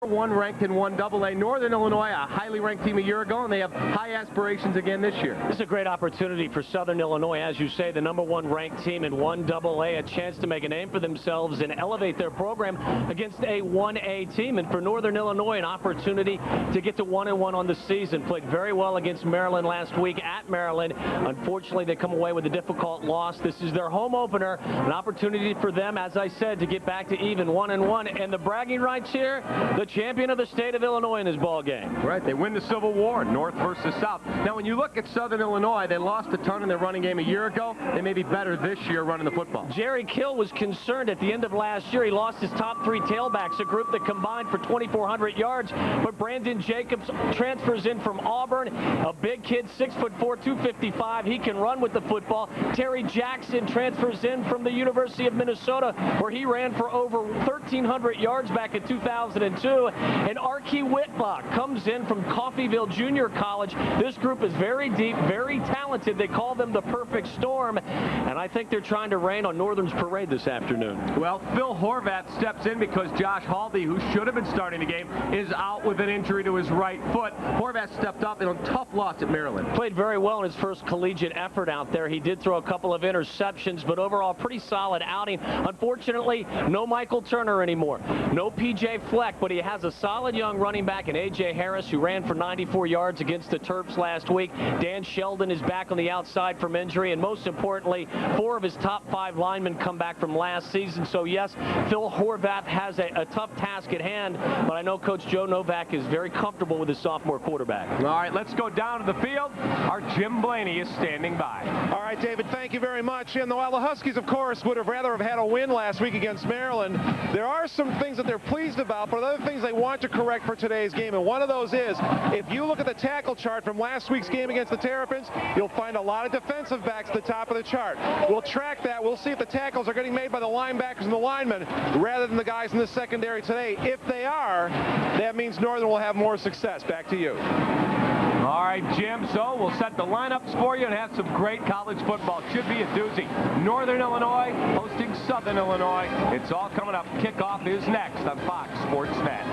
one ranked in 1AA. Northern Illinois, a highly ranked team a year ago, and they have high aspirations again this year. This is a great opportunity for Southern Illinois, as you say, the #1 ranked team in 1AA, a chance to make a name for themselves and elevate their program against a 1A team. And for Northern Illinois, an opportunity to get to 1-1 on the season. Played very well against Maryland last week at Maryland. Unfortunately, they come away with a difficult loss. This is their home opener, an opportunity for them, as I said, to get back to even 1-1. And the bragging rights here, the champion of the state of Illinois in this ball game. Right, they win the Civil War, North versus South. Now, when you look at Southern Illinois, they lost a ton in their running game a year ago. They may be better this year running the football. Jerry Kill was concerned at the end of last year. He lost his top 3 tailbacks, a group that combined for 2,400 yards. But Brandon Jacobs transfers in from Auburn, a big kid, 6'4", 255. He can run with the football. Terry Jackson transfers in from the University of Minnesota, where he ran for over 1,300 yards back in 2002. And Archie Whitlock comes in from Coffeyville Junior College. This group is very deep, very talented. They call them the perfect storm. And I think they're trying to rain on Northern's parade this afternoon. Well, Phil Horvath steps in because Josh Haldy, who should have been starting the game, is out with an injury to his right foot. Horvath stepped up in a tough loss at Maryland. Played very well in his first collegiate effort out there. He did throw a couple of interceptions, but overall pretty solid outing. Unfortunately, no Michael Turner anymore. No P.J. Fleck, but he has a solid young running back in A.J. Harris, who ran for 94 yards against the Terps last week. Dan Sheldon is back on the outside from injury, and most importantly, 4 of his top 5 linemen come back from last season. So yes, Phil Horvath has a tough task at hand, but I know Coach Joe Novak is very comfortable with his sophomore quarterback. All right, let's go down to the field. Our Jim Blaney is standing by. All right, David, thank you very much. And while the Huskies, of course, would have rather have had a win last week against Maryland, there are some things that they're pleased about, but other things they want to correct for today's game. And one of those is, if you look at the tackle chart from last week's game against the Terrapins, you'll find a lot of defensive backs at the top of the chart. We'll track that. We'll see if the tackles are getting made by the linebackers and the linemen rather than the guys in the secondary today. If they are, that means Northern will have more success. Back to you. All right, Jim, so we'll set the lineups for you and have some great college football. Should be a doozy. Northern Illinois hosting Southern Illinois. It's all coming up. Kickoff is next on Fox Sports Net.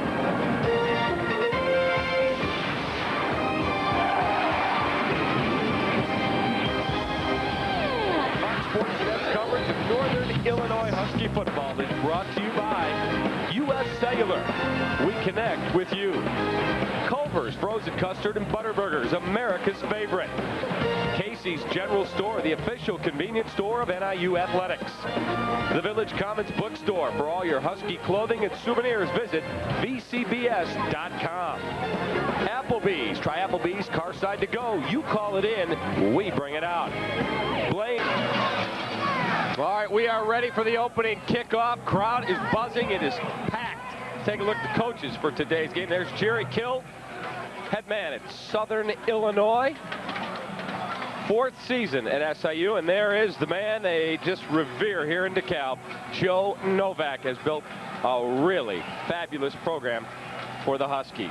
Sportsnet's coverage of Northern Illinois Husky football is brought to you by U.S. Cellular. We connect with you. Culver's Frozen Custard and Butterburgers, America's favorite. Casey's General Store, the official convenience store of NIU Athletics. The Village Commons Bookstore. For all your Husky clothing and souvenirs, visit vcbs.com. Applebee's. Try Applebee's Carside to Go. You call it in, we bring it out. Blaine. All right, we are ready for the opening kickoff. Crowd is buzzing. It is packed. Take a look at the coaches for today's game. There's Jerry Kill, head man at Southern Illinois. 4th season at SIU, and there is the man they just revere here in DeKalb. Joe Novak has built a really fabulous program for the Huskies.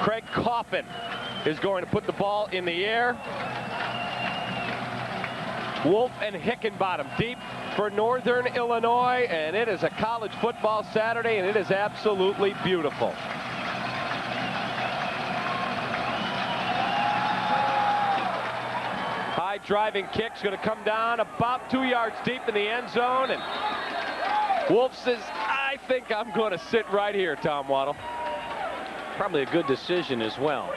Craig Coffin is going to put the ball in the air. Wolf and Hickenbottom deep for Northern Illinois, and it is a college football Saturday, and it is absolutely beautiful. High driving kick's going to come down about 2 yards deep in the end zone, and Wolf says, I think I'm going to sit right here, Tom Waddle. Probably a good decision as well.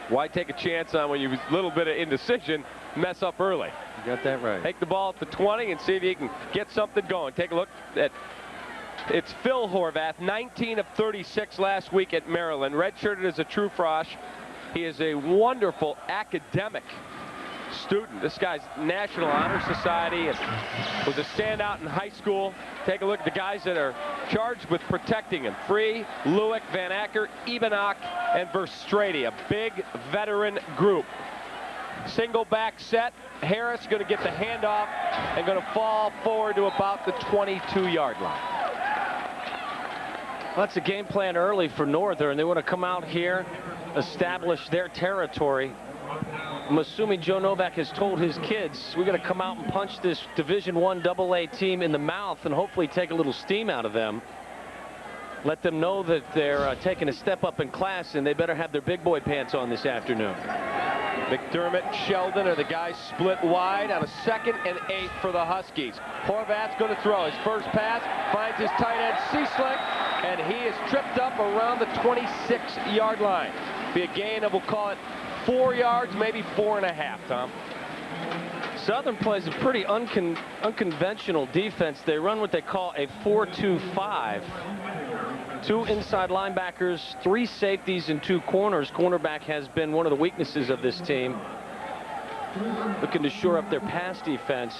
Why take a chance on when you a little bit of indecision, mess up early? You got that right. Take the ball at the 20 and see if you can get something going. Take a look at, it's Phil Horvath, 19 of 36 last week at Maryland. Redshirted as a true frosh. He is a wonderful academic student. This guy's National Honor Society and was a standout in high school. Take a look at the guys that are charged with protecting him. Free, Lewick, Van Acker, Ebenach, and Verstrady, a big veteran group. Single back set. Harris going to get the handoff and going to fall forward to about the 22-yard line. Well, that's a game plan early for Northern. They want to come out here, establish their territory. I'm assuming Joe Novak has told his kids, we're going to come out and punch this Division I AA team in the mouth and hopefully take a little steam out of them. let them know that they're taking a step up in class and they better have their big boy pants on this afternoon. McDermott, Sheldon are the guys split wide on a 2nd and 8 for the Huskies. Horvath's going to throw his first pass, finds his tight end Cieslak, and he is tripped up around the 26-yard line. Be a gain of, we'll call it 4 yards, maybe 4.5, Tom. Southern plays a pretty unconventional defense. They run what they call a 4-2-5. 2 inside linebackers, 3 safeties, and 2 corners. Cornerback has been one of the weaknesses of this team. Looking to shore up their pass defense.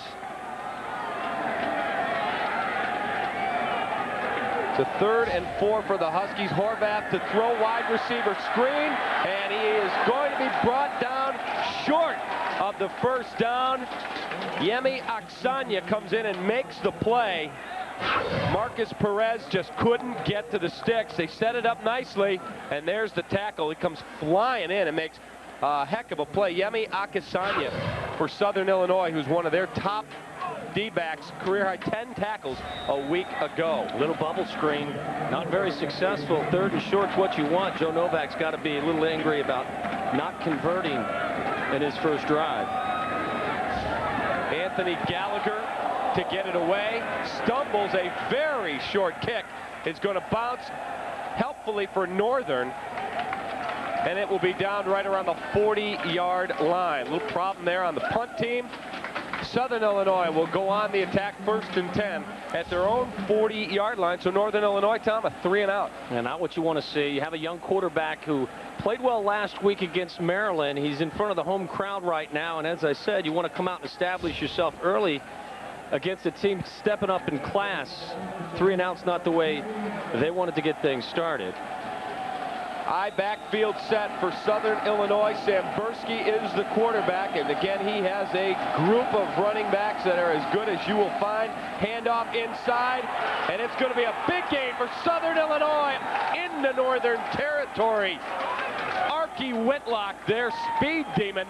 It's a 3rd and 4 for the Huskies. Horvath to throw, wide receiver screen, and he is going to be brought down short of the first down. Yemi Oksanya comes in and makes the play. Marcus Perez just couldn't get to the sticks. They set it up nicely, and there's the tackle. He comes flying in and makes a heck of a play. Yemi Oksanya for Southern Illinois, who's one of their top D-backs, career high 10 tackles a week ago. Little bubble screen, not very successful. 3rd and short's what you want. Joe Novak's got to be a little angry about not converting in his first drive. Anthony Gallagher to get it away, stumbles. A very short kick is going to bounce helpfully for Northern, and it will be down right around the 40-yard line. Little problem there on the punt team. Southern Illinois will go on the attack 1st and 10 at their own 40-yard line. So Northern Illinois, Tom, a 3 and out. And not what you want to see. You have a young quarterback who played well last week against Maryland. He's in front of the home crowd right now. And as I said, you want to come out and establish yourself early against a team stepping up in class. 3 and out's not the way they wanted to get things started. Backfield set for Southern Illinois. Sam Bursky is the quarterback, and again he has a group of running backs that are as good as you will find. Handoff inside, and it's going to be a big game for Southern Illinois into Northern Territory. Archie Whitlock, their speed demon.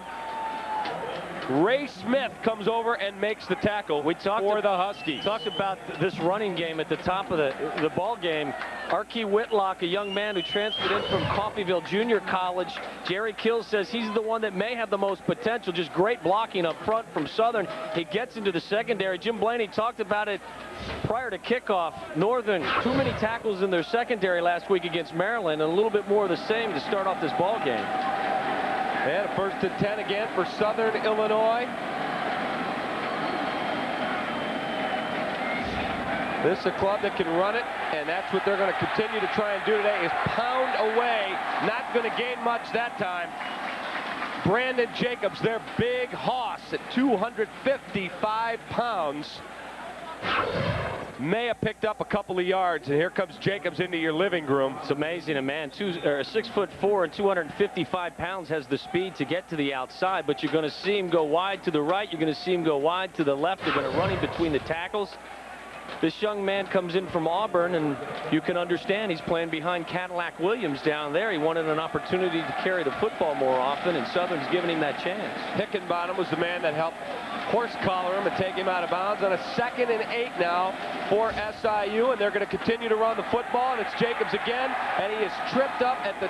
Ray Smith comes over and makes the tackle for the Huskies. Talked about this running game at the top of the ball game. Archie Whitlock, a young man who transferred in from Coffeyville Junior College. Jerry Kill says he's the one that may have the most potential. Just great blocking up front from Southern. He gets into the secondary. Jim Blaney talked about it prior to kickoff. Northern, too many tackles in their secondary last week against Maryland, and a little bit more of the same to start off this ball game. And a 1st and 10 again for Southern Illinois. This is a club that can run it, and that's what they're going to continue to try and do today, is pound away. Not going to gain much that time. Brandon Jacobs, their big hoss at 255 pounds. May have picked up a couple of yards, and here comes Jacobs into your living room. It's amazing. A man 6'4" and 255 pounds has the speed to get to the outside, but you're going to see him go wide to the right. You're going to see him go wide to the left. They're going to run him between the tackles. This young man comes in from Auburn, and you can understand he's playing behind Cadillac Williams down there. He wanted an opportunity to carry the football more often, and Southern's giving him that chance. Hickenbottom was the man that helped horse collar him and take him out of bounds on a 2nd and 8 now for SIU, and they're going to continue to run the football, and it's Jacobs again, and he is tripped up at the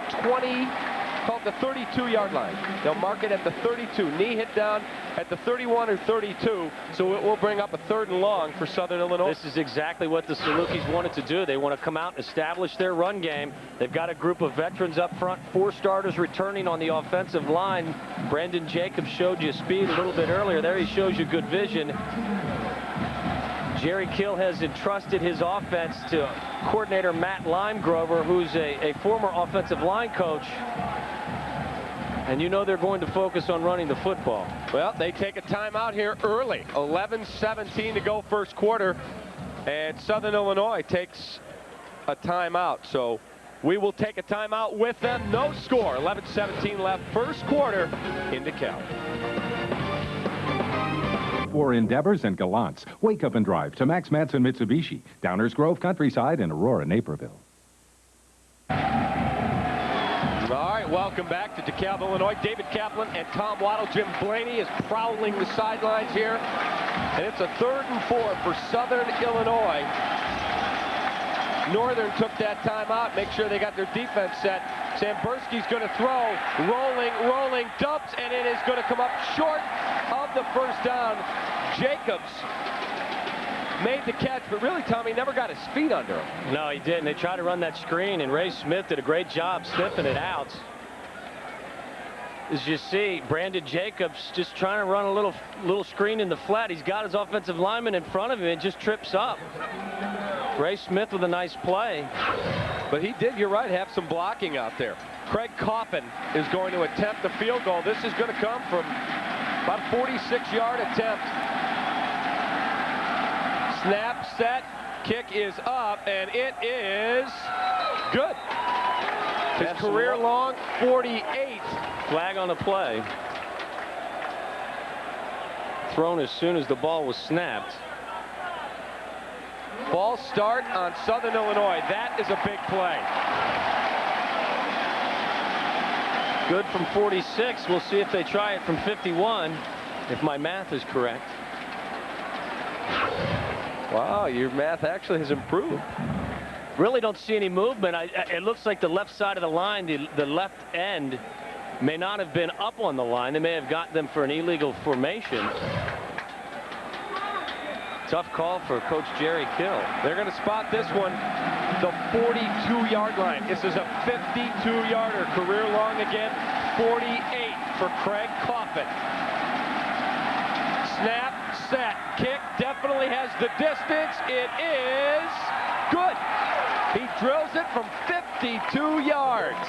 32-yard line. They'll mark it at the 32. Knee hit down at the 31 or 32, so it will bring up a 3rd and long for Southern Illinois. This is exactly what the Salukis wanted to do. They want to come out and establish their run game. They've got a group of veterans up front, 4 starters returning on the offensive line. Brandon Jacobs showed you speed a little bit earlier. There he shows you good vision. Jerry Kill has entrusted his offense to coordinator Matt Limegrover, who's a former offensive line coach. And you know they're going to focus on running the football. Well, they take a timeout here early. 11:17 to go first quarter. And Southern Illinois takes a timeout. So we will take a timeout with them. No score. 11:17 left first quarter in DeKalb. For Endeavors and Gallants, wake up and drive to Max Matson Mitsubishi, Downers Grove, Countryside, and Aurora, Naperville. All right, welcome back to DeKalb, Illinois. David Kaplan and Tom Waddle. Jim Blaney is prowling the sidelines here. And it's a 3rd and 4 for Southern Illinois. Northern took that timeout, make sure they got their defense set. Samburski's going to throw, rolling, dumps, and it is going to come up short of the first down. Jacobs made the catch, but really, Tommy, never got his feet under him. No, he didn't. They tried to run that screen, and Ray Smith did a great job sniffing it out. As you see, Brandon Jacobs just trying to run a little screen in the flat. He's got his offensive lineman in front of him and just trips up. Ray Smith with a nice play. But he did, you're right, have some blocking out there. Craig Coffin is going to attempt the field goal. This is going to come from about a 46-yard attempt. Snap, set, kick is up, and it is good. His career long 48. Flag on the play. Thrown as soon as the ball was snapped. False start on Southern Illinois. That is a big play. Good from 46. We'll see if they try it from 51, if my math is correct. Wow, your math actually has improved. Really don't see any movement. It looks like the left side of the line, the left end, may not have been up on the line. They may have got them for an illegal formation. Tough call for Coach Jerry Kill. They're going to spot this one, the 42-yard line. This is a 52-yarder, career long again, 48 for Craig Coffin. Snap, set, kick, definitely has the distance. It is good. He drills it from 52 yards.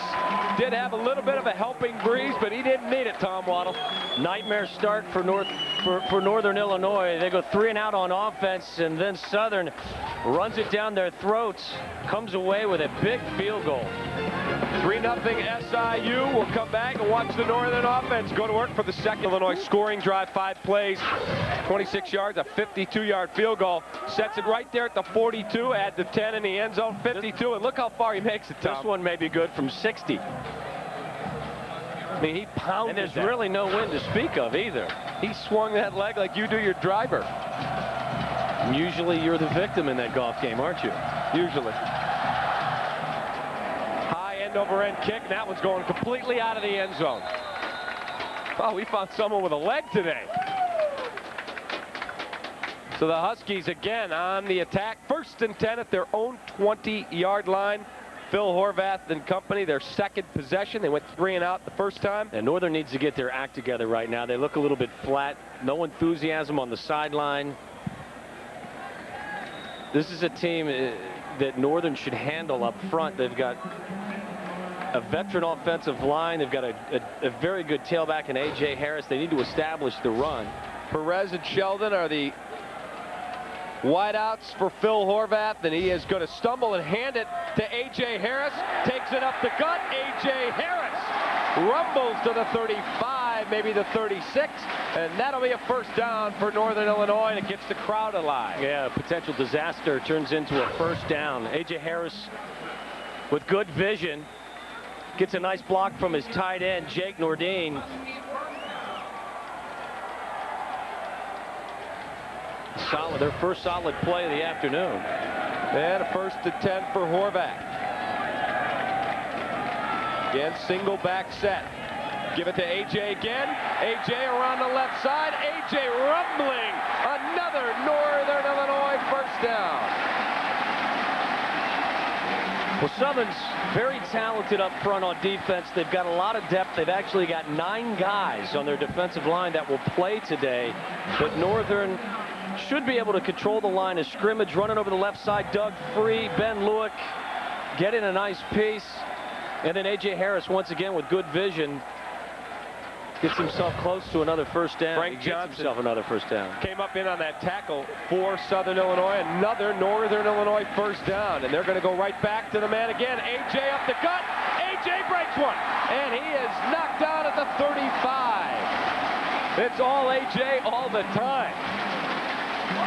Did have a little bit of a helping breeze, but he didn't need it, Tom Waddle. Nightmare start for Northern Illinois. They go 3 and out on offense, and then Southern runs it down their throats, comes away with a big field goal. 3-0 SIU. We'll come back and watch the Northern offense go to work for the second Illinois scoring drive. 5 plays, 26 yards, a 52-yard field goal. Sets it right there at the 42, add the 10 in the end zone, 52, and look how far he makes it, Tom. This one may be good from 60. I mean, he pounded. And there's really no wind to speak of either. He swung that leg like you do your driver. Usually you're the victim in that golf game, aren't you? Usually. High end over end kick, and that one's going completely out of the end zone. Oh, we found someone with a leg today. So the Huskies again on the attack. 1st and 10 at their own 20-yard line. Phil Horvath and company, their second possession. They went 3 and out the first time. And Northern needs to get their act together right now. They look a little bit flat. No enthusiasm on the sideline. This is a team that Northern should handle up front. They've got a veteran offensive line. They've got a very good tailback in A.J. Harris. They need to establish the run. Perez and Sheldon are the wideouts for Phil Horvath, and he is going to stumble and hand it to A.J. Harris. Takes it up the gut. A.J. Harris rumbles to the 35, maybe the 36, and that'll be a first down for Northern Illinois, and it gets the crowd alive. Yeah, potential disaster turns into a first down. A.J. Harris with good vision gets a nice block from his tight end, Jake Nordine. Solid, their first solid play of the afternoon. And a 1st and 10 for Horvath. Again, single back set. Give it to A.J. again. A.J. around the left side. A.J. rumbling. Another Northern Illinois first down. Well, Southern's very talented up front on defense. They've got a lot of depth. They've actually got 9 guys on their defensive line that will play today. But Northern should be able to control the line of scrimmage. Running over the left side, Doug Free, Ben Lewick getting a nice piece. And then A.J. Harris once again with good vision gets himself close to another first down. Frank Johnson himself another first down. Came up in on that tackle for Southern Illinois. Another Northern Illinois first down. And they're going to go right back to the man again. A.J. up the gut. A.J. breaks one. And he is knocked down at the 35. It's all A.J. all the time.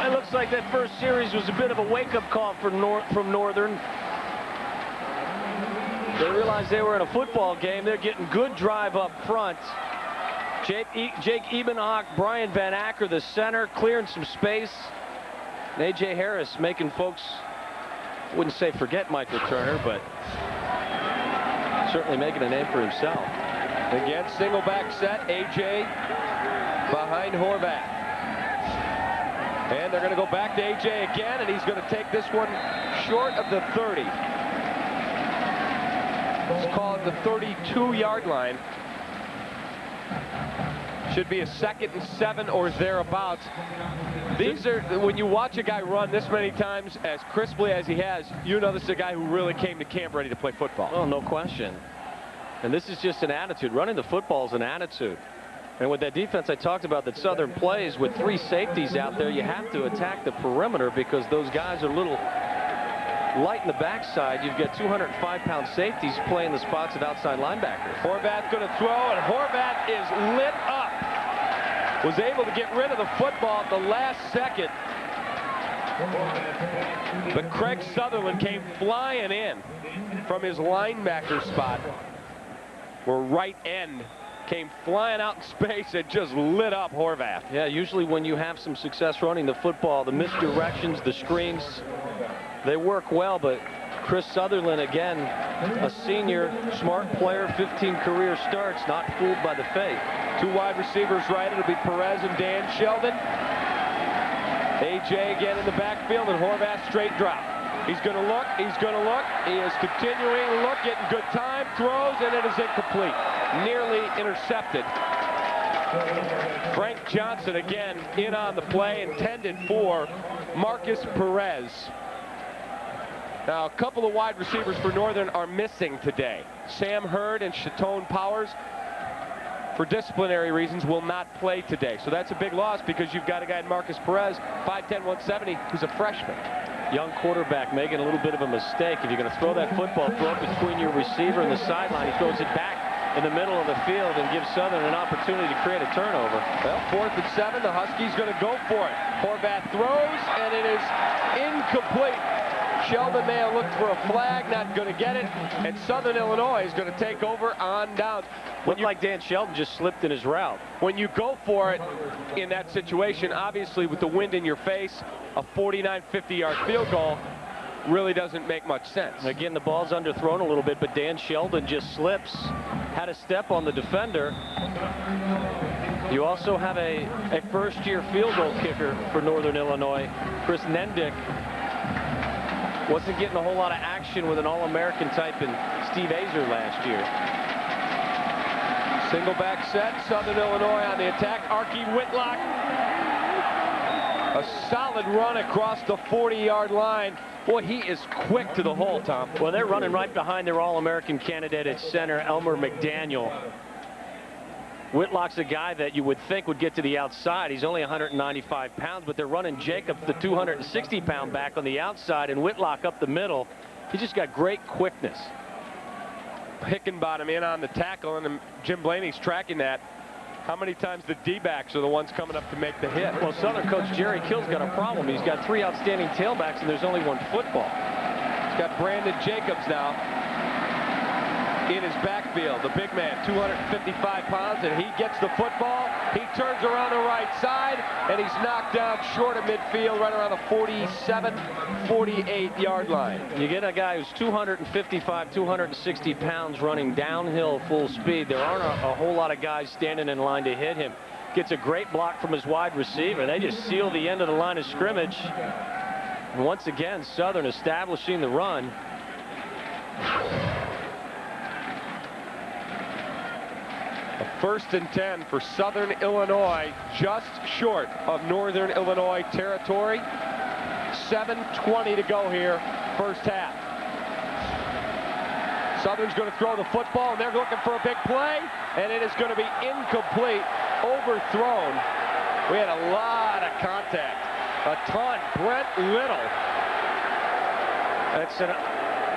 It looks like that first series was a bit of a wake-up call from Northern. They realized they were in a football game. They're getting good drive up front. Jake Ebenhock, Brian Van Acker, the center, clearing some space. And A.J. Harris making folks wouldn't say forget Michael Turner, but certainly making a name for himself. Again, single back set. A.J. behind Horvath. And they're going to go back to A.J. again, and he's going to take this one short of the 30. Let's call it the 32-yard line. Should be a 2nd and 7 or thereabouts. These are, when you watch a guy run this many times as crisply as he has, you know this is a guy who really came to camp ready to play football. Oh, no question. And this is just an attitude. Running the football is an attitude. And with that defense I talked about that Southern plays with 3 safeties out there, you have to attack the perimeter because those guys are a little light in the backside. You've got 205-pound safeties playing the spots of outside linebackers. Horvath going to throw, and Horvath is lit up. Was able to get rid of the football at the last second. But Craig Sutherland came flying in from his linebacker spot, where right end came flying out in space and just lit up Horvath. Yeah, usually when you have some success running the football, the misdirections, the screens, they work well, but Chris Sutherland, again, a senior, smart player, 15 career starts, not fooled by the fake. 2 wide receivers right. It'll be Perez and Dan Sheldon. A.J. again in the backfield, and Horvath straight drop. He's going to look. He's going to look. He is continuing to look, getting good time, throws, and it is incomplete. Nearly intercepted. Frank Johnson again in on the play, intended for Marcus Perez. Now, a couple of wide receivers for Northern are missing today. Sam Hurd and Chatone Powers, for disciplinary reasons, will not play today. So that's a big loss because you've got a guy in Marcus Perez, 5'10", 170, who's a freshman. Young quarterback making a little bit of a mistake. If you're going to throw that football, throw it between your receiver and the sideline. He throws it back in the middle of the field and gives Southern an opportunity to create a turnover. Well, 4th and 7, the Huskies going to go for it. Horvath throws, and it is incomplete. Sheldon may have looked for a flag, not going to get it, and Southern Illinois is going to take over on downs. Looked like Dan Sheldon just slipped in his route. When you go for it in that situation, obviously with the wind in your face, a 49, 50-yard field goal really doesn't make much sense. Again, the ball's underthrown a little bit, but Dan Sheldon just slips, had a step on the defender. You also have a first-year field goal kicker for Northern Illinois, Chris Nendick. Wasn't getting a whole lot of action with an All-American type in Steve Azer last year. Single back set, Southern Illinois on the attack. Archie Whitlock. A solid run across the 40-yard line. Boy, he is quick to the hole, Tom. Well, they're running right behind their All-American candidate at center, Elmer McDaniel. Whitlock's a guy that you would think would get to the outside. He's only 195 pounds, but they're running Jacobs, the 260-pound back, on the outside, and Whitlock up the middle. He just got great quickness. Hickenbottom in on the tackle, and Jim Blaney's tracking that. How many times the D-backs are the ones coming up to make the hit? Well, Southern coach Jerry Kill's got a problem. He's got 3 outstanding tailbacks, and there's only 1 football. He's got Brandon Jacobs now in his backfield, the big man, 255 pounds, and he gets the football. He turns around the right side, and he's knocked down short of midfield, right around the 47, 48-yard line. You get a guy who's 255, 260 pounds running downhill full speed. There aren't a whole lot of guys standing in line to hit him. Gets a great block from his wide receiver. They just seal the end of the line of scrimmage. And once again, Southern establishing the run. A 1st and 10 for Southern Illinois, just short of Northern Illinois territory. 7:20 to go here, first half. Southern's going to throw the football, and they're looking for a big play, and it is going to be incomplete, overthrown. We had a lot of contact, a ton. Brent Little.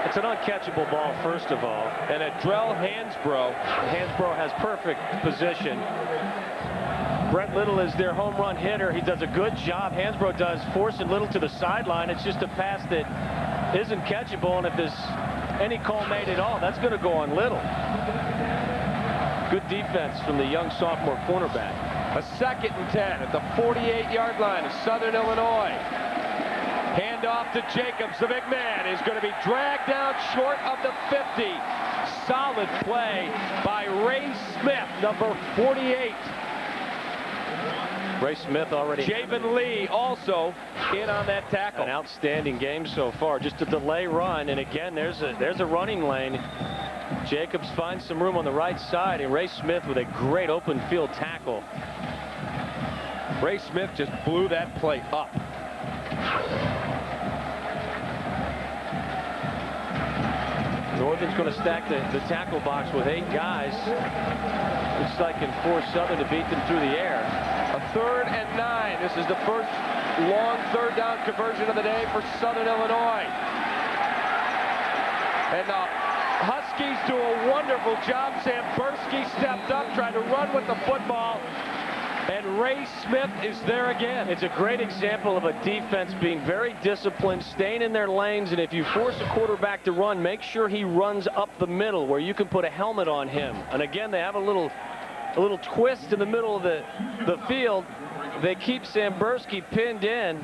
It's an uncatchable ball, first of all. And Adrell Hansbrough. Hansbrough has perfect position. Brent Little is their home run hitter. He does a good job. Hansbrough does, forcing Little to the sideline. It's just a pass that isn't catchable, and if there's any call made at all, that's going to go on Little. Good defense from the young sophomore cornerback. A 2nd and 10 at the 48-yard line of Southern Illinois. Hand off to Jacobs. The big man is going to be dragged down short of the 50. Solid play by Ray Smith, number 48. Ray Smith already. Javen Lee also in on that tackle. An outstanding game so far. Just a delay run, and again, there's a running lane. Jacobs finds some room on the right side, and Ray Smith with a great open field tackle. Ray Smith just blew that play up. Northern's going to stack the tackle box with 8 guys. Looks like can force Southern to beat them through the air. A 3rd and 9. This is the first long 3rd down conversion of the day for Southern Illinois. And the Huskies do a wonderful job. Sambursky stepped up, tried to run with the football. And Ray Smith is there again. It's a great example of a defense being very disciplined, staying in their lanes, and if you force a quarterback to run, make sure he runs up the middle where you can put a helmet on him. And again, they have a little twist in the middle of the field. They keep Sambursky pinned in.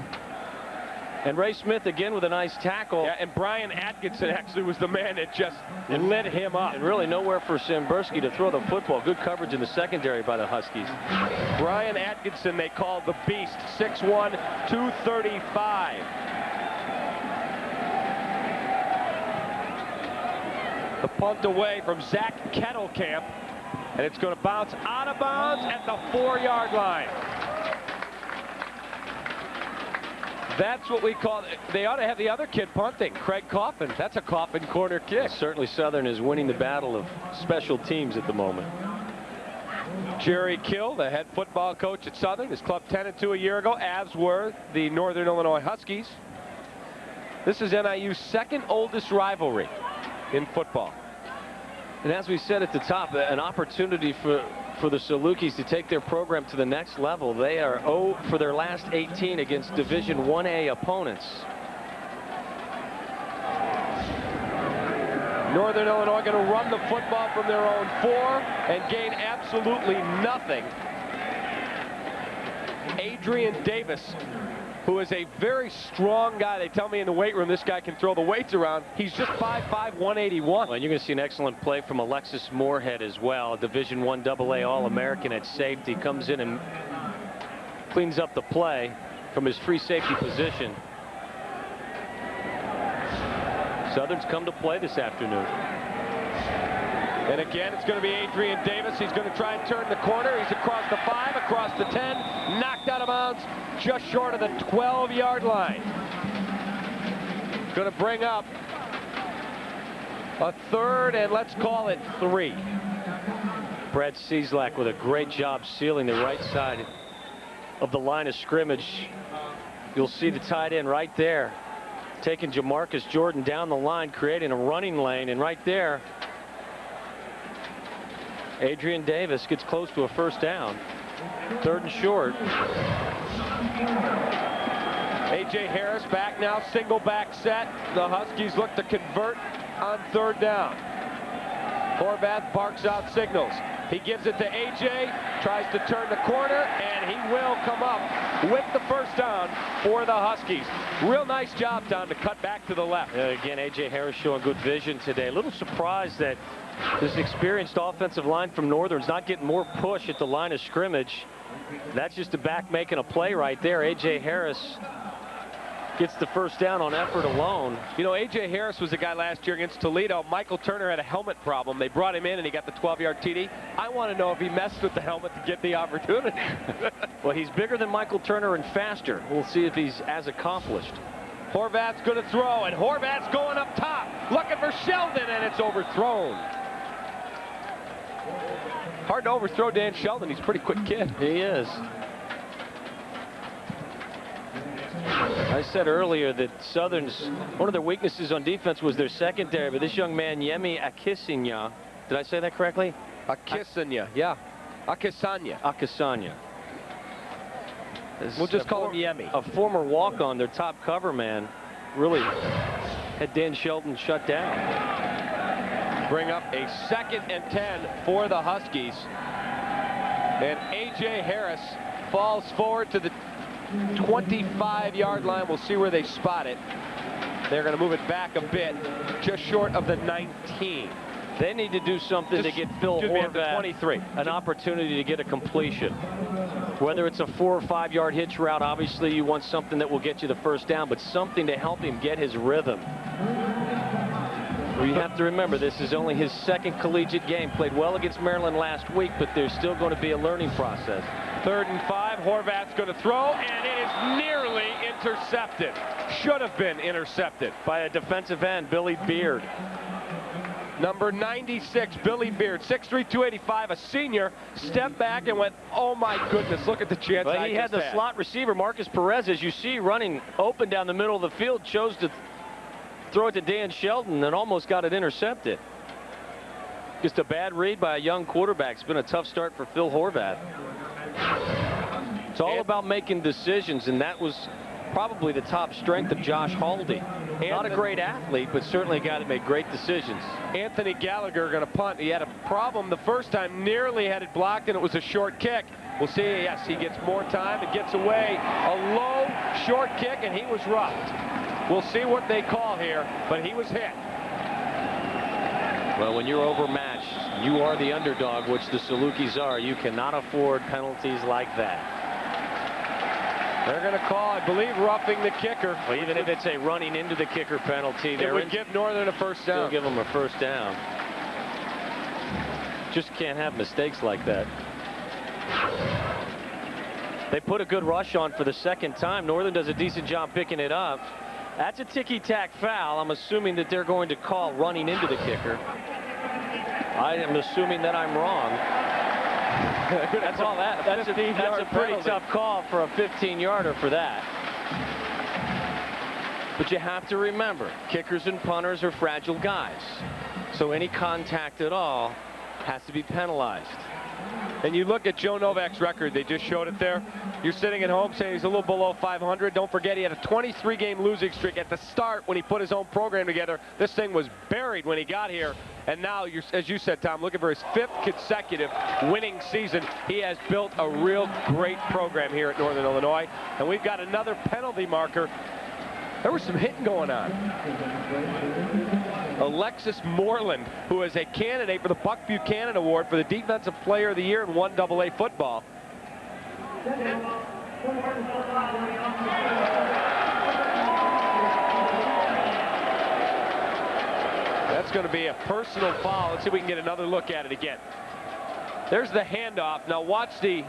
And Ray Smith again with a nice tackle. Yeah, and Brian Atkinson actually was the man that just lit him up. And really nowhere for Sambursky to throw the football. Good coverage in the secondary by the Huskies. Brian Atkinson, they call the Beast, 6'1", 235. The punt away from Zach Kettlecamp, and it's going to bounce out of bounds at the 4-yard line. That's what we call it. They ought to have the other kid punting, Craig Coffin. That's a Coffin corner kick. Certainly Southern is winning the battle of special teams at the moment. Jerry Kill, the head football coach at Southern, his club 10-2 a year ago, as were the Northern Illinois Huskies. This is NIU's 2nd oldest rivalry in football. And as we said at the top, an opportunity for the Salukis to take their program to the next level. They are 0 for their last 18 against Division 1A opponents. Northern Illinois going to run the football from their own 4 and gain absolutely nothing. Adrian Davis, who is a very strong guy. They tell me in the weight room this guy can throw the weights around. He's just 5'5", 181. Well, and you're going to see an excellent play from Alexis Moorhead as well. Division I AA All-American at safety. Comes in and cleans up the play from his free safety position. Southern's come to play this afternoon. And again, it's going to be Adrian Davis. He's going to try and turn the corner. He's across the 5, across the 10, knocked out of bounds just short of the 12-yard line. Going to bring up a 3rd and let's call it 3. Brad Cieslak with a great job sealing the right side of the line of scrimmage. You'll see the tight end right there, taking Jamarcus Jordan down the line, creating a running lane, and right there, Adrian Davis gets close to a 1st down. 3rd and short. A.J. Harris back now, single back set. The Huskies look to convert on 3rd down. Horvath barks out signals. He gives it to A.J., tries to turn the corner, and he will come up with the 1st down for the Huskies. Real nice job, Tom, to cut back to the left. Again, A.J. Harris showing good vision today. A little surprised that this experienced offensive line from Northern's not getting more push at the line of scrimmage. That's just a back making a play right there. A.J. Harris gets the 1st down on effort alone. You know, A.J. Harris was a guy last year against Toledo. Michael Turner had a helmet problem. They brought him in and he got the 12-yard TD. I want to know if he messed with the helmet to get the opportunity. Well, he's bigger than Michael Turner and faster. We'll see if he's as accomplished. Horvath's going to throw, and Horvath's going up top, looking for Sheldon, and it's overthrown. Hard to overthrow Dan Sheldon. He's a pretty quick kid. He is. I said earlier that Southern's, one of their weaknesses on defense was their secondary, but this young man, Yemi Akisinya, did I say that correctly? Akisinya, yeah. Akisanya. Akisanya. We'll just call him Yemi. A former walk-on, their top cover man, really had Dan Sheldon shut down. Bring up a 2nd and 10 for the Huskies. And A.J. Harris falls forward to the 25-yard line. We'll see where they spot it. They're going to move it back a bit, just short of the 19. They need to do something to get Phil Horvath 23. an opportunity to get a completion. Whether it's a 4 or 5 yard hitch route, obviously you want something that will get you the first down, but something to help him get his rhythm. You have to remember, this is only his second collegiate game. Played well against Maryland last week, but there's still going to be a learning process. 3rd and 5. Horvath's going to throw, and it is nearly intercepted. Should have been intercepted by a defensive end, Billy Beard. Number 96, Billy Beard, 6'3", 285, a senior, stepped back and went, oh my goodness, look at the chance But he had the slot receiver, Marcus Perez, as you see, running open down the middle of the field, chose to throw it to Dan Sheldon and almost got it intercepted. Just a bad read by a young quarterback. It's been a tough start for Phil Horvath. It's all about making decisions, and that was probably the top strength of Josh Haldy. Not a great athlete, but certainly a guy that made great decisions. Anthony Gallagher going to punt. He had a problem the first time, nearly had it blocked, and it was a short kick. We'll see. Yes, he gets more time and gets away. A low, short kick, and he was roughed. We'll see what they call here, but he was hit. Well, when you're overmatched, you are the underdog, which the Salukis are. You cannot afford penalties like that. They're going to call, I believe, roughing the kicker. Well, even if it's a running into the kicker penalty, it would give Northern a first down. Still give them a first down. Just can't have mistakes like that. They put a good rush on for the second time. Northern does a decent job picking it up. That's a ticky-tack foul. I'm assuming that they're going to call running into the kicker. I am assuming that I'm wrong. That's all that. That's a pretty tough call for a 15-yarder for that. But you have to remember, kickers and punters are fragile guys. So any contact at all has to be penalized. And you look at Joe Novak's record, they just showed it there. You're sitting at home saying he's a little below 500. Don't forget he had a 23-game losing streak at the start when he put his own program together. This thing was buried when he got here. And now, as you said, Tom, looking for his 5th consecutive winning season. He has built a real great program here at Northern Illinois. And we've got another penalty marker. There was some hitting going on. Alexis Moreland, who is a candidate for the Buck Buchanan Award for the Defensive Player of the Year in 1AA football. That's going to be a personal foul. Let's see if we can get another look at it again. There's the handoff. Now watch the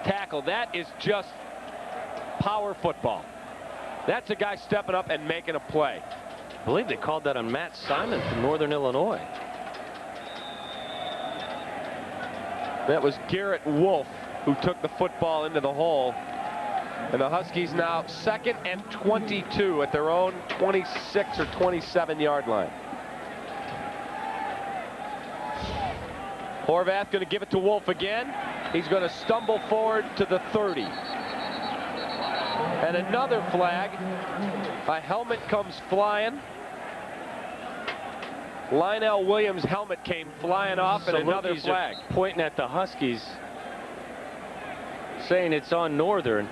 tackle. That is just power football. That's a guy stepping up and making a play. I believe they called that on Matt Simon from Northern Illinois. That was Garrett Wolf who took the football into the hole. And the Huskies now 2nd and 22 at their own 26 or 27-yard line. Horvath going to give it to Wolf again. He's going to stumble forward to the 30. And another flag. A helmet comes flying. Lionel Williams' helmet came flying off, and another flag. Pointing at the Huskies, saying it's on Northern.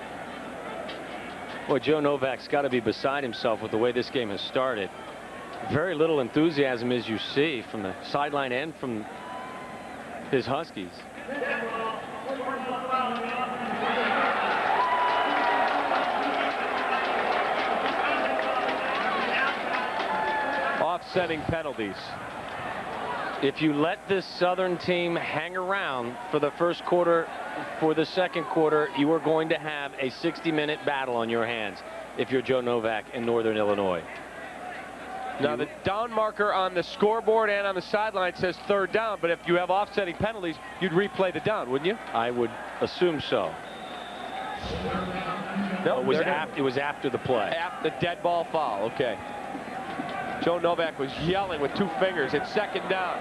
Boy, Joe Novak's got to be beside himself with the way this game has started. Very little enthusiasm, as you see, from the sideline and from his Huskies. Offsetting penalties. If you let this Southern team hang around for the first quarter, for the second quarter, you are going to have a 60-minute battle on your hands if you're Joe Novak in Northern Illinois. Now the down marker on the scoreboard and on the sideline says 3rd down, but if you have offsetting penalties, you'd replay the down, wouldn't you? I would assume so. No, it was after the play. After the dead ball foul, okay. Joe Novak was yelling with 2 fingers. It's 2nd down.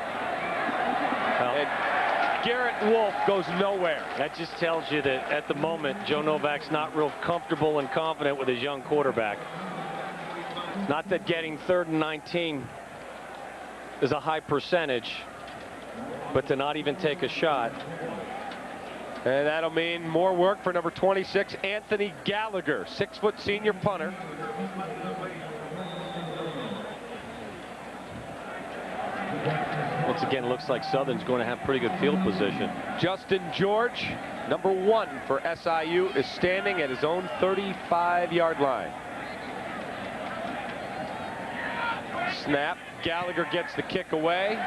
Well, and Garrett Wolf goes nowhere. That just tells you that at the moment, Joe Novak's not real comfortable and confident with his young quarterback. Not that getting 3rd and 19 is a high percentage, but to not even take a shot. And that'll mean more work for number 26, Anthony Gallagher, 6-foot senior punter. Once again, looks like Southern's going to have pretty good field position. Justin George, number 1 for SIU, is standing at his own 35-yard line. Snap. Gallagher gets the kick away.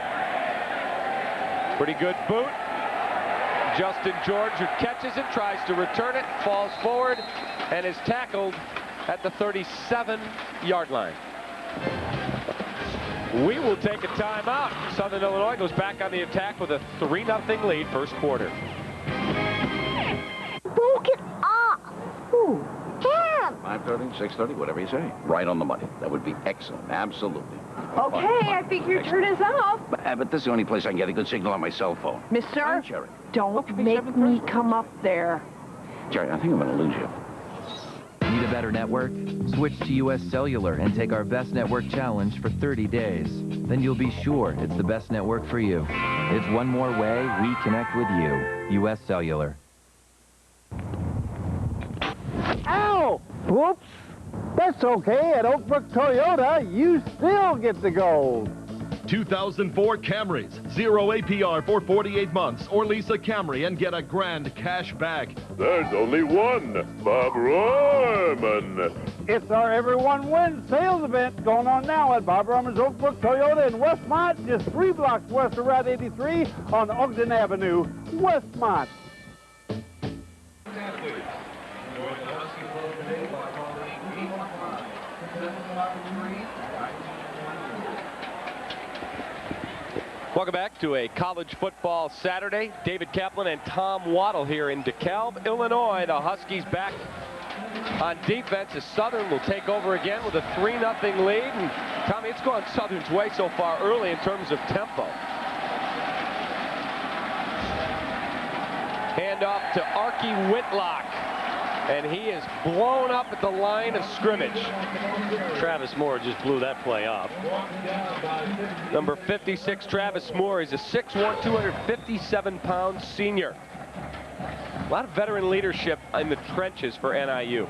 Pretty good boot. Justin George, who catches it, tries to return it, falls forward, and is tackled at the 37-yard line. We will take a timeout. Southern Illinois goes back on the attack with a 3-0 lead first quarter. Broke it off. Ooh, Cam. 5:30, 6:30, whatever you say. Right on the money. That would be excellent. Absolutely. Okay, I think your turn is up. But this is the only place I can get a good signal on my cell phone. Mister, Jerry. don't make me come up there. Jerry, I think I'm going to lose you. Need a better network? Switch to US Cellular and take our Best Network Challenge for 30 days. Then you'll be sure it's the best network for you. It's one more way we connect with you. US Cellular. Ow! Whoops! That's okay. At Oakbrook Toyota, you still get the gold. 2004 Camrys, 0 APR for 48 months, or lease a Camry and get a grand cash back. There's only one, Bob Royman. It's our Everyone Wins sales event going on now at Bob Roman's Oakbrook Toyota in Westmont, just 3 blocks west of Route 83 on Ogden Avenue, Westmont. Welcome back to a college football Saturday. David Kaplan and Tom Waddle here in DeKalb, Illinois. The Huskies back on defense as Southern will take over again with a 3-0 lead. And Tommy, it's gone Southern's way so far early in terms of tempo. Hand off to Archie Whitlock. And he is blown up at the line of scrimmage. Travis Moore just blew that play up. Number 56, Travis Moore. He's a 6'1", 257-pound senior. A lot of veteran leadership in the trenches for NIU.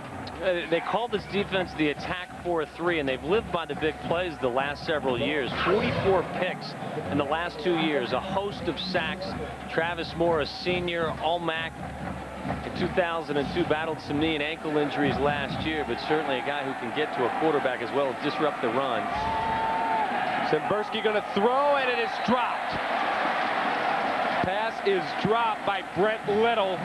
They called this defense the Attack 4-3, and they've lived by the big plays the last several years. 44 picks in the last 2 years, a host of sacks. Travis Moore, a senior, All-MAC. In 2002, battled some knee and ankle injuries last year, but certainly a guy who can get to a quarterback as well as disrupt the run. Semberski going to throw, and it is dropped. Pass is dropped by Brent Little.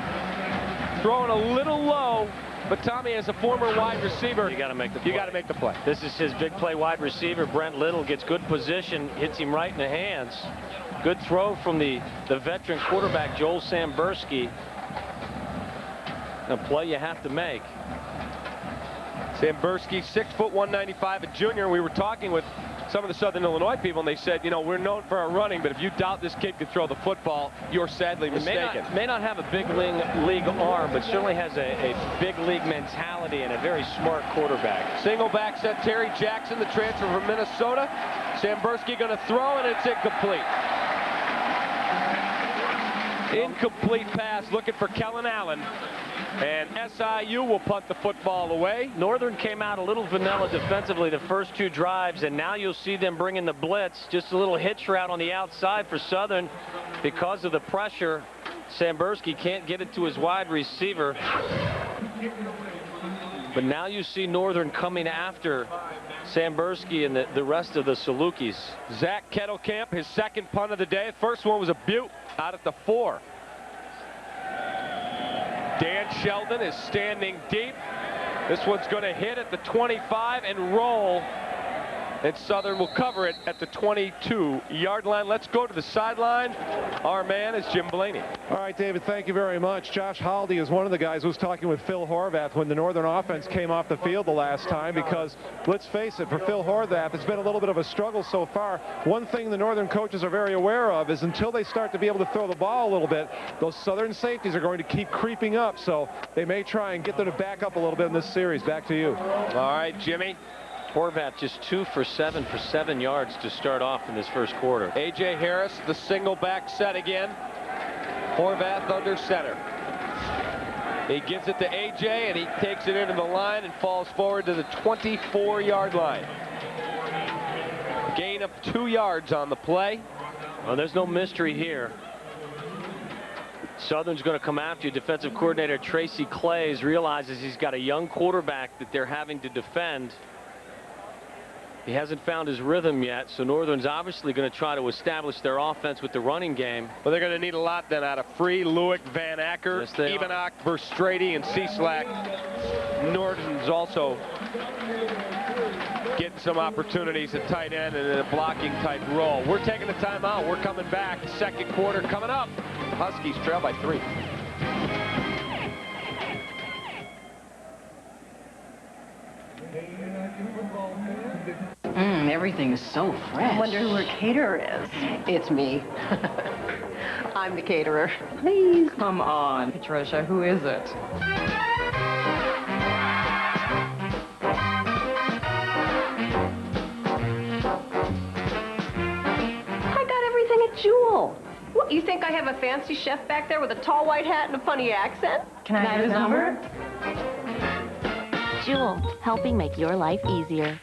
Throwing a little low, but Tommy, as a former wide receiver, you got to make the play. You got to make the play. This is his big play wide receiver. Brent Little gets good position, hits him right in the hands. Good throw from the veteran quarterback, Joel Samberski. A play you have to make. Samberski, 6 foot 195, a junior. We were talking with some of the Southern Illinois people, and they said, you know, we're known for our running, but if you doubt this kid could throw the football, you're sadly mistaken. May not have a big league arm, but certainly has a big league mentality and a very smart quarterback. Single back set, Terry Jackson, the transfer from Minnesota. Samberski going to throw, and it's incomplete. Incomplete pass, looking for Kellen Allen. And SIU will punt the football away. Northern came out a little vanilla defensively the first 2 drives, and now you'll see them bring in the blitz. Just a little hitch route on the outside for Southern because of the pressure. Samberski can't get it to his wide receiver. But now you see Northern coming after Samberski and the rest of the Salukis. Zach Kettlecamp, his second punt of the day. First one was a beaut out at the 4. Dan Sheldon is standing deep. This one's going to hit at the 25 and roll. And Southern will cover it at the 22-yard line. Let's go to the sideline. Our man is Jim Blaney. All right, David, thank you very much. Josh Haldy is one of the guys who was talking with Phil Horvath when the Northern offense came off the field the last time, because let's face it, for Phil Horvath, it's been a little bit of a struggle so far. One thing the Northern coaches are very aware of is until they start to be able to throw the ball a little bit, those Southern safeties are going to keep creeping up, so they may try and get them to back up a little bit in this series. Back to you. All right, Jimmy. Horvath just 2 for 7 for 7 yards to start off in this first quarter. A.J. Harris, the single back set again. Horvath under center. He gives it to AJ, and he takes it into the line and falls forward to the 24-yard line. Gain of 2 yards on the play. Well, there's no mystery here. Southern's going to come after you. Defensive coordinator Tracy Clays realizes he's got a young quarterback that they're having to defend. He hasn't found his rhythm yet, so Northern's obviously going to try to establish their offense with the running game. Well, they're going to need a lot then out of Free, Lewick, Van Acker, Ebenach, Verstrady, and Cieslak. Northern's also getting some opportunities at tight end and in a blocking type role. We're taking a timeout. We're coming back. Second quarter coming up. The Huskies trail by 3. Everything is so fresh. I wonder who her caterer is. It's me. I'm the caterer. Please, come on, Patricia. Who is it? I got everything at Jewel. What, you think I have a fancy chef back there with a tall white hat and a funny accent? Can I have his number? Jewel, helping make your life easier.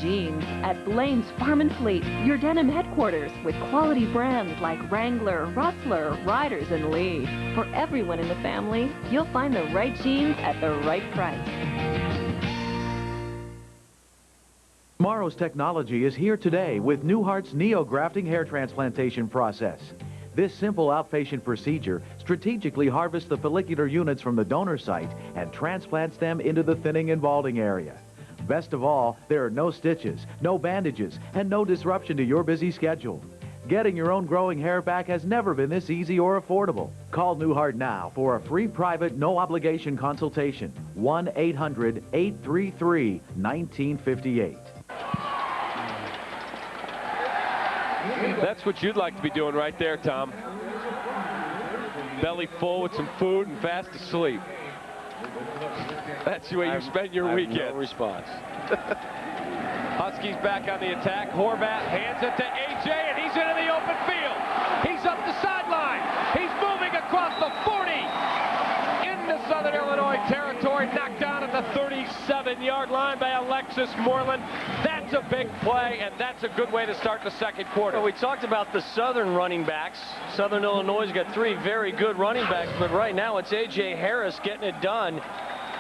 Jeans at Blaine's Farm and Fleet, your denim headquarters with quality brands like Wrangler, Rustler, Riders, and Lee. For everyone in the family, you'll find the right jeans at the right price. Tomorrow's technology is here today with Newhart's Neo-Grafting hair transplantation process. This simple outpatient procedure strategically harvests the follicular units from the donor site and transplants them into the thinning and balding area. Best of all, there are no stitches, no bandages, and no disruption to your busy schedule. Getting your own growing hair back has never been this easy or affordable. Call Newhart now for a free private, no-obligation consultation. 1-800-833-1958. That's what you'd like to be doing right there, Tom. Belly full with some food and fast asleep. That's the way you spend your weekend. No response. Huskies back on the attack. Horvath hands it to AJ, and he's into the open field. He's up the sideline. He's moving across the 40 into Southern Illinois territory. Knocked down at the 37-yard line by Alexis Moreland. That's a big play, and that's a good way to start the second quarter. Well, we talked about the Southern running backs. Southern Illinois has got 3 very good running backs, but right now it's A.J. Harris getting it done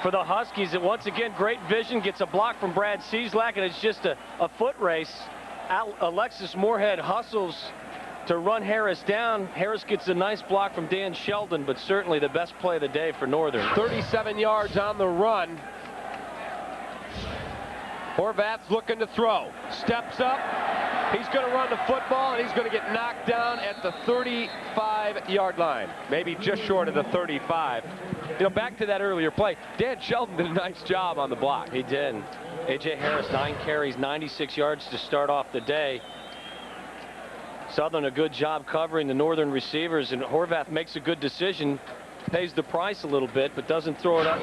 for the Huskies. And once again, great vision, gets a block from Brad Cieslak, and it's just a foot race. Alexis Moorhead hustles to run Harris down. Harris gets a nice block from Dan Sheldon, but certainly the best play of the day for Northern. 37 yards on the run. Horvath's looking to throw. Steps up. He's going to run the football, and he's going to get knocked down at the 35-yard line. Maybe just short of the 35. You know, back to that earlier play, Dan Sheldon did a nice job on the block. He did. A.J. Harris, 9 carries, 96 yards to start off the day. Southern a good job covering the Northern receivers, and Horvath makes a good decision, pays the price a little bit, but doesn't throw it up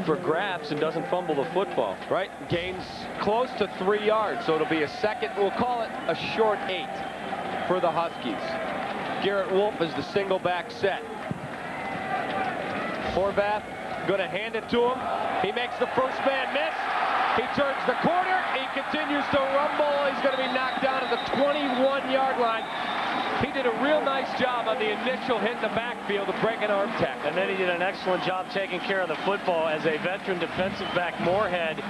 for grabs and doesn't fumble the football. Right, gains close to 3 yards, so it'll be a second, we'll call it a short 8 for the Huskies. Garrett Wolf is the single back set. Horvath going to hand it to him. He makes the first man miss. He turns the corner. He continues to rumble. He's going to be knocked down at the 21-yard line. He did a real nice job on the initial hit in the backfield to break an arm tackle. And then he did an excellent job taking care of the football as a veteran defensive back, Moorhead,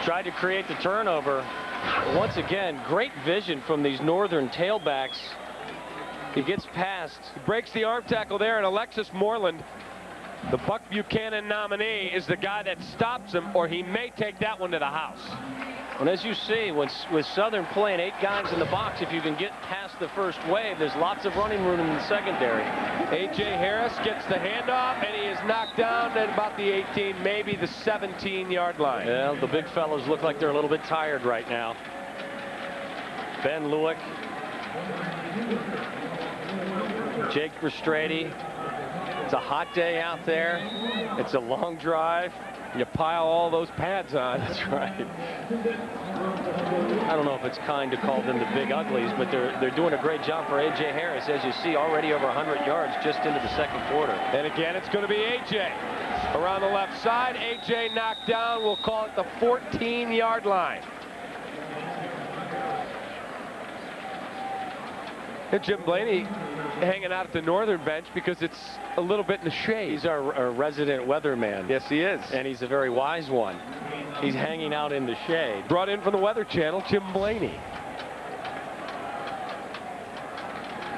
tried to create the turnover. Once again, great vision from these Northern tailbacks. He gets past. He breaks the arm tackle there, and Alexis Moreland, the Buck Buchanan nominee, is the guy that stops him, or he may take that one to the house. And as you see, with Southern playing 8 guys in the box, if you can get past the first wave, there's lots of running room in the secondary. A.J. Harris gets the handoff, and he is knocked down at about the 18, maybe the 17-yard line. Yeah, the big fellows look like they're a little bit tired right now. Ben Lewick, Jake Verstrady. It's a hot day out there. It's a long drive. You pile all those pads on. That's right. I don't know if it's kind to call them the big uglies, but they're doing a great job for A.J. Harris, as you see, already over 100 yards just into the second quarter. And again, it's going to be A.J. around the left side. A.J. knocked down. We'll call it the 14-yard line. And Jim Blaney hanging out at the northern bench because it's a little bit in the shade. He's our resident weatherman. Yes, he is. And he's a very wise one. He's hanging out in the shade. Brought in from the Weather Channel, Jim Blaney.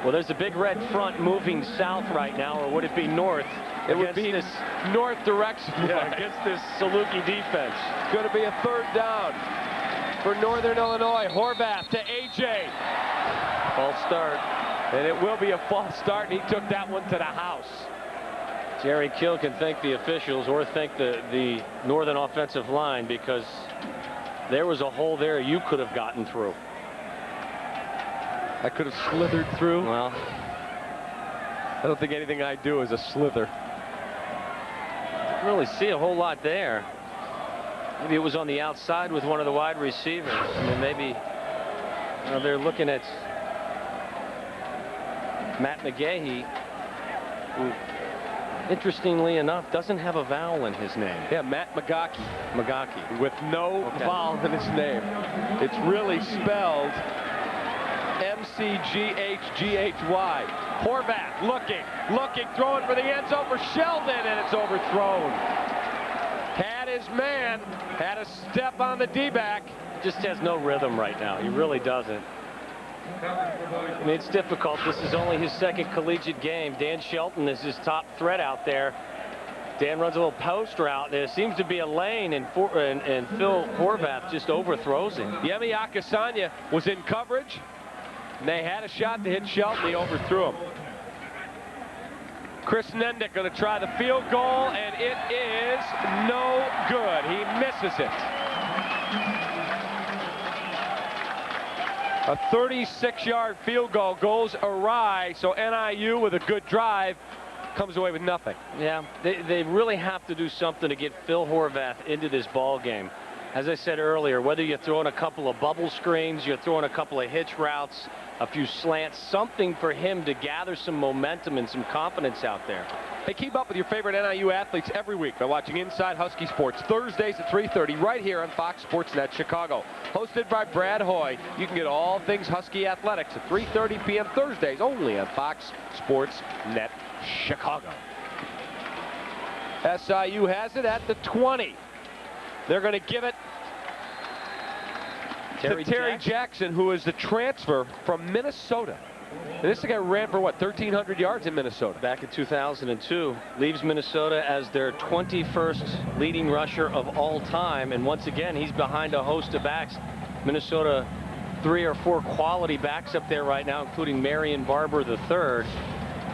Well, there's a big red front moving south right now, or would it be north? It would be this north direction. Yeah, against this Saluki defense. It's going to be a third down for Northern Illinois. Horvath to A.J. False start. And it will be a false start, and he took that one to the house. Jerry Kill can thank the officials or thank the Northern offensive line, because there was a hole there you could have gotten through. I could have slithered through. Well, I don't think anything I do is a slither. Didn't really see a whole lot there. Maybe it was on the outside with one of the wide receivers. I mean, maybe they're looking at Matt McGahee, who, interestingly enough, doesn't have a vowel in his name. Yeah, Matt McGahee. McGahee. With no vowel in his name. It's really spelled M-C-G-H-G-H-Y. Horvath looking, throwing for the end zone for Sheldon, and it's overthrown. Had his man, had a step on the D-back. Just has no rhythm right now. He really doesn't. I mean, it's difficult. This is only his second collegiate game. Dan Shelton is his top threat out there. Dan runs a little post route. There seems to be a lane, and Phil Horvath just overthrows him. Yemi Akasanya was in coverage. And they had a shot to hit Shelton. He overthrew him. Chris Nendick going to try the field goal, and it is no good. He misses it. A 36-yard field goal goes awry, so NIU with a good drive comes away with nothing. Yeah, they really have to do something to get Phil Horvath into this ball game. As I said earlier, whether you're throwing a couple of bubble screens, you're throwing a couple of hitch routes, a few slants, something for him to gather some momentum and some confidence out there. Hey, keep up with your favorite NIU athletes every week by watching Inside Husky Sports, Thursdays at 3:30, right here on Fox Sports Net Chicago. Hosted by Brad Hoy. You can get all things Husky athletics at 3:30 p.m. Thursdays, only on Fox Sports Net Chicago. SIU has it at the 20. They're going to give it to Terry Jackson, who is the transfer from Minnesota. And this guy ran for, what, 1,300 yards in Minnesota? Back in 2002. Leaves Minnesota as their 21st leading rusher of all time. And once again, he's behind a host of backs. Minnesota, 3 or 4 quality backs up there right now, including Marion Barber III.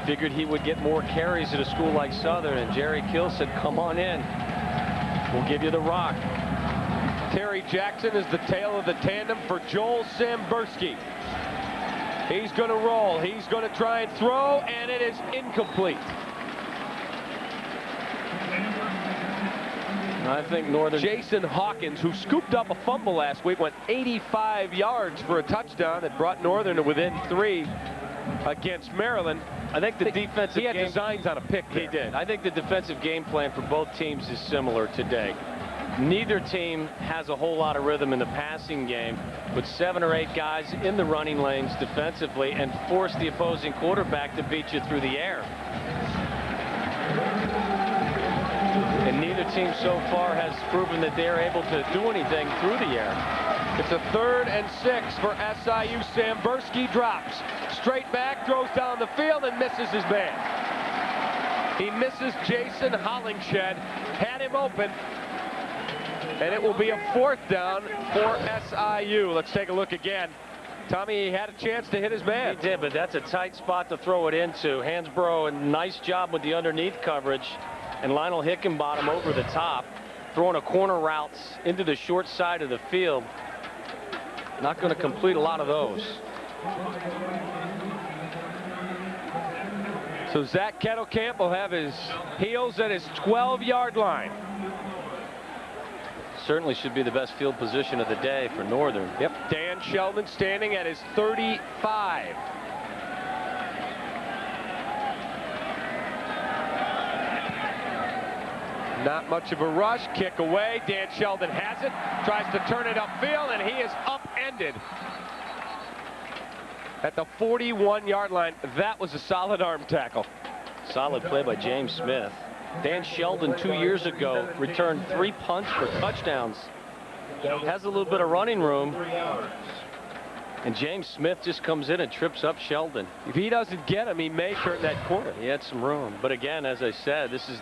Figured he would get more carries at a school like Southern. And Jerry Kill said, come on in. We'll give you the rock. Terry Jackson is the tail of the tandem for Joel Sambursky. He's going to roll. He's going to try and throw, and it is incomplete. I think Northern... Jason Hawkins, who scooped up a fumble last week, went 85 yards for a touchdown that brought Northern to within 3 against Maryland. I think the defensive he had designs on a pick there. He did. I think the defensive game plan for both teams is similar today. Neither team has a whole lot of rhythm in the passing game, but 7 or 8 guys in the running lanes defensively and force the opposing quarterback to beat you through the air. And neither team so far has proven that they're able to do anything through the air. It's a 3rd and 6 for SIU. Sambursky drops. Straight back, throws down the field, and misses his man. He misses Jason Hollingshed. Had him open. And it will be a 4th down for SIU. Let's take a look again. Tommy had a chance to hit his man. He did, but that's a tight spot to throw it into. Hansbrough, a nice job with the underneath coverage. And Lionel Hickenbottom over the top, throwing a corner routes into the short side of the field. Not going to complete a lot of those. So Zach Kettlecamp will have his heels at his 12-yard line. certainly should be the best field position of the day for Northern. Yep, Dan Sheldon standing at his 35. Not much of a rush. Kick away. Dan Sheldon has it. Tries to turn it upfield, and he is upended at the 41-yard line. That was a solid arm tackle. Solid play by James Smith. Dan Sheldon 2 years ago returned 3 punts for touchdowns. Has a little bit of running room. And James Smith just comes in and trips up Sheldon. If he doesn't get him, he may turn that corner. He had some room. But again, as I said, this is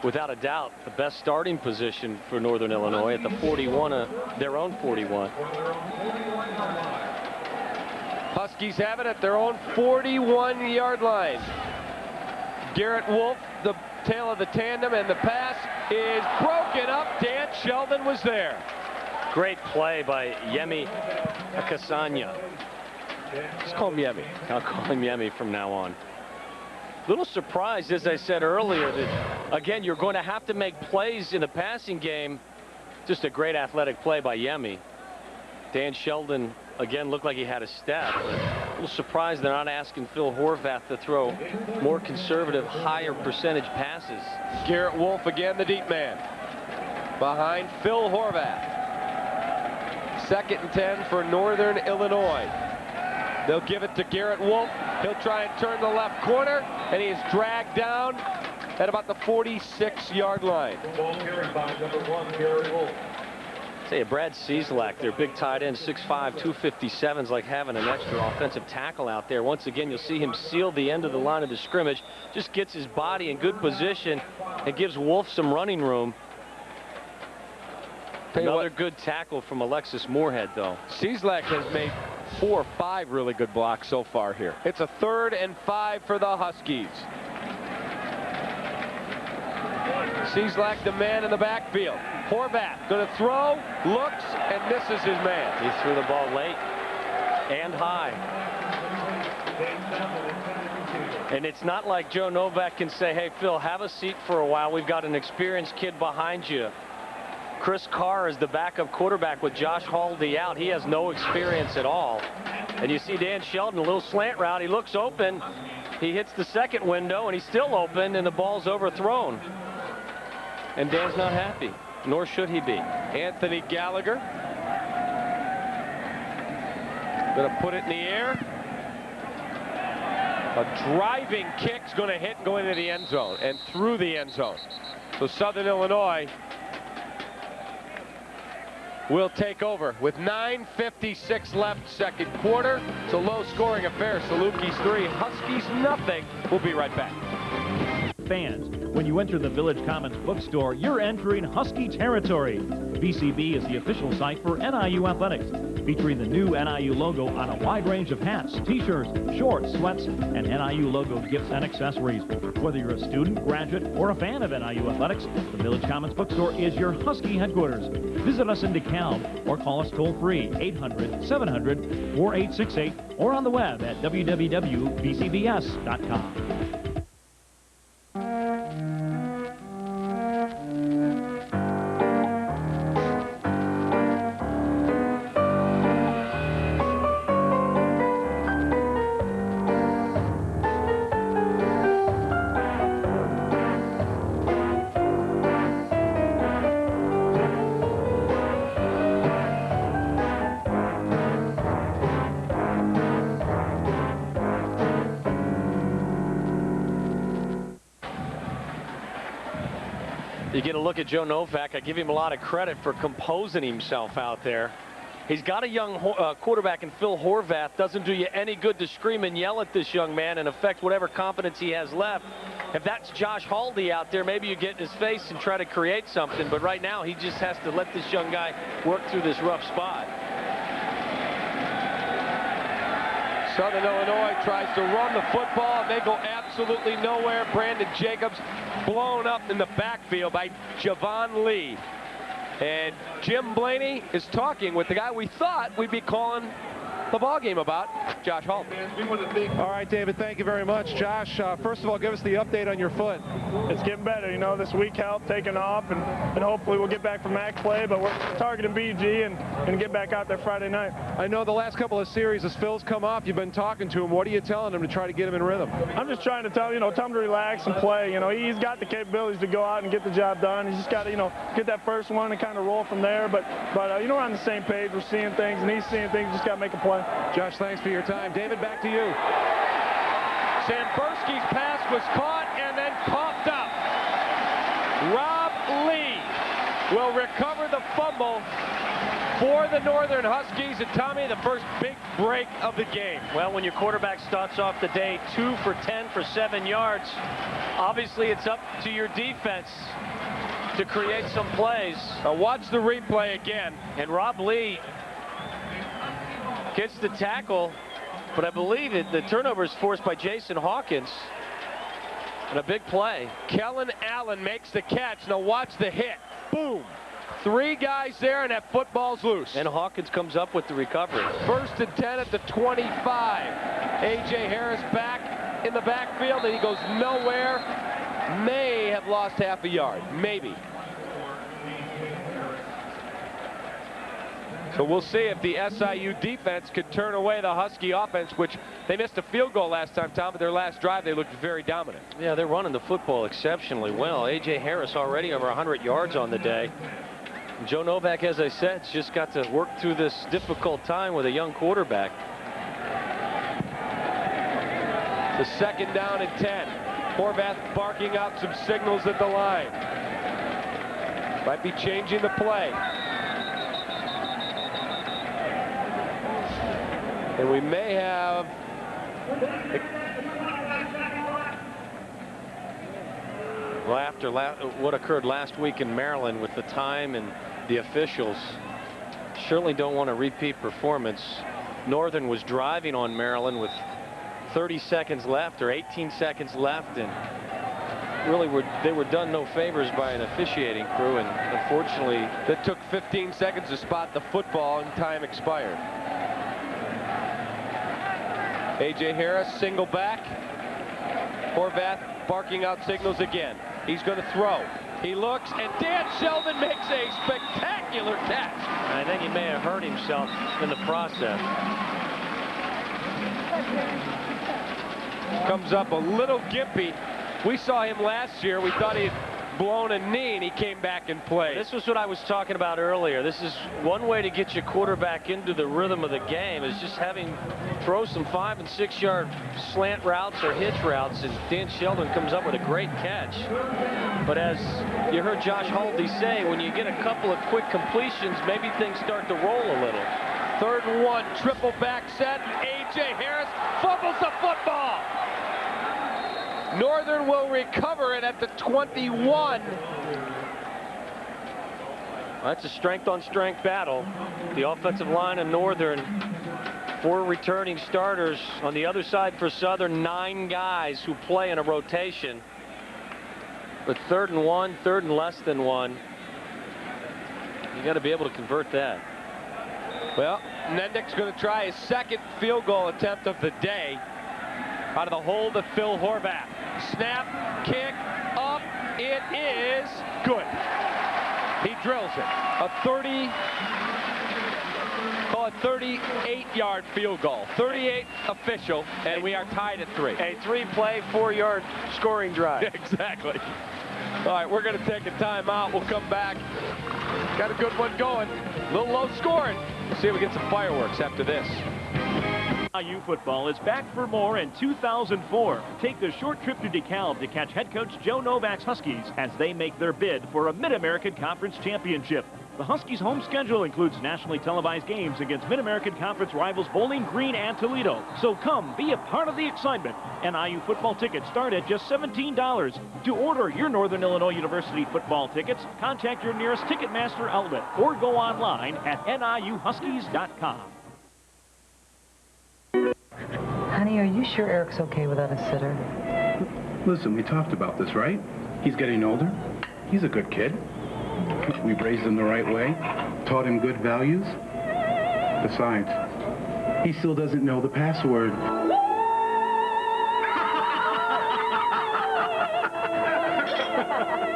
without a doubt, the best starting position for Northern Illinois at the 41, their own 41. Huskies have it at their own 41-yard line. Garrett Wolf, the tail of the tandem, and the pass is broken up. Dan Sheldon was there. Great play by Yemi Akasanya. Just call him Yemi. I'll call him Yemi from now on. Little surprised, as I said earlier, that, again, you're going to have to make plays in the passing game. Just a great athletic play by Yemi. Dan Sheldon, again, looked like he had a step. But a little surprised they're not asking Phil Horvath to throw more conservative, higher percentage passes. Garrett Wolf again, the deep man, behind Phil Horvath. 2nd and 10 for Northern Illinois. They'll give it to Garrett Wolf. He'll try and turn the left corner, and he is dragged down at about the 46-yard line. Say, Brad Cieslak, their big tight end, 6'5", 257, is like having an extra offensive tackle out there. Once again, you'll see him seal the end of the line of the scrimmage. Just gets his body in good position and gives Wolf some running room. Another good tackle from Alexis Moorhead, though. Cieslak has made 4 or 5 really good blocks so far here. It's a 3rd and 5 for the Huskies. Cieslak, the man in the backfield. Horvath going to throw, looks, and misses his man. He threw the ball late and high. And it's not like Joe Novak can say, hey, Phil, have a seat for a while. We've got an experienced kid behind you. Chris Carr is the backup quarterback with Josh Haldy out. He has no experience at all. And you see Dan Sheldon, a little slant route. He looks open. He hits the second window, and he's still open, and the ball's overthrown. And Dan's not happy, nor should he be. Anthony Gallagher going to put it in the air. A driving kick's going to hit and go into the end zone and through the end zone. So Southern Illinois will take over with 9:56 left, second quarter. It's a low-scoring affair. Salukis 3, Huskies nothing. We'll be right back. Fans, when you enter the Village Commons bookstore, you're entering Husky territory. VCB is the official site for NIU athletics, featuring the new NIU logo on a wide range of hats, t-shirts, shorts, sweats, and NIU logo gifts and accessories. Whether you're a student, graduate, or a fan of NIU athletics, the Village Commons bookstore is your Husky headquarters. Visit us in DeKalb or call us toll-free 800-700-4868 or on the web at www.vcbs.com. You get a look at Joe Novak. I give him a lot of credit for composing himself out there. He's got a young quarterback in Phil Horvath. Doesn't do you any good to scream and yell at this young man and affect whatever confidence he has left. If that's Josh Haldy out there, maybe you get in his face and try to create something. But right now, he just has to let this young guy work through this rough spot. Southern Illinois tries to run the football, and they go absolutely nowhere. Brandon Jacobs blown up in the backfield by Javon Lee. And Jim Blaney is talking with the guy we thought we'd be calling the ball game about. Josh Holt. All right, David, thank you very much. Josh, first of all, give us the update on your foot. It's getting better. You know, this week helped, taking off, and hopefully we'll get back for MAC play, but we're targeting BG and get back out there Friday night. I know the last couple of series, as Phil's come off, you've been talking to him. What are you telling him to try to get him in rhythm? I'm just trying to tell him to relax and play. You know, he's got the capabilities to go out and get the job done. He's just got to, get that first one and kind of roll from there. But we're on the same page. We're seeing things, and he's seeing things. Just got to make a play. Josh, thanks for your time. David, back to you. Samburski's pass was caught and then popped up. Rob Lee will recover the fumble for the Northern Huskies. And Tommy, the first big break of the game. Well, when your quarterback starts off the day 2 for 10 for 7 yards, obviously it's up to your defense to create some plays. Now watch the replay again. And Rob Lee gets the tackle, but I believe the turnover is forced by Jason Hawkins. And a big play. Kellen Allen makes the catch. Now watch the hit. Boom. 3 guys there, and that football's loose. And Hawkins comes up with the recovery. 1st and 10 at the 25. A.J. Harris back in the backfield, and he goes nowhere. May have lost half a yard. Maybe. So we'll see if the SIU defense could turn away the Husky offense, which they missed a field goal last time, Tom, but their last drive they looked very dominant. Yeah, they're running the football exceptionally well. A.J. Harris already over 100 yards on the day. And Joe Novak, as I said, has just got to work through this difficult time with a young quarterback. The 2nd down and 10. Horvath barking out some signals at the line. Might be changing the play. And we may have well, after what occurred last week in Maryland with the time and the officials, certainly don't want a repeat performance. Northern was driving on Maryland with 30 seconds left or 18 seconds left, and really they were done no favors by an officiating crew, and unfortunately that took 15 seconds to spot the football and time expired. A.J. Harris single back. Horvath barking out signals again. He's going to throw. He looks, and Dan Sheldon makes a spectacular catch. I think he may have hurt himself in the process. Comes up a little gimpy. We saw him last year. We thought he had blown a knee, and he came back and played. This was what I was talking about earlier. This is one way to get your quarterback into the rhythm of the game, is just throw some 5- and 6-yard slant routes or hitch routes, and Dan Sheldon comes up with a great catch. But as you heard Josh Haldy say, when you get a couple of quick completions, maybe things start to roll a little. 3rd and 1, triple back set. A.J. Harris fumbles the football. Northern will recover it at the 21. That's a strength-on-strength battle. The offensive line of Northern, 4 returning starters. On the other side for Southern, 9 guys who play in a rotation. But 3rd and 1, 3rd and less than 1. You got to be able to convert that. Well, Nendick's going to try his 2nd field goal attempt of the day out of the hold of Phil Horvath. Snap, kick, up, it is good. He drills it. A 38-yard field goal. 38 official, and we are tied at 3. A 3-play, 4-yard scoring drive. Exactly. All right, we're going to take a timeout. We'll come back. Got a good one going. A little low scoring. We'll see if we get some fireworks after this. SIU football is back for more in 2004. Take the short trip to DeKalb to catch head coach Joe Novak's Huskies as they make their bid for a Mid-American Conference championship. The Huskies' home schedule includes nationally televised games against Mid-American Conference rivals Bowling Green and Toledo. So come be a part of the excitement. NIU football tickets start at just $17. To order your Northern Illinois University football tickets, contact your nearest Ticketmaster outlet or go online at niuhuskies.com. Honey, are you sure Eric's okay without a sitter? Listen, we talked about this, right? He's getting older. He's a good kid. We've raised him the right way, taught him good values. Besides, He still doesn't know the password.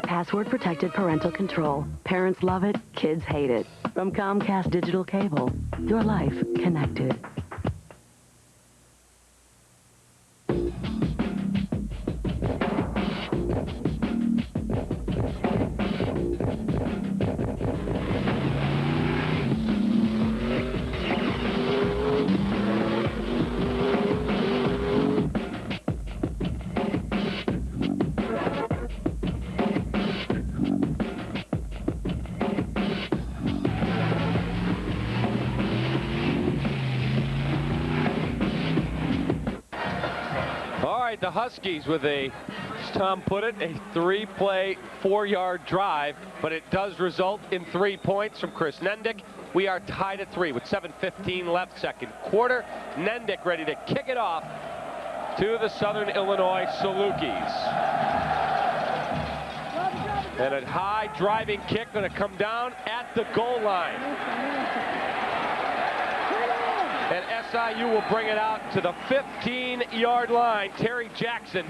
Password-protected parental control. Parents love it, kids hate it. From Comcast Digital Cable, your life connected. The Huskies with a, as Tom put it, a 3-play, 4-yard drive, but it does result in 3 points from Chris Nendick. We are tied at 3 with 7:15 left, second quarter. Nendick ready to kick it off to the Southern Illinois Salukis. And a high driving kick going to come down at the goal line. And SIU will bring it out to the 15-yard line. Terry Jackson,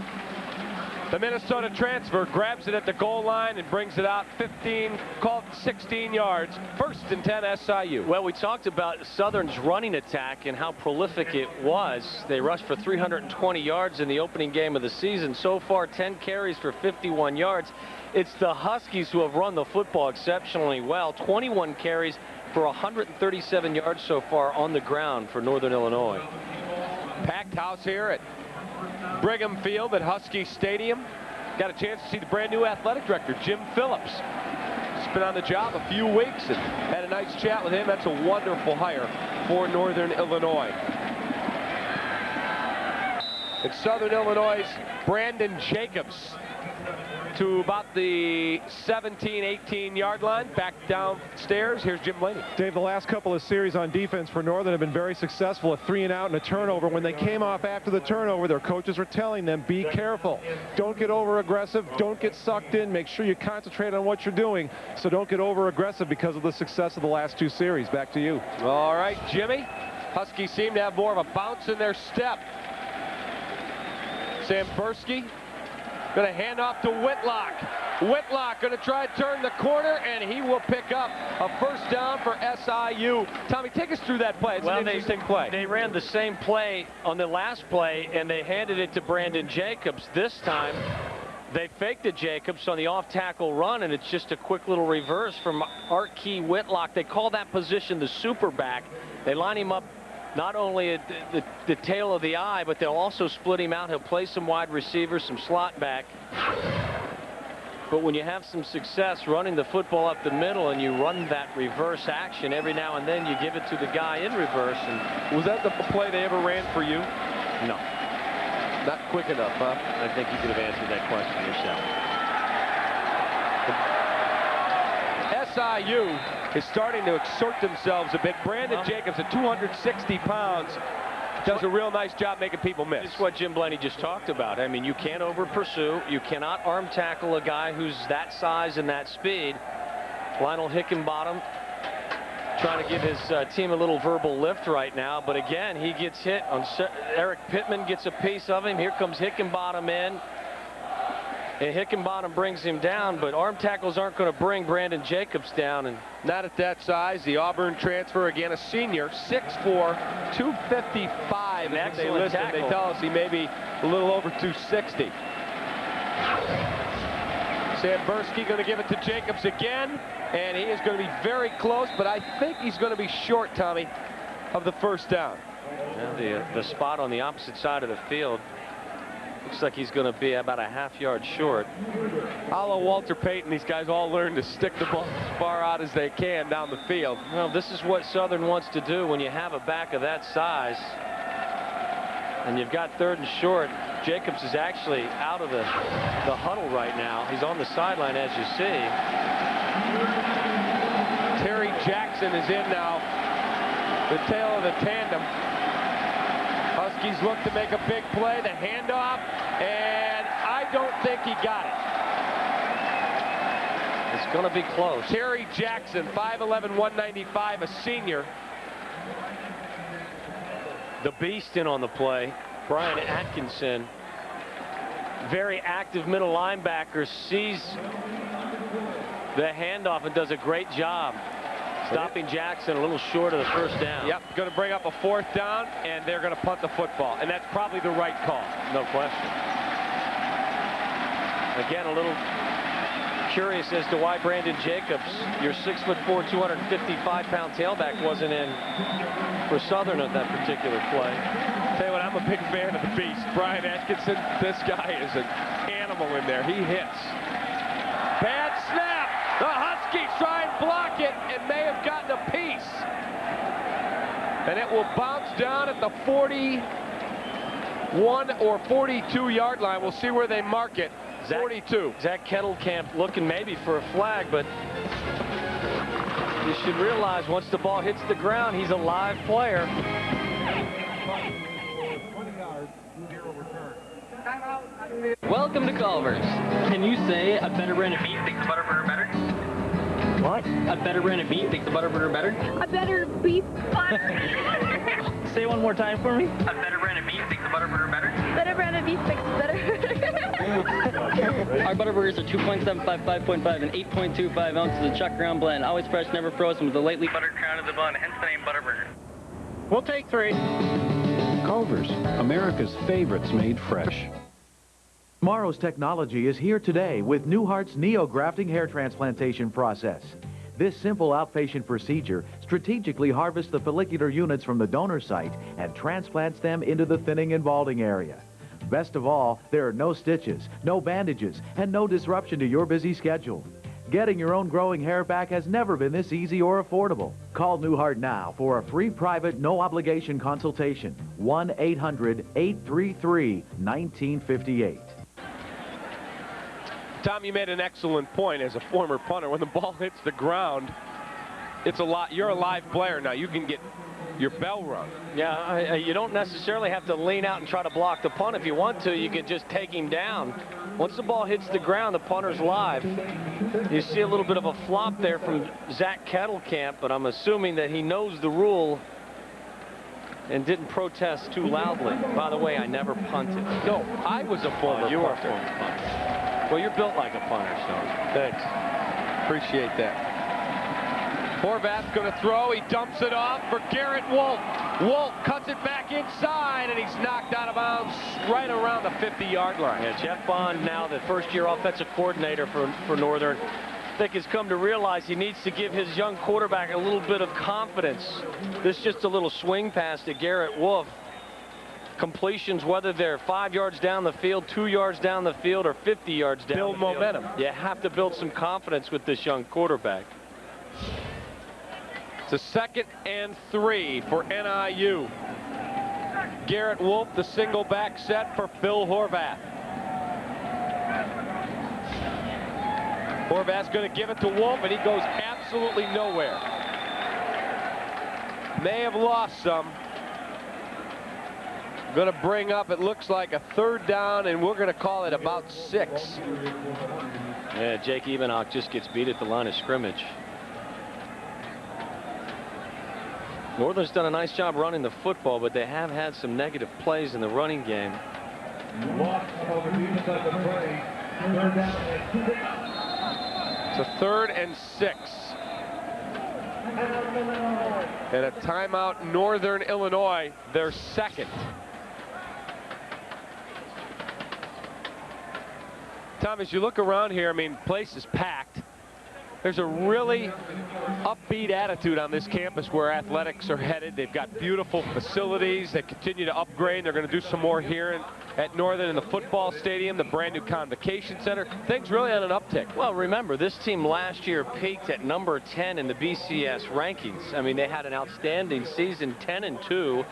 the Minnesota transfer, grabs it at the goal line and brings it out 16 yards. 1st and 10 SIU. Well, we talked about Southern's running attack and how prolific it was. They rushed for 320 yards in the opening game of the season. So far, 10 carries for 51 yards. It's the Huskies who have run the football exceptionally well. 21 carries for 137 yards so far on the ground for Northern Illinois. Packed house here at Brigham Field at Husky Stadium. Got a chance to see the brand new athletic director, Jim Phillips. He's been on the job a few weeks and had a nice chat with him. That's a wonderful hire for Northern Illinois. It's Southern Illinois' Brandon Jacobs to about the 17-18 yard line, back downstairs. Here's Jim Blaney. Dave, the last couple of series on defense for Northern have been very successful. A 3-and-out and a turnover. When they came off after the turnover, their coaches were telling them, be careful. Don't get over aggressive. Don't get sucked in. Make sure you concentrate on what you're doing. So don't get over aggressive because of the success of the last 2 series. Back to you. All right, Jimmy. Huskies seem to have more of a bounce in their step. Sam Bursky going to hand off to Whitlock. Whitlock going to try and turn the corner, and he will pick up a 1st down for SIU. Tommy, take us through that play. It's an interesting play. They ran the same play on the last play, and they handed it to Brandon Jacobs. This time, they faked it Jacobs on the off-tackle run, and it's just a quick little reverse from Art Key Whitlock. They call that position the super back. They line him up not only at the tail of the eye, but they'll also split him out. He'll play some wide receivers, some slot back. But when you have some success running the football up the middle and you run that reverse action every now and then, you give it to the guy in reverse. And was that the play they ever ran for you? No. Not quick enough, huh? I think you could have answered that question yourself. SIU is starting to exert themselves a bit. Brandon Jacobs at 260 pounds does a real nice job making people miss. It's what Jim Blaney just talked about. I mean, you can't over pursue. You cannot arm tackle a guy who's that size and that speed. Lionel Hickenbottom trying to give his team a little verbal lift right now, but again, he gets hit. Eric Pittman gets a piece of him. Here comes Hickenbottom in. And Hickenbottom brings him down, but arm tackles aren't going to bring Brandon Jacobs down. And not at that size. The Auburn transfer, again, a senior, 6'4", 255. An excellent tackle. They tell us he may be a little over 260. Sam Bursky going to give it to Jacobs again, and he is going to be very close, but I think he's going to be short, Tommy, of the 1st down. Now the spot on the opposite side of the field. Looks like he's going to be about a half-yard short. I'll Walter Payton. These guys all learn to stick the ball as far out as they can down the field. Well, this is what Southern wants to do when you have a back of that size. And you've got 3rd and short. Jacobs is actually out of the huddle right now. He's on the sideline, as you see. Terry Jackson is in now. The tail of the tandem. Huskies look to make a big play. The handoff, and I don't think he got it. It's going to be close. Terry Jackson, 5'11", 195, a senior. The beast in on the play, Brian Atkinson. Very active middle linebacker, sees the handoff and does a great job stopping Jackson a little short of the first down. Yep, going to bring up a 4th down, and they're going to punt the football, and that's probably the right call. No question. Again, a little curious as to why Brandon Jacobs, your 6'4", 255-pound tailback, wasn't in for Southern at that particular play. Tell you what, I'm a big fan of the beast. Brian Atkinson, this guy is an animal in there. He hits. Bad snap. The Huskies try and block it and may have gotten a piece. And it will bounce down at the 41 or 42-yard line. We'll see where they mark it. 42. Zach Kettlecamp looking maybe for a flag, but you should realize once the ball hits the ground, he's a live player. Welcome to Culver's. Can you say a better brand of beef makes the Butterburger better? What? A better brand of beef makes the Butterburger better? A better beef butter. Say one more time for me. A better brand of beef makes the Butterburger better? Better brand of beef makes better. Our Butterburgers are 2.75, 5.5, and 8.25 ounces of chuck ground blend. Always fresh, never frozen, with a lightly buttered crown of the bun, hence the name Butterburger. We'll take 3. Culver's, America's favorites made fresh. Tomorrow's technology is here today with Newhart's neo-grafting hair transplantation process. This simple outpatient procedure strategically harvests the follicular units from the donor site and transplants them into the thinning and balding area. Best of all, there are no stitches, no bandages, and no disruption to your busy schedule. Getting your own growing hair back has never been this easy or affordable. Call Newhart now for a free private, no-obligation consultation. 1-800-833-1958. Tom, you made an excellent point as a former punter. When the ball hits the ground, it's a lot. You're a live player now. You can get your bell rung. Yeah, you don't necessarily have to lean out and try to block the punt. If you want to, you can just take him down. Once the ball hits the ground, the punter's live. You see a little bit of a flop there from Zach Kettlecamp, but I'm assuming that he knows the rule and didn't protest too loudly. By the way, I never punted. No, I was a former you were a punter. former punter. Well, you're built like a punter, so thanks. Appreciate that. Horvath's going to throw. He dumps it off for Garrett Wolf. Wolf cuts it back inside, and he's knocked out of bounds right around the 50-yard line. Yeah, Jeff Bond, now the first-year offensive coordinator for Northern, I think has come to realize he needs to give his young quarterback a little bit of confidence. This is just a little swing pass to Garrett Wolf. Completions, whether they're 5 yards down the field, 2 yards down the field, or 50 yards down the field. Build momentum. You have to build some confidence with this young quarterback. It's a 2nd and 3 for NIU. Garrett Wolf, the single back set for Phil Horvath. Horvath's going to give it to Wolf, and he goes absolutely nowhere. May have lost some. Going to bring up, it looks like, a 3rd down, and we're going to call it about 6. Yeah, Jake Evenock just gets beat at the line of scrimmage. Northern's done a nice job running the football, but they have had some negative plays in the running game. It's a 3rd and 6. And a timeout, Northern Illinois, their 2nd. Tom, as you look around here, I mean, place is packed. There's a really upbeat attitude on this campus where athletics are headed. They've got beautiful facilities. They continue to upgrade. They're going to do some more here at Northern in the football stadium, the brand new Convocation Center. Things really on an uptick. Well, remember, this team last year peaked at number 10 in the BCS rankings. I mean, they had an outstanding season, 10-2.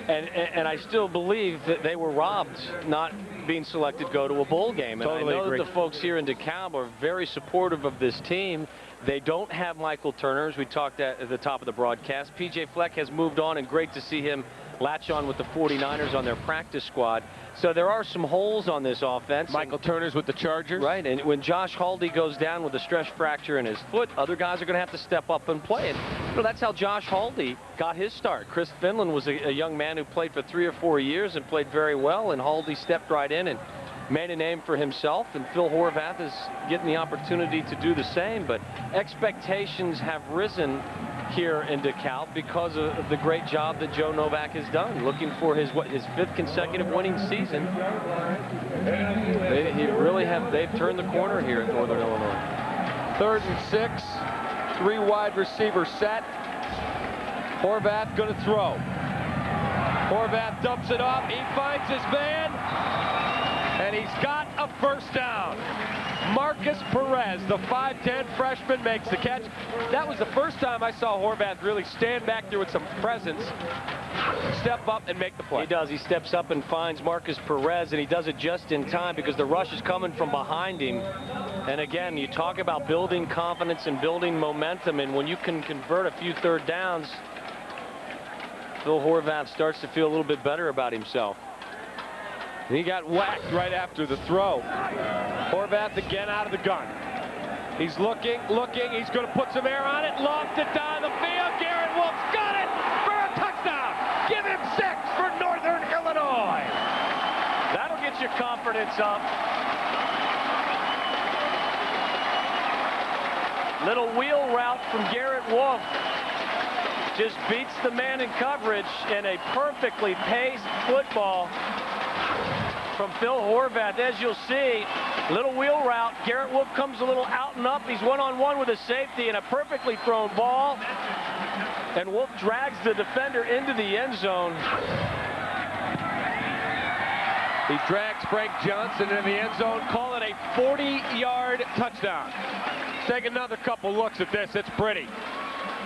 And I still believe that they were robbed not being selected to go to a bowl game. And Totally I know agree. that the folks here in DeKalb are very supportive of this team. They don't have Michael Turner, as we talked at the top of the broadcast. P.J. Fleck has moved on, and great to see him latch on with the 49ers on their practice squad. So there are some holes on this offense. Michael Turner's with the Chargers. Right, and when Josh Haldy goes down with a stress fracture in his foot, other guys are going to have to step up and play. And Well, that's how Josh Haldy got his start. Chris Finland was a young man who played for 3 or 4 years and played very well, and Haldy stepped right in and made a name for himself, and Phil Horvath is getting the opportunity to do the same. But expectations have risen here in DeKalb because of the great job that Joe Novak has done, looking for his 5th consecutive winning season. They've turned the corner here at Northern Illinois. 3rd and 6. 3 wide receivers set. Horvath going to throw. Horvath dumps it off. He finds his man. And he's got a first down. Marcus Perez, the 5'10 freshman, makes the catch. That was the first time I saw Horvath really stand back there with some presence, step up and make the play. He does. He steps up and finds Marcus Perez, and he does it just in time because the rush is coming from behind him. And again, you talk about building confidence and building momentum, and when you can convert a few 3rd downs, Phil Horvath starts to feel a little bit better about himself. He got whacked right after the throw. Horvath again out of the gun. He's looking. He's going to put some air on it. Lofted down the field. Garrett Wolf's got it for a touchdown. Give him 6 for Northern Illinois. That'll get your confidence up. Little wheel route from Garrett Wolf. Just beats the man in coverage, and a perfectly paced football from Phil Horvath. As you'll see, little wheel route. Garrett Wolf comes a little out and up. He's one-on-one with a safety, and a perfectly thrown ball. And Wolf drags the defender into the end zone. He drags Frank Johnson into the end zone. Call it a 40-yard touchdown. Take another couple looks at this. It's pretty.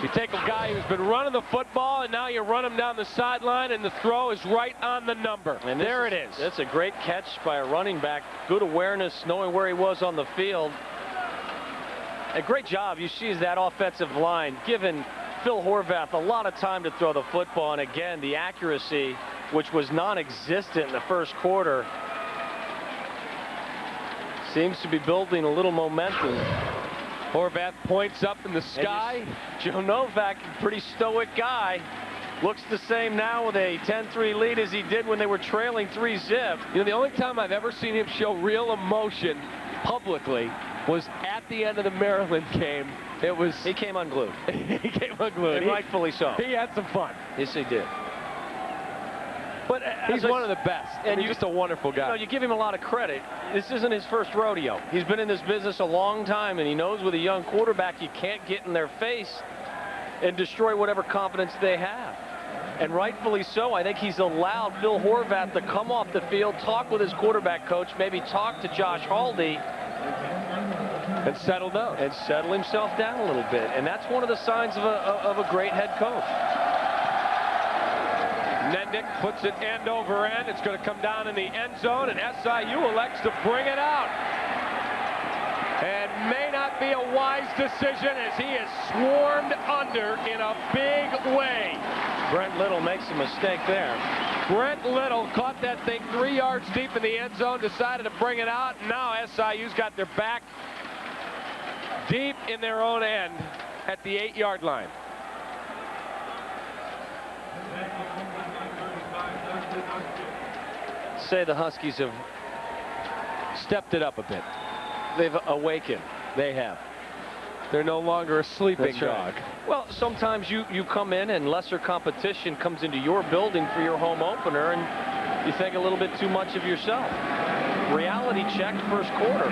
You take a guy who's been running the football, and now you run him down the sideline, and the throw is right on the number. And there it is. That's a great catch by a running back. Good awareness, knowing where he was on the field. A great job. You see that offensive line giving Phil Horvath a lot of time to throw the football. And again, the accuracy, which was non-existent in the first quarter, seems to be building a little momentum. Horvath points up in the sky. Joe Novak, pretty stoic guy. Looks the same now with a 10-3 lead as he did when they were trailing 3-zip. You know, the only time I've ever seen him show real emotion publicly was at the end of the Maryland game. He came unglued. He came unglued. And rightfully so. He had some fun. Yes, he did. But he's one of the best, and he's just a wonderful guy. You give him a lot of credit. This isn't his first rodeo. He's been in this business a long time, and he knows with a young quarterback you can't get in their face and destroy whatever confidence they have. And rightfully so. I think he's allowed Phil Horvath to come off the field, talk with his quarterback coach, maybe talk to Josh Haldy, and settle down. And settle himself down a little bit. And that's one of the signs of a great head coach. Nendick puts it end over end. It's going to come down in the end zone, and SIU elects to bring it out. And may not be a wise decision as he is swarmed under in a big way. Brent Little makes a mistake there. Brent Little caught that thing 3 yards deep in the end zone, decided to bring it out, and now SIU's got their back deep in their own end at the 8-yard line. Say the Huskies have stepped it up a bit. They've awakened. They have. They're no longer a sleeping dog. Right. Well, sometimes you come in and lesser competition comes into your building for your home opener, and you think a little bit too much of yourself. Reality check first quarter.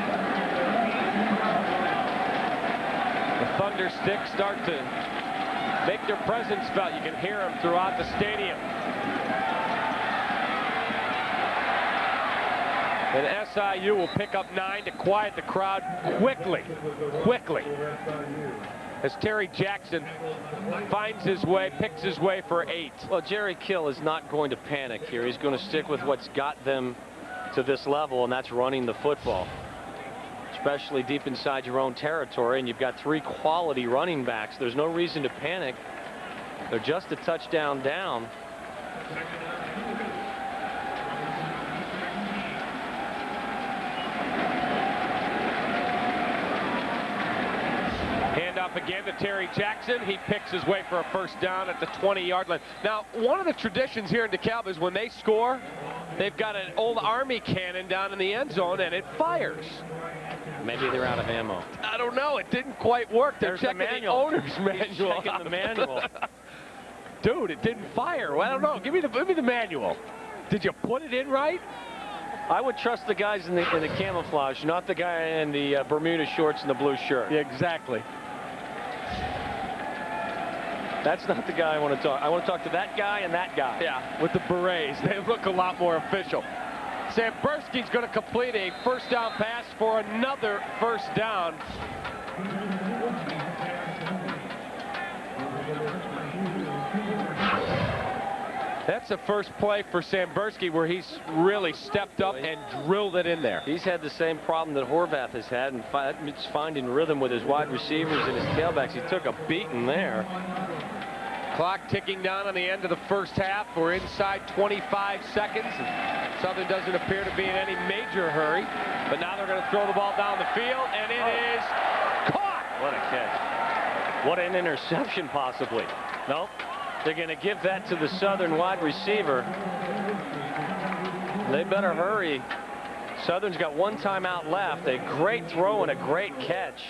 The Thunder Sticks start to make their presence felt. You can hear them throughout the stadium. And SIU will pick up 9 to quiet the crowd quickly. As Terry Jackson finds his way, picks his way for 8. Well, Jerry Kill is not going to panic here. He's going to stick with what's got them to this level, and that's running the football. Especially deep inside your own territory, and you've got 3 quality running backs. There's no reason to panic. They're just a touchdown down. Handoff again to Terry Jackson. He picks his way for a first down at the 20-yard line. Now, one of the traditions here in DeKalb is when they score, they've got an old Army cannon down in the end zone, and it fires. Maybe they're out of ammo. I don't know. It didn't quite work. They're checking the owner's manual. Checking the manual. Dude, it didn't fire. Well, I don't know. Give me the manual. Did you put it in right? I would trust the guys in the camouflage, not the guy in the Bermuda shorts and the blue shirt. Yeah, exactly. That's not the guy I want to talk. I want to talk to that guy and that guy. Yeah, with the berets. They look a lot more official. Samberski's going to complete a first down pass for another first down. That's the first play for Samberski where he's really stepped up and drilled it in there. He's had the same problem that Horvath has had, and it's finding rhythm with his wide receivers and his tailbacks. He took a beating there. Clock ticking down on the end of the first half. We're inside 25 seconds. And Southern doesn't appear to be in any major hurry. But now they're going to throw the ball down the field, and it is caught. What a catch. What an interception, possibly. Nope. They're going to give that to the Southern wide receiver. They better hurry. Southern's got one timeout left. A great throw and a great catch.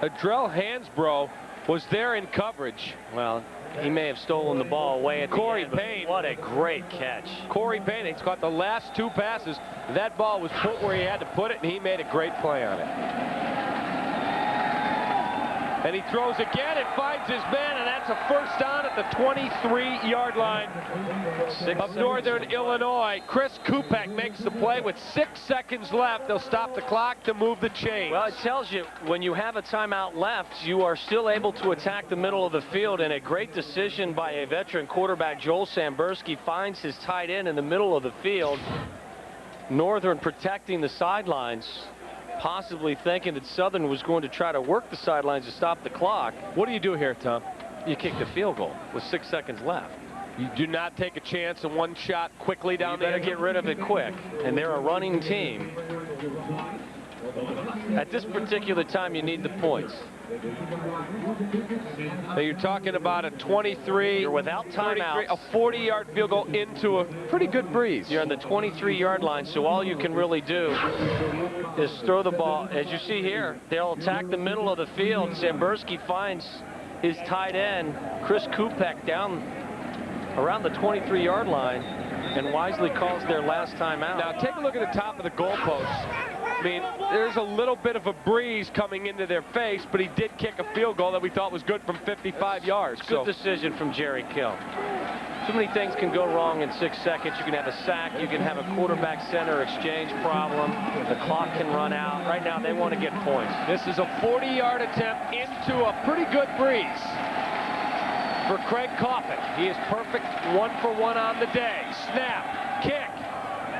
Adrell Hansbrough was there in coverage. Well, he may have stolen the ball away at Corey the end, Payne. What a great catch. Corey Payne, he's caught the last two passes. That ball was put where he had to put it, and he made a great play on it. And he throws again and finds his man, and that's a first down at the 23-yard line of Northern Illinois. Chris Kupek makes the play with 6 seconds left. They'll stop the clock to move the chains. Well, it tells you when you have a timeout left, you are still able to attack the middle of the field, and a great decision by a veteran quarterback. Joel Samberski finds his tight end in the middle of the field. Northern protecting the sidelines, possibly thinking that Southern was going to try to work the sidelines to stop the clock. What do you do here, Tom? You kick the field goal with 6 seconds left. You do not take a chance on one shot quickly down there. You better get rid of it quick. And they're a running team. At this particular time, you need the points. Now you're talking about a 23. You're without timeouts. A 40-yard field goal into a pretty good breeze. You're on the 23-yard line, so all you can really do is throw the ball. As you see here, they'll attack the middle of the field. Samberski finds his tight end, Chris Kupek, down around the 23-yard line, and wisely calls their last timeout. Now take a look at the top of the goalposts. I mean, there's a little bit of a breeze coming into their face, but he did kick a field goal that we thought was good from 55 yards. Good decision from Jerry Kill. Too many things can go wrong in 6 seconds. You can have a sack. You can have a quarterback center exchange problem. The clock can run out. Right now, they want to get points. This is a 40-yard attempt into a pretty good breeze for Craig Coffin. He is perfect 1-for-1 on the day. Snap, kick.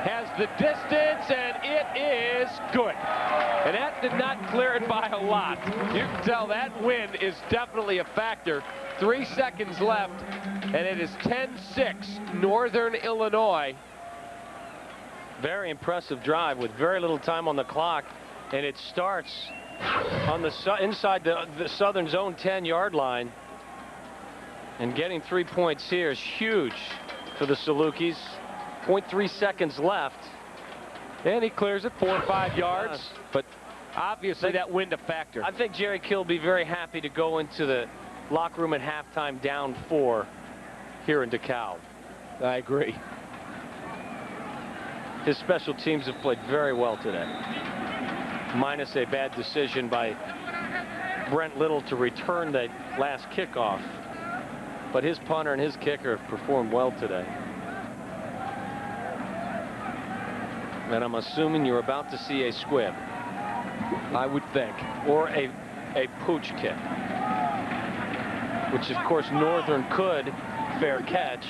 Has the distance, and it is good. And that did not clear it by a lot. You can tell that wind is definitely a factor. 3 seconds left, and it is 10-6 Northern Illinois. Very impressive drive with very little time on the clock, and it starts on the inside the Southern's own 10-yard line. And getting 3 points here is huge for the Salukis. 0.3 seconds left. And he clears it 4 or 5 yards. But obviously that wind a factor. I think Jerry Kill will be very happy to go into the locker room at halftime down 4 here in DeKalb. I agree. His special teams have played very well today. Minus a bad decision by Brent Little to return the last kickoff. But his punter and his kicker have performed well today. And I'm assuming you're about to see a squib. I would think. Or a pooch kick. Which, of course, Northern could fair catch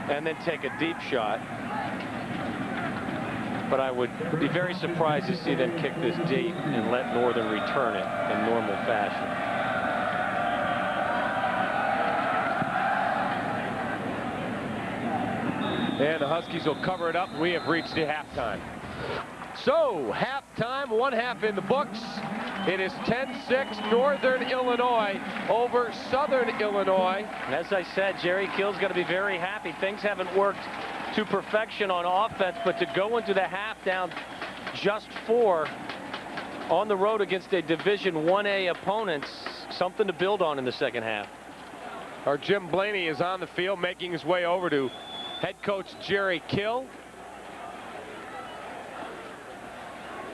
and then take a deep shot. But I would be very surprised to see them kick this deep and let Northern return it in normal fashion. And the Huskies will cover it up. We have reached the halftime. So, halftime, 1 half in the books. It is 10-6 Northern Illinois over Southern Illinois. As I said, Jerry Kill's going to be very happy. Things haven't worked to perfection on offense, but to go into the half down just 4 on the road against a Division 1A opponent, something to build on in the second half. Our Jim Blaney is on the field, making his way over to head coach Jerry Kill.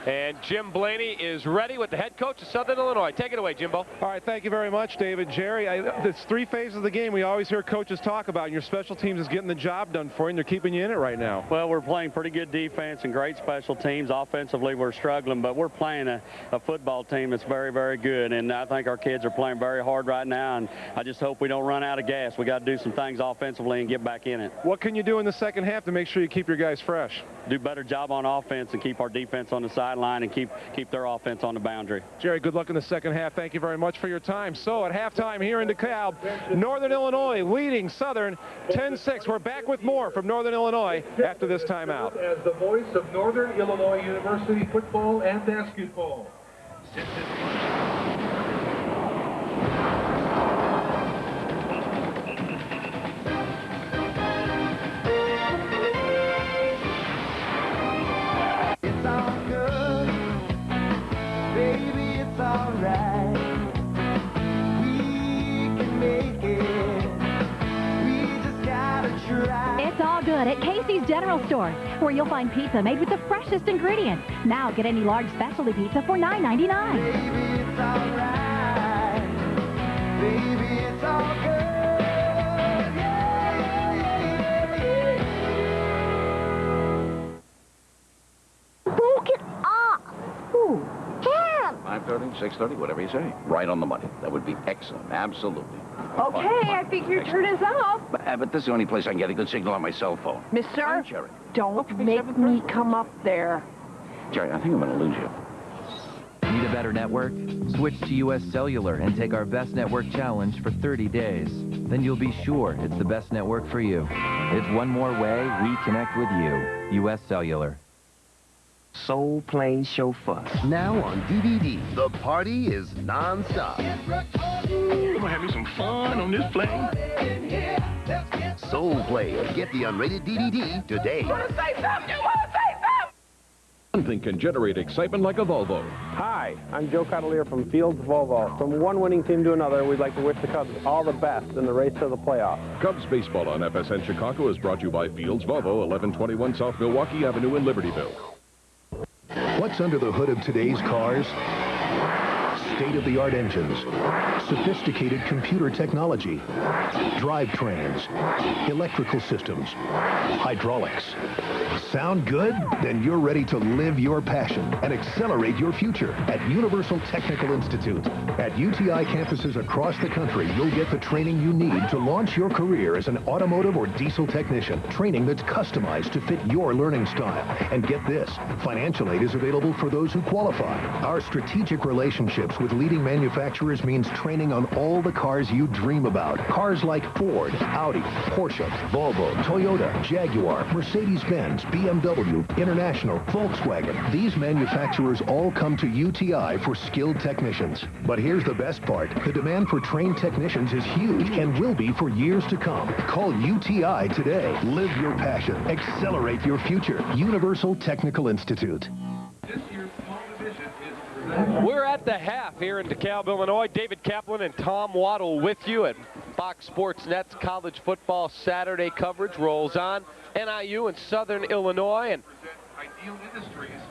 And Jim Blaney is ready with the head coach of Southern Illinois. Take it away, Jimbo. All right, thank you very much, David. Jerry, there's 3 phases of the game we always hear coaches talk about, and your special teams is getting the job done for you, and they're keeping you in it right now. Well, we're playing pretty good defense and great special teams. Offensively, we're struggling, but we're playing a football team that's very, very good, and I think our kids are playing very hard right now, and I just hope we don't run out of gas. We got to do some things offensively and get back in it. What can you do in the second half to make sure you keep your guys fresh? Do a better job on offense and keep our defense on the sideline and keep their offense on the boundary. Jerry, good luck in the second half. Thank you very much for your time. So at halftime here in DeKalb, Northern Illinois leading Southern 10-6. We're back with more from Northern Illinois after this timeout. As the voice of Northern Illinois University football and basketball. It's all good at Casey's General Store, where you'll find pizza made with the freshest ingredients. Now get any large specialty pizza for $9.99. Baby, it's all right. Baby, it's all good. Look it up. Ooh, Cam. 5:30, 6:30, whatever you say. Right on the money. That would be excellent. Absolutely. Okay, I think your turn is up. But this is the only place I can get a good signal on my cell phone. Mister, Jerry. don't make me come up there. Jerry, I think I'm going to lose you. Need a better network? Switch to US Cellular and take our Best Network Challenge for 30 days. Then you'll be sure it's the best network for you. It's one more way we connect with you. US Cellular. Soul Plane Chauffeur. Now on DVD. The party is non-stop. I'm gonna have me some fun on this plane. Soul Plane. Get the unrated DVD today. You wanna say something? You wanna say something? Something can generate excitement like a Volvo. Hi, I'm Joe Cavalier from Fields Volvo. From one winning team to another, we'd like to wish the Cubs all the best in the race to the playoffs. Cubs baseball on FSN Chicago is brought to you by Fields Volvo, 1121 South Milwaukee Avenue in Libertyville. What's under the hood of today's cars? State-of-the-art engines, sophisticated computer technology, drivetrains, electrical systems, hydraulics. Sound good? Then you're ready to live your passion and accelerate your future at Universal Technical Institute. At UTI campuses across the country, you'll get the training you need to launch your career as an automotive or diesel technician. Training that's customized to fit your learning style. And get this, financial aid is available for those who qualify. Our strategic relationships with leading manufacturers means training on all the cars you dream about. Cars like Ford, Audi, Porsche, Volvo, Toyota, Jaguar, Mercedes-Benz, BMW, International, Volkswagen. These manufacturers all come to UTI for skilled technicians. But here's the best part. The demand for trained technicians is huge and will be for years to come. Call UTI today. Live your passion. Accelerate your future. Universal Technical Institute. We're at the half here in DeKalb, Illinois. David Kaplan and Tom Waddle with you at Fox Sports Net's college football Saturday coverage rolls on. NIU and Southern Illinois, and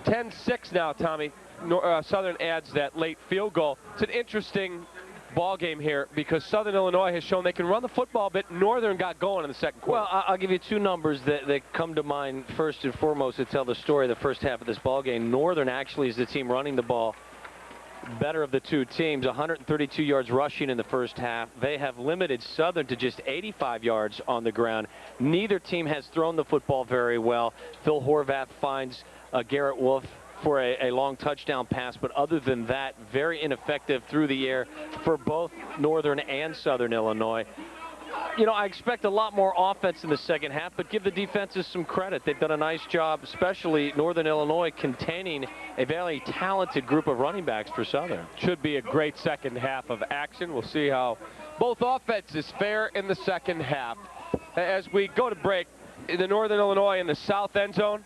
10-6 now, Tommy. Southern adds that late field goal. It's an interesting ball game here because Southern Illinois has shown they can run the football, but Northern got going in the second quarter. Well, I'll give you 2 numbers that come to mind first and foremost to tell the story of the first half of this ball game. Northern actually is the team running the ball better of the 2 teams, 132 yards rushing in the first half. They have limited Southern to just 85 yards on the ground. Neither team has thrown the football very well. Phil Horvath finds Garrett Wolf for a long touchdown pass, but other than that, very ineffective through the air for both Northern and Southern Illinois. You know, I expect a lot more offense in the second half, but give the defenses some credit. They've done a nice job, especially Northern Illinois, containing a very talented group of running backs for Southern. Should be a great second half of action. We'll see how both offenses fare in the second half. As we go to break, in the Northern Illinois in the south end zone,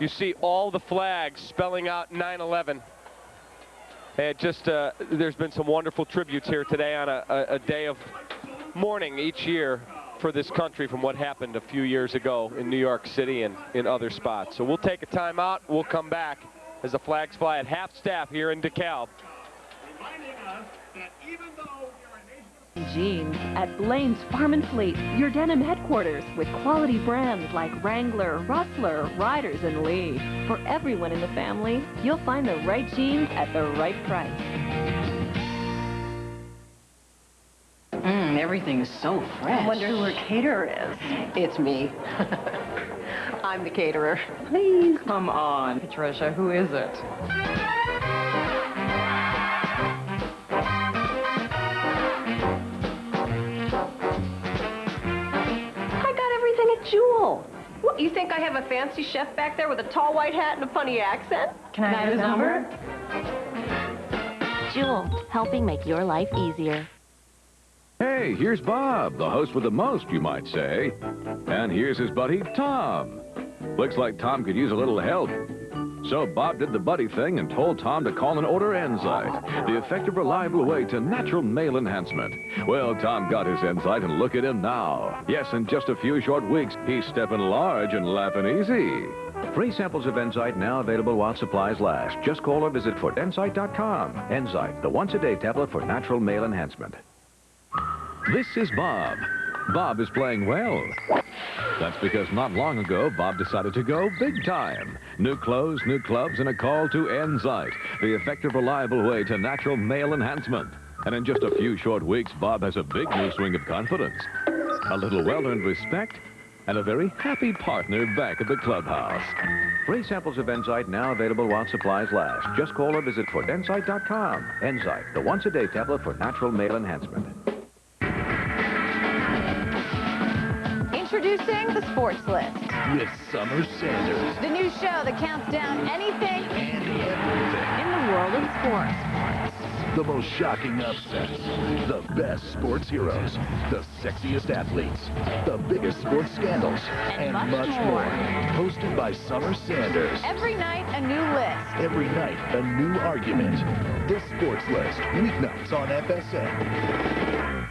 you see all the flags spelling out 9/11. And just, there's been some wonderful tributes here today on a day of mourning each year for this country from what happened a few years ago in New York City and in other spots. So we'll take a timeout. We'll come back as the flags fly at half staff here in DeKalb. Jeans at Blaine's Farm and Fleet, your denim headquarters with quality brands like Wrangler, Rustler, Riders, and Lee. For everyone in the family, you'll find the right jeans at the right price. Everything's so fresh. I wonder who her caterer is. It's me. I'm the caterer. Please. Come on, Patricia, who is it? I got everything at Jewel. What, you think I have a fancy chef back there with a tall white hat and a funny accent? Can I have his number? Jewel, helping make your life easier. Hey, here's Bob, the host with the most, you might say. And here's his buddy, Tom. Looks like Tom could use a little help. So Bob did the buddy thing and told Tom to call and order Enzyte, the effective, reliable way to natural male enhancement. Well, Tom got his Enzyte, and look at him now. Yes, in just a few short weeks, he's stepping large and laughing easy. Free samples of Enzyte now available while supplies last. Just call or visit foodenzyte.com. Enzyte, the once-a-day tablet for natural male enhancement. This is Bob. Bob is playing well. That's because not long ago, Bob decided to go big time. New clothes, new clubs, and a call to Enzyte, the effective, reliable way to natural male enhancement. And in just a few short weeks, Bob has a big new swing of confidence, a little well-earned respect, and a very happy partner back at the clubhouse. Free samples of Enzyte now available while supplies last. Just call or visit foodenzyte.com. Enzyte, the once-a-day tablet for natural male enhancement. Introducing the Sports List. With Summer Sanders. The new show that counts down anything and everything in the world of sports. The most shocking upsets. The best sports heroes. The sexiest athletes. The biggest sports scandals. And much more. Hosted by Summer Sanders. Every night, a new list. Every night, a new argument. The Sports List. Weeknights on FSN.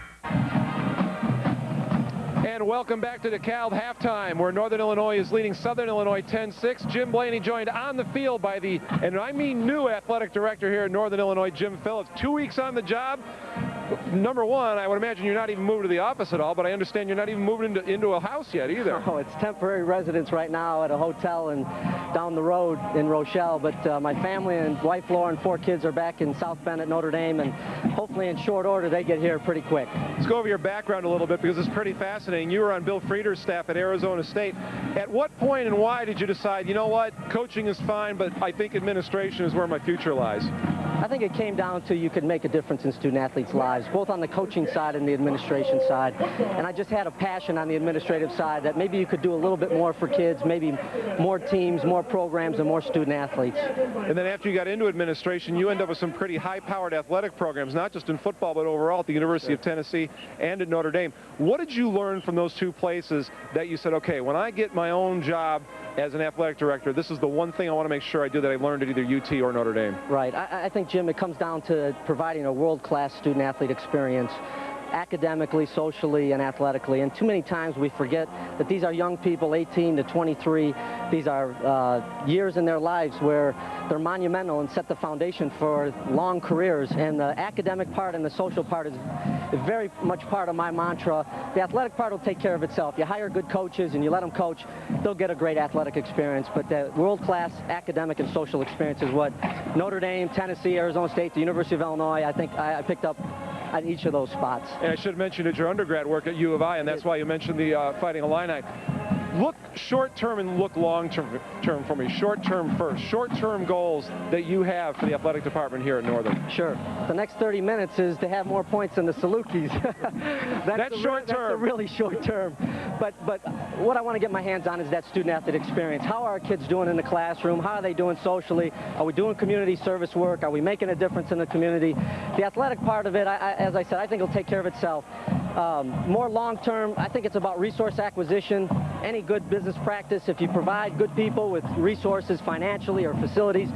And welcome back to DeKalb halftime, where Northern Illinois is leading Southern Illinois 10-6. Jim Blaney joined on the field by the, and I mean new athletic director here at Northern Illinois, Jim Phillips. 2 weeks on the job. Number one, I would imagine you're not even moved to the office at all, but I understand you're not even moving into a house yet either. Oh, it's temporary residence right now at a hotel and down the road in Rochelle, but my family and wife Laura and 4 kids are back in South Bend at Notre Dame, and hopefully in short order they get here pretty quick. Let's go over your background a little bit because it's pretty fascinating. You were on Bill Frieder's staff at Arizona State. At what point and why did you decide, you know what, coaching is fine, but I think administration is where my future lies? I think it came down to you could make a difference in student-athletes' lives, both on the coaching side and the administration side. And I just had a passion on the administrative side that maybe you could do a little bit more for kids, maybe more teams, more programs, and more student-athletes. And then after you got into administration, you end up with some pretty high-powered athletic programs, not just in football, but overall at the University of Tennessee and at Notre Dame. What did you learn from those 2 places that you said, okay, when I get my own job as an athletic director, this is the one thing I want to make sure I do that I learned at either UT or Notre Dame? Right. I think, Jim, it comes down to providing a world-class student-athlete experience, academically, socially, and athletically. And too many times we forget that these are young people, 18 to 23. These are years in their lives where they're monumental and set the foundation for long careers. And the academic part and the social part is very much part of my mantra. The athletic part will take care of itself. You hire good coaches and you let them coach, they'll get a great athletic experience. But the world-class academic and social experience is what Notre Dame, Tennessee, Arizona State, the University of Illinois, I think I picked up at each of those spots. And I should have mentioned at your undergrad work at U of I, and that's why you mentioned the Fighting Illini. Look short-term and look long-term for me. Short-term first. Short-term goals that you have for the athletic department here at Northern. Sure. The next 30 minutes is to have more points than the Salukis. That's short-term. That's a really short-term. But what I want to get my hands on is that student-athlete experience. How are our kids doing in the classroom? How are they doing socially? Are we doing community service work? Are we making a difference in the community? The athletic part of it, as I said, I think it'll take care of itself. More long-term, I think it's about resource acquisition. Any good business practice, if you provide good people with resources financially or facilities,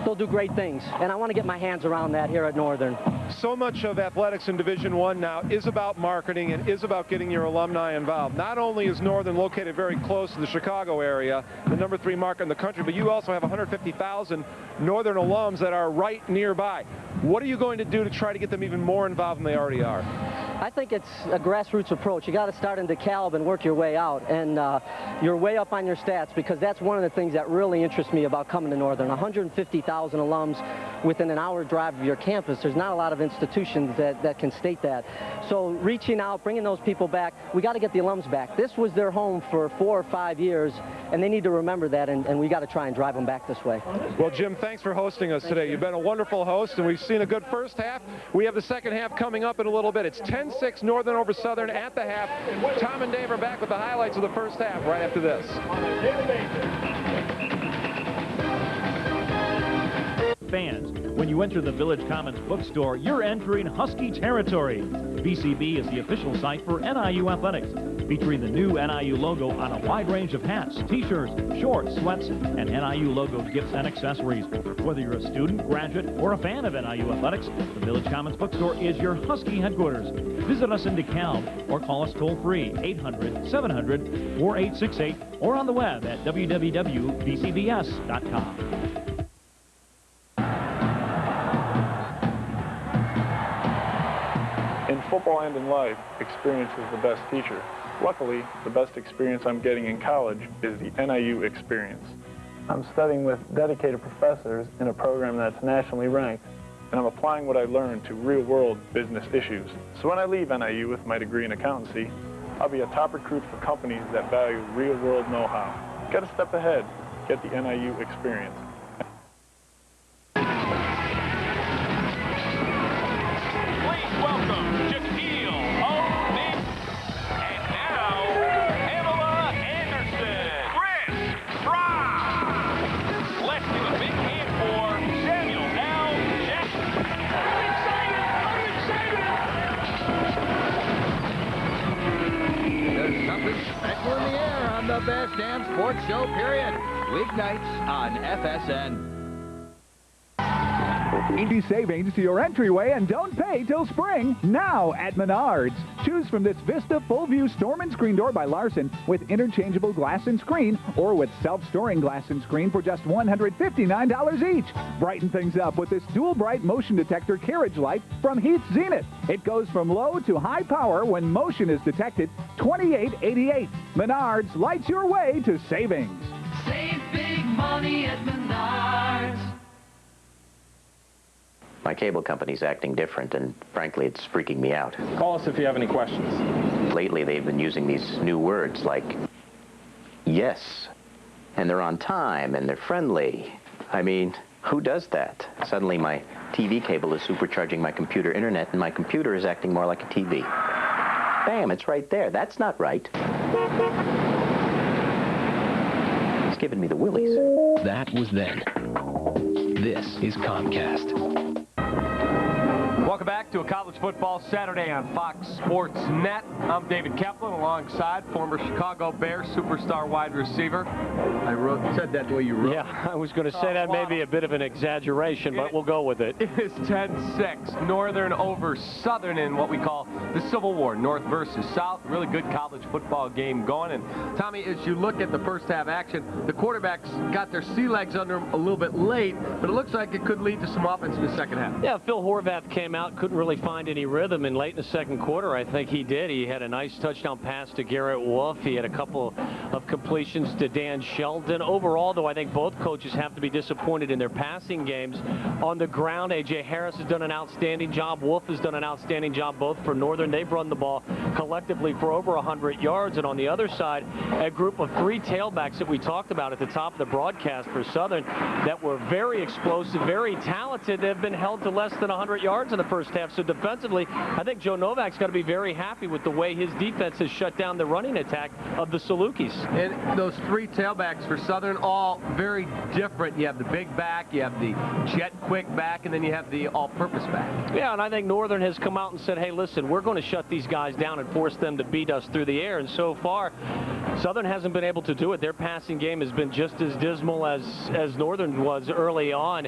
they'll do great things. And I want to get my hands around that here at Northern. So much of athletics in Division I now is about marketing and is about getting your alumni involved. Not only is Northern located very close to the Chicago area, the #3 market in the country, but you also have 150,000 Northern alums that are right nearby. What are you going to do to try to get them even more involved than they already are? I think it's a grassroots approach. You got to start in DeKalb and work your way out, and you're way up on your stats, because that's one of the things that really interests me about coming to Northern. 150,000 alums within an hour drive of your campus. There's not a lot of institutions that can state that. So reaching out, bringing those people back, we got to get the alums back. This was their home for 4 or 5 years, and they need to remember that, and we got to try and drive them back this way. Well, Jim, thanks for hosting us today. You've been a wonderful host, and we've seen a good first half. We have the second half coming up in a little bit. It's 10-6 Northern over Southern at the half. Tom and Dave are back with the highlights of the first half right after this. Fans, when you enter the Village Commons bookstore, you're entering Husky territory. VCB is the official site for NIU athletics, featuring the new NIU logo on a wide range of hats, t-shirts, shorts, sweats, and NIU logo gifts and accessories. Whether you're a student, graduate, or a fan of NIU athletics, the Village Commons bookstore is your Husky headquarters. Visit us in DeKalb or call us toll-free 800-700-4868 or on the web at www.vcbs.com. In football and in life, experience is the best teacher. Luckily, the best experience I'm getting in college is the NIU experience. I'm studying with dedicated professors in a program that's nationally ranked, and I'm applying what I learned to real-world business issues. So when I leave NIU with my degree in accountancy, I'll be a top recruit for companies that value real-world know-how. Get a step ahead. Get the NIU experience. The best damn sports show, period. Weeknights on FSN. Easy savings to your entryway and don't pay till spring. Now at Menards. Choose from this Vista Full View Storm and Screen Door by Larson with interchangeable glass and screen, or with self-storing glass and screen for just $159 each. Brighten things up with this dual bright motion detector carriage light from Heath Zenith. It goes from low to high power when motion is detected. $28.88. Menards lights your way to savings. Save big money at Menards. My cable company's acting different, and frankly, it's freaking me out. Call us if you have any questions. Lately, they've been using these new words like yes, and they're on time, and they're friendly. I mean, who does that? Suddenly, my TV cable is supercharging my computer internet, and my computer is acting more like a TV. Bam, it's right there. That's not right. It's giving me the willies. That was then. This is Comcast. Welcome back to a college football Saturday on Fox Sports Net. I'm David Kaplan alongside former Chicago Bears superstar wide receiver. I said that the way you wrote. Yeah, I was going to say that may be a bit of an exaggeration, but we'll go with it. It is 10-6, Northern over Southern in what we call the Civil War, North versus South. Really good college football game going. And Tommy, as you look at the first half action, the quarterbacks got their sea legs under them a little bit late, but it looks like it could lead to some offense in the second half. Yeah, Phil Horvath came out out, couldn't really find any rhythm, and late in the second quarter, I think he did. He had a nice touchdown pass to Garrett Wolf. He had a couple of completions to Dan Sheldon. Overall, though, I think both coaches have to be disappointed in their passing games. On the ground, A.J. Harris has done an outstanding job. Wolf has done an outstanding job, both for Northern. They've run the ball collectively for over 100 yards. And on the other side, a group of 3 tailbacks that we talked about at the top of the broadcast for Southern that were very explosive, very talented. They've been held to less than 100 yards in the first half. So defensively, I think Joe Novak's got to be very happy with the way his defense has shut down the running attack of the Salukis. And those 3 tailbacks for Southern, all very different. You have the big back, you have the jet quick back, and then you have the all-purpose back. Yeah, and I think Northern has come out and said, hey, listen, we're going to shut these guys down and force them to beat us through the air. And so far, Southern hasn't been able to do it. Their passing game has been just as dismal as Northern was early on.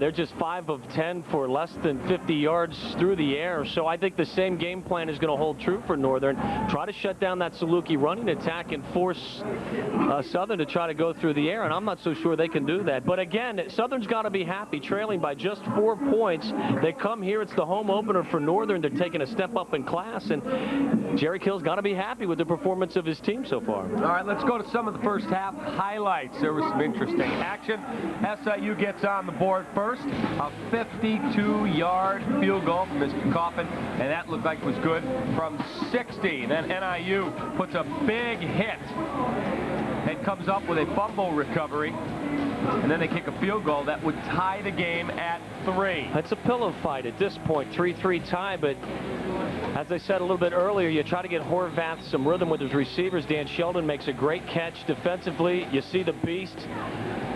They're just 5 of 10 for less than 50 yards through the air. So I think the same game plan is going to hold true for Northern. Try to shut down that Saluki running attack and force Southern to try to go through the air, and I'm not so sure they can do that. But again, Southern's got to be happy, trailing by just 4 points. They come here, it's the home opener for Northern. They're taking a step up in class, and Jerry Kill's got to be happy with the performance of his team so far. All right, let's go to some of the first half highlights. There was some interesting action. SIU gets on the board first. A 52-yard field goal from Mr. Coffin, and that looked like it was good from 60. Then NIU puts a big hit and comes up with a fumble recovery. And then they kick a field goal that would tie the game at 3. It's a pillow fight at this point, 3-3 tie, but as I said a little bit earlier, you try to get Horvath some rhythm with his receivers. Dan Sheldon makes a great catch defensively. You see the beast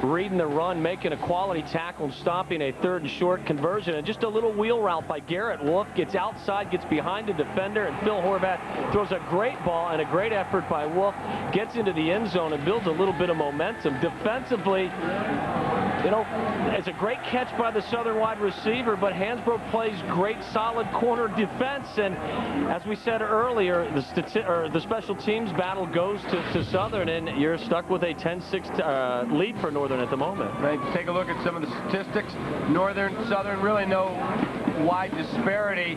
reading the run, making a quality tackle, and stopping a 3rd and short conversion. And just a little wheel route by Garrett Wolf. Gets outside, gets behind the defender, and Phil Horvath throws a great ball and a great effort by Wolf. Gets into the end zone and builds a little bit of momentum. Defensively, you know, it's a great catch by the Southern wide receiver, but Hansbrough plays great solid corner defense. And as we said earlier, the special teams battle goes to Southern, and you're stuck with a 10-6 lead for Northern at the moment. Right, take a look at some of the statistics. Northern, Southern, really no wide disparity.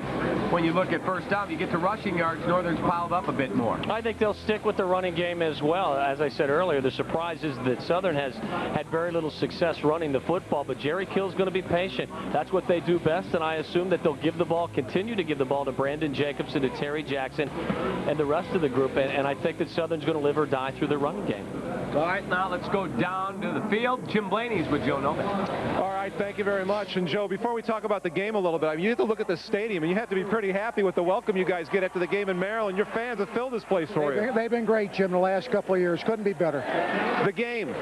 When you look at first down, you get to rushing yards, Northern's piled up a bit more. I think they'll stick with the running game as well. As I said earlier, the surprise is that Southern has had very little success running the football, but Jerry Kill's going to be patient. That's what they do best, and I assume that they'll give the ball, continue to give the ball to Brandon Jacobson, to Terry Jackson, and the rest of the group, and I think that Southern's going to live or die through the running game. All right, now let's go down to the field. Jim Blaney's with Joe Novak. All right, thank you very much. And Joe, before we talk about the game a little bit, I mean, you have to look at the stadium, and you have to be pretty happy with the welcome you guys get after the game in Maryland. Your fans have filled this place for you. They've been great, Jim, the last couple of years. Couldn't be better. The game,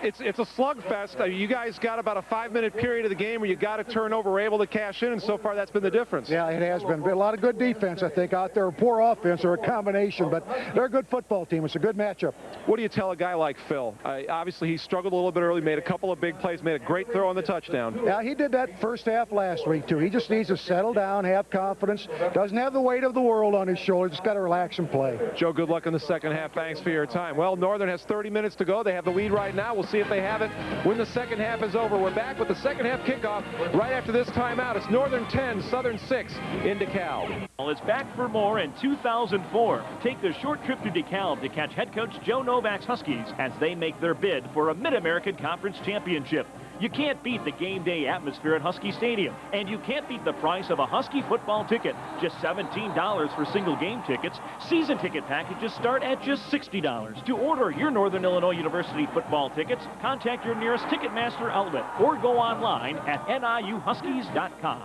it's a slugfest. You guys got about a 5-minute period of the game where you got to turn over, were able to cash in, and so far that's been the difference. Yeah, it has been. A lot of good defense, I think, out there. Poor offense or a combination, but they're a good football team. It's a good matchup. What do you tell a guy like Phil? Obviously, he struggled a little bit early, made a couple of big plays, made a great throw on the touchdown. Yeah, he did that first half last week, too. He just needs to settle down, have confidence. Doesn't have the weight of the world on his shoulders. Just got to relax and play. Joe, good luck in the second half. Thanks for your time. Well, Northern has 30 minutes to go. They have the lead right now. We'll see if they have it when the second half is over. We're back with the second half kickoff right after this timeout. It's Northern 10, Southern 6 in DeKalb. Well, it's back for more in 2004. Take the short trip to DeKalb to catch head coach Joe Novak's Huskies as they make their bid for a Mid-American Conference Championship. You can't beat the game day atmosphere at Husky Stadium, and you can't beat the price of a Husky football ticket. Just $17 for single game tickets. Season ticket packages start at just $60. To order your Northern Illinois University football tickets, contact your nearest Ticketmaster outlet or go online at niuhuskies.com.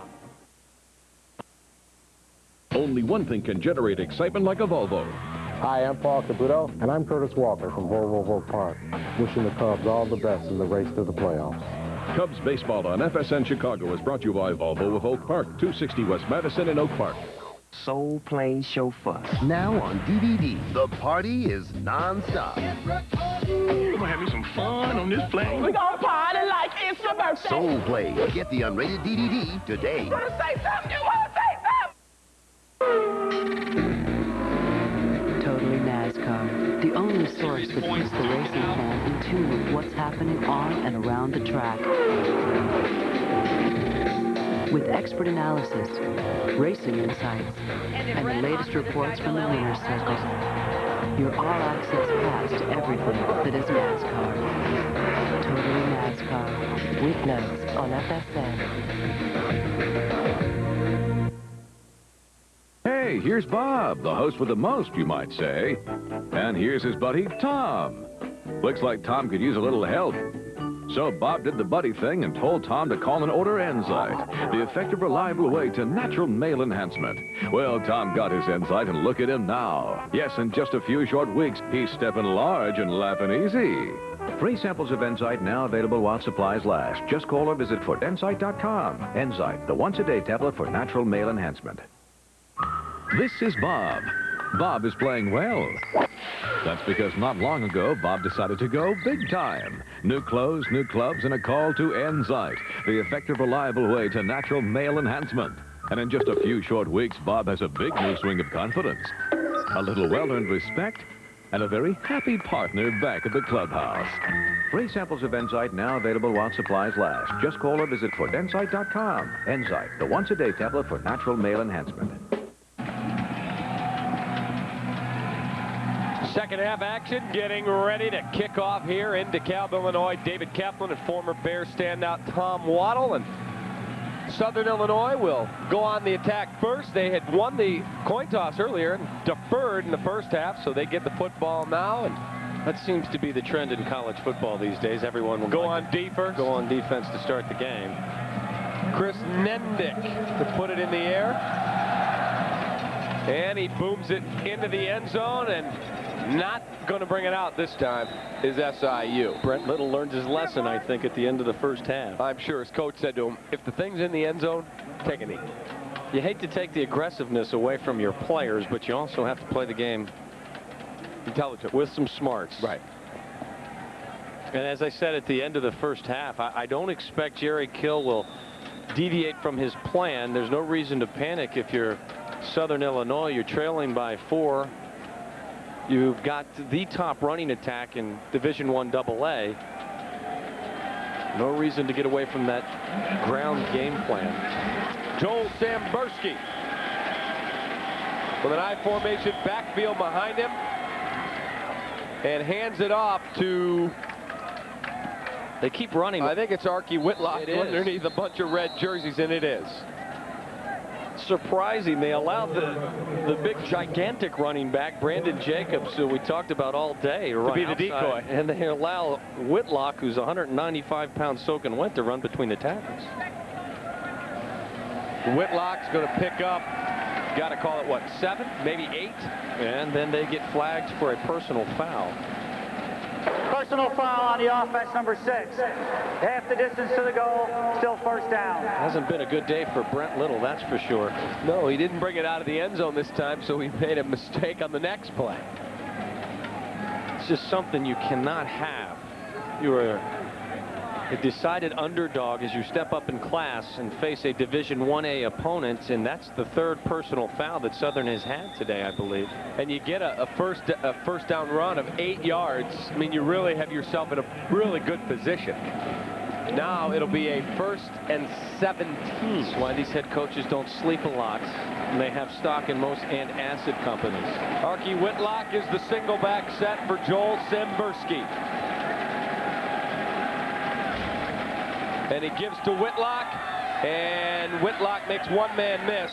Only one thing can generate excitement like a Volvo. Hi, I'm Paul Caputo, and I'm Curtis Walker from Volvo Oak Park, wishing the Cubs all the best in the race to the playoffs. Cubs baseball on FSN Chicago is brought to you by Volvo of Oak Park, 260 West Madison in Oak Park. Soul Plane Chauffeur. Now on DVD. The party is non-stop. We're gonna have me some fun on this plane. We're gonna party like it's your birthday. Soul Plane. Get the unrated DVD today. You wanna say something? You wanna say something? Totally NASCAR. The only source that keeps the racing fan in tune with what's happening on and around the track. with expert analysis, racing insights, and the latest reports from the winner's circle. Your all-access pass to everything that is NASCAR. Totally NASCAR. Weeknights on FSN. Hey, here's Bob, the host with the most, you might say. And here's his buddy, Tom. Looks like Tom could use a little help. So Bob did the buddy thing and told Tom to call and order Enzyte, the effective, reliable way to natural male enhancement. Well, Tom got his Enzyte, and look at him now. Yes, in just a few short weeks, he's stepping large and laughing easy. Free samples of Enzyte now available while supplies last. Just call or visit enzyte.com. Enzyte, the once-a-day tablet for natural male enhancement. This is Bob. Bob is playing well. That's because not long ago, Bob decided to go big time. New clothes, new clubs, and a call to Enzyte, the effective, reliable way to natural male enhancement. And in just a few short weeks, Bob has a big new swing of confidence, a little well-earned respect, and a very happy partner back at the clubhouse. Free samples of Enzyte now available while supplies last. Just call or visit enzyte.com. Enzyte, the once-a-day tablet for natural male enhancement. Second half action getting ready to kick off here in DeKalb, Illinois. David Kaplan and former Bears standout Tom Waddle. And Southern Illinois will go on the attack first. They had won the coin toss earlier and deferred in the first half, so they get the football now. And that seems to be the trend in college football these days. Everyone will go on defense. Go on defense to start the game. Chris Nendick to put it in the air. And he booms it into the end zone, and not going to bring it out this time is SIU. Brent Little learned his lesson, I think, at the end of the first half. I'm sure his coach said to him, if the thing's in the end zone, take a knee. You hate to take the aggressiveness away from your players, but you also have to play the game intelligent with some smarts. Right. And as I said at the end of the first half, I don't expect Jerry Kill will deviate from his plan. There's no reason to panic if you're Southern Illinois. You're trailing by 4. You've got the top running attack in Division I AA. No reason to get away from that ground game plan. Joel Sambursky with an I formation backfield behind him and hands it off to, they keep running. I think it's Archie Whitlock underneath a bunch of red jerseys, and it is. Surprising, they allowed the big gigantic running back Brandon Jacobs, who we talked about all day, to be the decoy, and they allow Whitlock, who's 195 pounds soaking wet, to run between the tackles. Whitlock's going to pick up, got to call it what, 7, maybe 8, and then they get flagged for a personal foul. Personal foul on the offense, number 6. Half the distance to the goal, still first down. Hasn't been a good day for Brent Little, that's for sure. No, he didn't bring it out of the end zone this time, so he made a mistake on the next play. It's just something you cannot have. You're a decided underdog as you step up in class and face a Division 1A opponent, and that's the 3rd personal foul that Southern has had today, I believe. And you get a first down run of 8 yards. I mean, you really have yourself in a really good position. Now it'll be a 1st and 17. That's why these head coaches don't sleep a lot, and they have stock in most antacid companies. Archie Whitlock is the single back set for Joel Sambursky. And he gives to Whitlock, and Whitlock makes one man miss.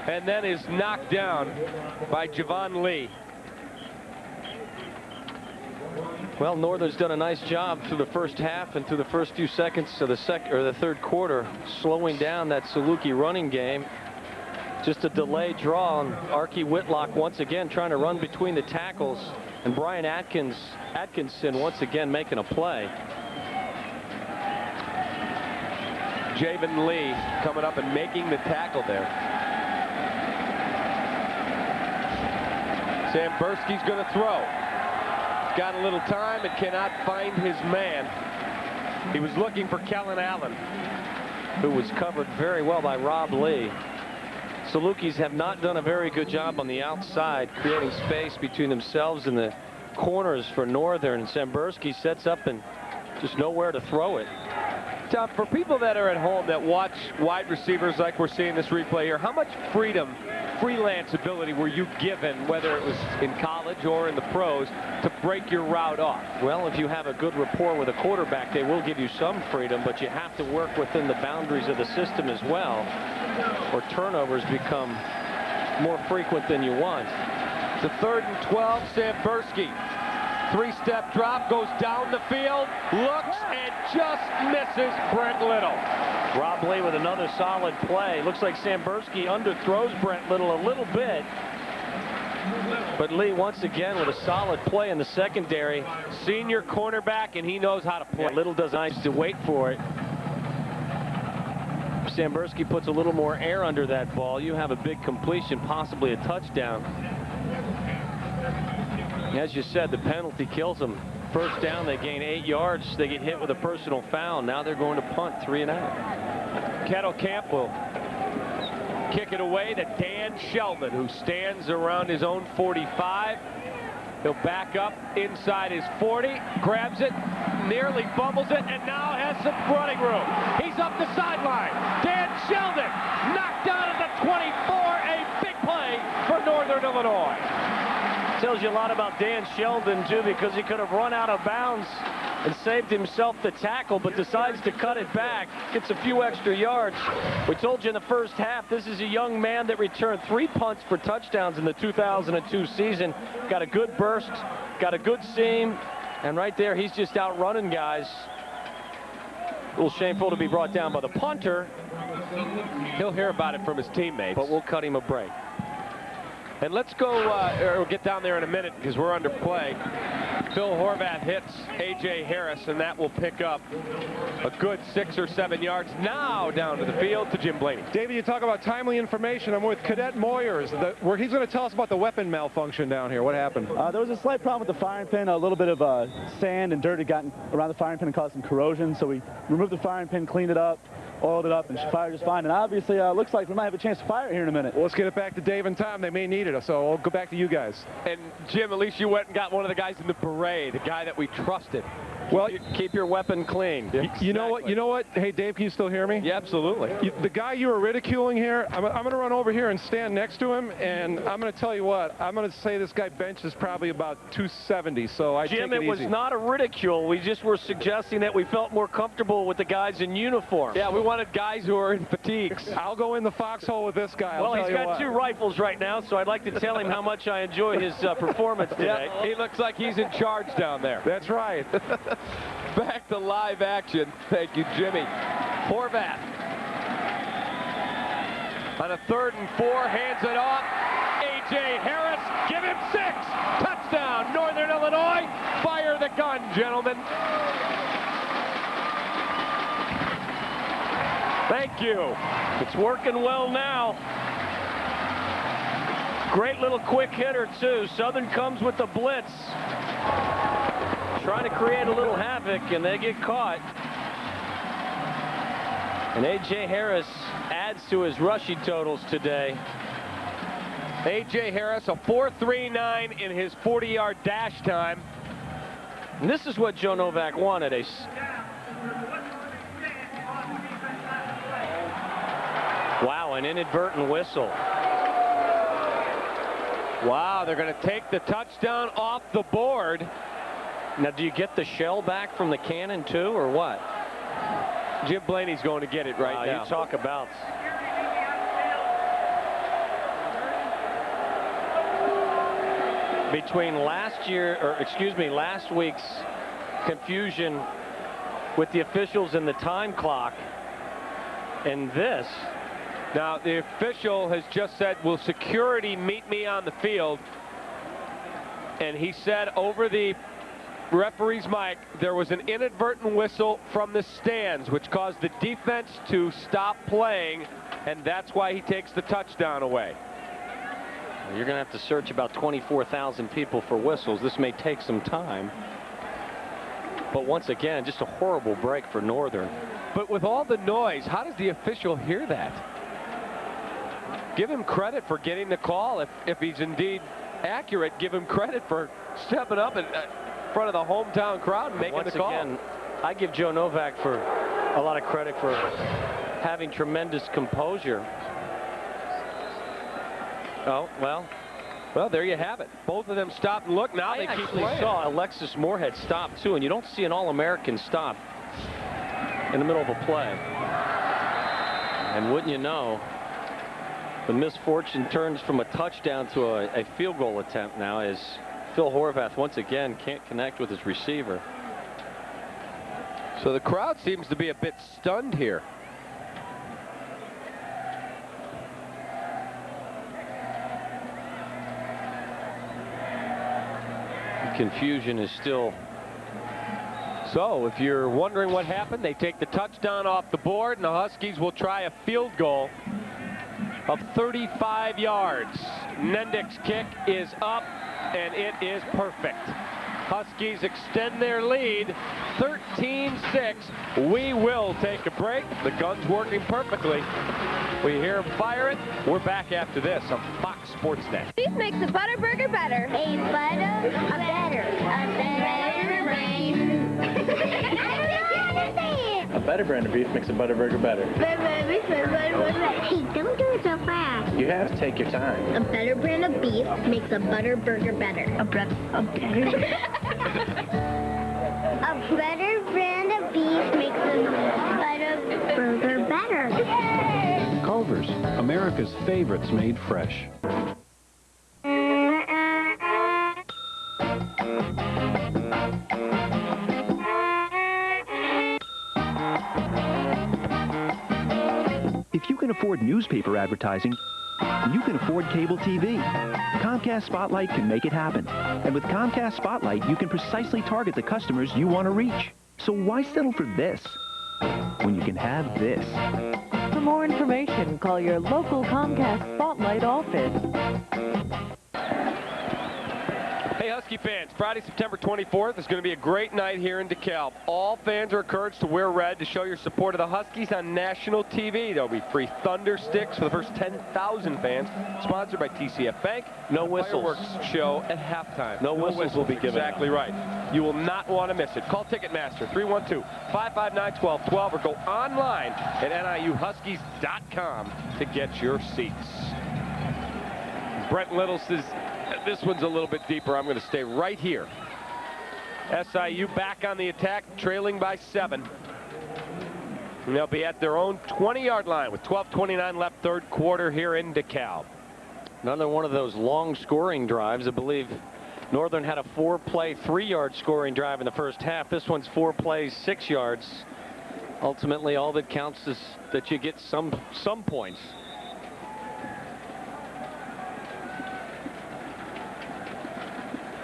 And then is knocked down by Javon Lee. Well, Northern's done a nice job through the first half and through the first few seconds of the third quarter, slowing down that Salukis running game. Just a delayed draw on Archie Whitlock once again trying to run between the tackles, and Brian Atkinson once again making a play. Javon Lee coming up and making the tackle there. Sambursky's going to throw. Got a little time and cannot find his man. He was looking for Kellen Allen, who was covered very well by Rob Lee. Salukis have not done a very good job on the outside, creating space between themselves and the corners for Northern. And Sambursky sets up and just nowhere to throw it. Tom, for people that are at home that watch wide receivers like we're seeing this replay here, how much freedom, freelance ability were you given, whether it was in college or in the pros, to break your route off? Well, if you have a good rapport with a quarterback, they will give you some freedom, but you have to work within the boundaries of the system as well, or turnovers become more frequent than you want. The 3rd and 12, Sambursky. 3-step drop, goes down the field, looks and just misses Brent Little. Rob Lee with another solid play. Looks like Sambursky underthrows Brent Little a little bit. But Lee once again with a solid play in the secondary. Senior cornerback, and he knows how to play. Little does nice to wait for it. Sambursky puts a little more air under that ball. You have a big completion, possibly a touchdown. As you said, the penalty kills them. First down, they gain 8 yards. They get hit with a personal foul. Now they're going to punt 3 and out. Kettle Camp will kick it away to Dan Sheldon, who stands around his own 45. He'll back up inside his 40, grabs it, nearly fumbles it, and now has some running room. He's up the sideline. Dan Sheldon knocked out of the 24. A big play for Northern Illinois. Tells you a lot about Dan Sheldon, too, because he could have run out of bounds and saved himself the tackle, but decides to cut it back, gets a few extra yards. We told you in the first half, this is a young man that returned 3 punts for touchdowns in the 2002 season. Got a good burst, got a good seam, and right there, he's just out running guys. A little shameful to be brought down by the punter. He'll hear about it from his teammates. But we'll cut him a break. And let's go, or we'll get down there in a minute because we're under play. Phil Horvath hits A.J. Harris, and that will pick up a good 6 or 7 yards. Now down to the field to Jim Blaney. David, you talk about timely information. I'm with Cadet Moyers, where he's going to tell us about the weapon malfunction down here. What happened? There was a slight problem with the firing pin. A little bit of sand and dirt had gotten around the firing pin and caused some corrosion. So we removed the firing pin, cleaned it up, oiled it up, and fired just fine. And obviously, looks like we might have a chance to fire it here in a minute. Well, let's get it back to Dave and Tom. They may need it, so I'll go back to you guys. And Jim, at least you went and got one of the guys in the beret, the guy that we trusted. Well, keep your weapon clean. You know what? You know what? Hey, Dave, can you still hear me? Yeah, absolutely. The guy you were ridiculing here, I'm going to run over here and stand next to him, and I'm going to tell you what. I'm going to say this guy bench is probably about 270. So I Jim, take it was easy. not a ridicule. We just were suggesting that we felt more comfortable with the guys in uniform. Yeah, we wanted guys who are in fatigues. I'll go in the foxhole with this guy. Well, he's got 2 rifles right now, so I'd like to tell him how much I enjoy his performance today. Yeah, he looks like he's in charge down there. That's right. Back to live action. Thank you, Jimmy. Horvath. On a 3rd and 4, hands it off. A.J. Harris, give him 6. Touchdown, Northern Illinois. Fire the gun, gentlemen. Thank you. It's working well now. Great little quick hitter, too. Southern comes with the blitz. Trying to create a little havoc, and they get caught. And A.J. Harris adds to his rushing totals today. A.J. Harris, a 4.39 in his 40-yard dash time. And this is what Joe Novak wanted. Wow, an inadvertent whistle. Wow, they're going to take the touchdown off the board. Now, do you get the shell back from the cannon, too, or what? Jim Blaney's going to get it right now. You talk about. Between last week's confusion with the officials and the time clock and this. Now, the official has just said, will security meet me on the field? And he said over the referee's mic, there was an inadvertent whistle from the stands, which caused the defense to stop playing, and that's why he takes the touchdown away. You're going to have to search about 24,000 people for whistles. This may take some time. But once again, just a horrible break for Northern. But with all the noise, how does the official hear that? Give him credit for getting the call. If he's indeed accurate, give him credit for stepping up in front of the hometown crowd and making the call. Once again, I give Joe Novak for a lot of credit for having tremendous composure. Oh, well, there you have it. Both of them stopped and look. Now they keep playing. I saw Alexis Moorhead stop, too, and you don't see an All-American stop in the middle of a play. And wouldn't you know, the misfortune turns from a touchdown to a field goal attempt now as Phil Horvath once again can't connect with his receiver. So the crowd seems to be a bit stunned here. Confusion is still. So if you're wondering what happened, they take the touchdown off the board, and the Huskies will try a field goal of 35 yards. Nendick's kick is up, and it is perfect. Huskies extend their lead, 13-6. We will take a break. The gun's working perfectly. We hear them fire it. We're back after this on Fox Sports Net. Beef makes a butter burger better. A better brand of beef makes a butter burger better. Hey, don't do it so fast. You have to take your time. A better brand of beef makes a butter burger better. A better brand of beef makes a butter burger better. Culver's, America's favorites made fresh. If you can afford newspaper advertising, you can afford cable TV. Comcast Spotlight can make it happen. And with Comcast Spotlight, you can precisely target the customers you want to reach. So why settle for this when you can have this? For more information, call your local Comcast Spotlight office. Hey, Husky fans, Friday, September 24th is going to be a great night here in DeKalb. All fans are encouraged to wear red to show your support of the Huskies on national TV. There'll be free Thunder Sticks for the first 10,000 fans, sponsored by TCF Bank. No whistles. Fireworks show at halftime. No whistles will be given. Exactly right. You will not want to miss it. Call Ticketmaster 312-559-1212 or go online at NIUHuskies.com to get your seats. Brent Little says, this one's a little bit deeper. I'm going to stay right here. SIU back on the attack, trailing by 7. And they'll be at their own 20-yard line with 12:29 left, third quarter here in DeKalb. Another one of those long scoring drives. I believe Northern had a 4-play, 3-yard scoring drive in the first half. This one's 4 plays, 6 yards. Ultimately, all that counts is that you get some points.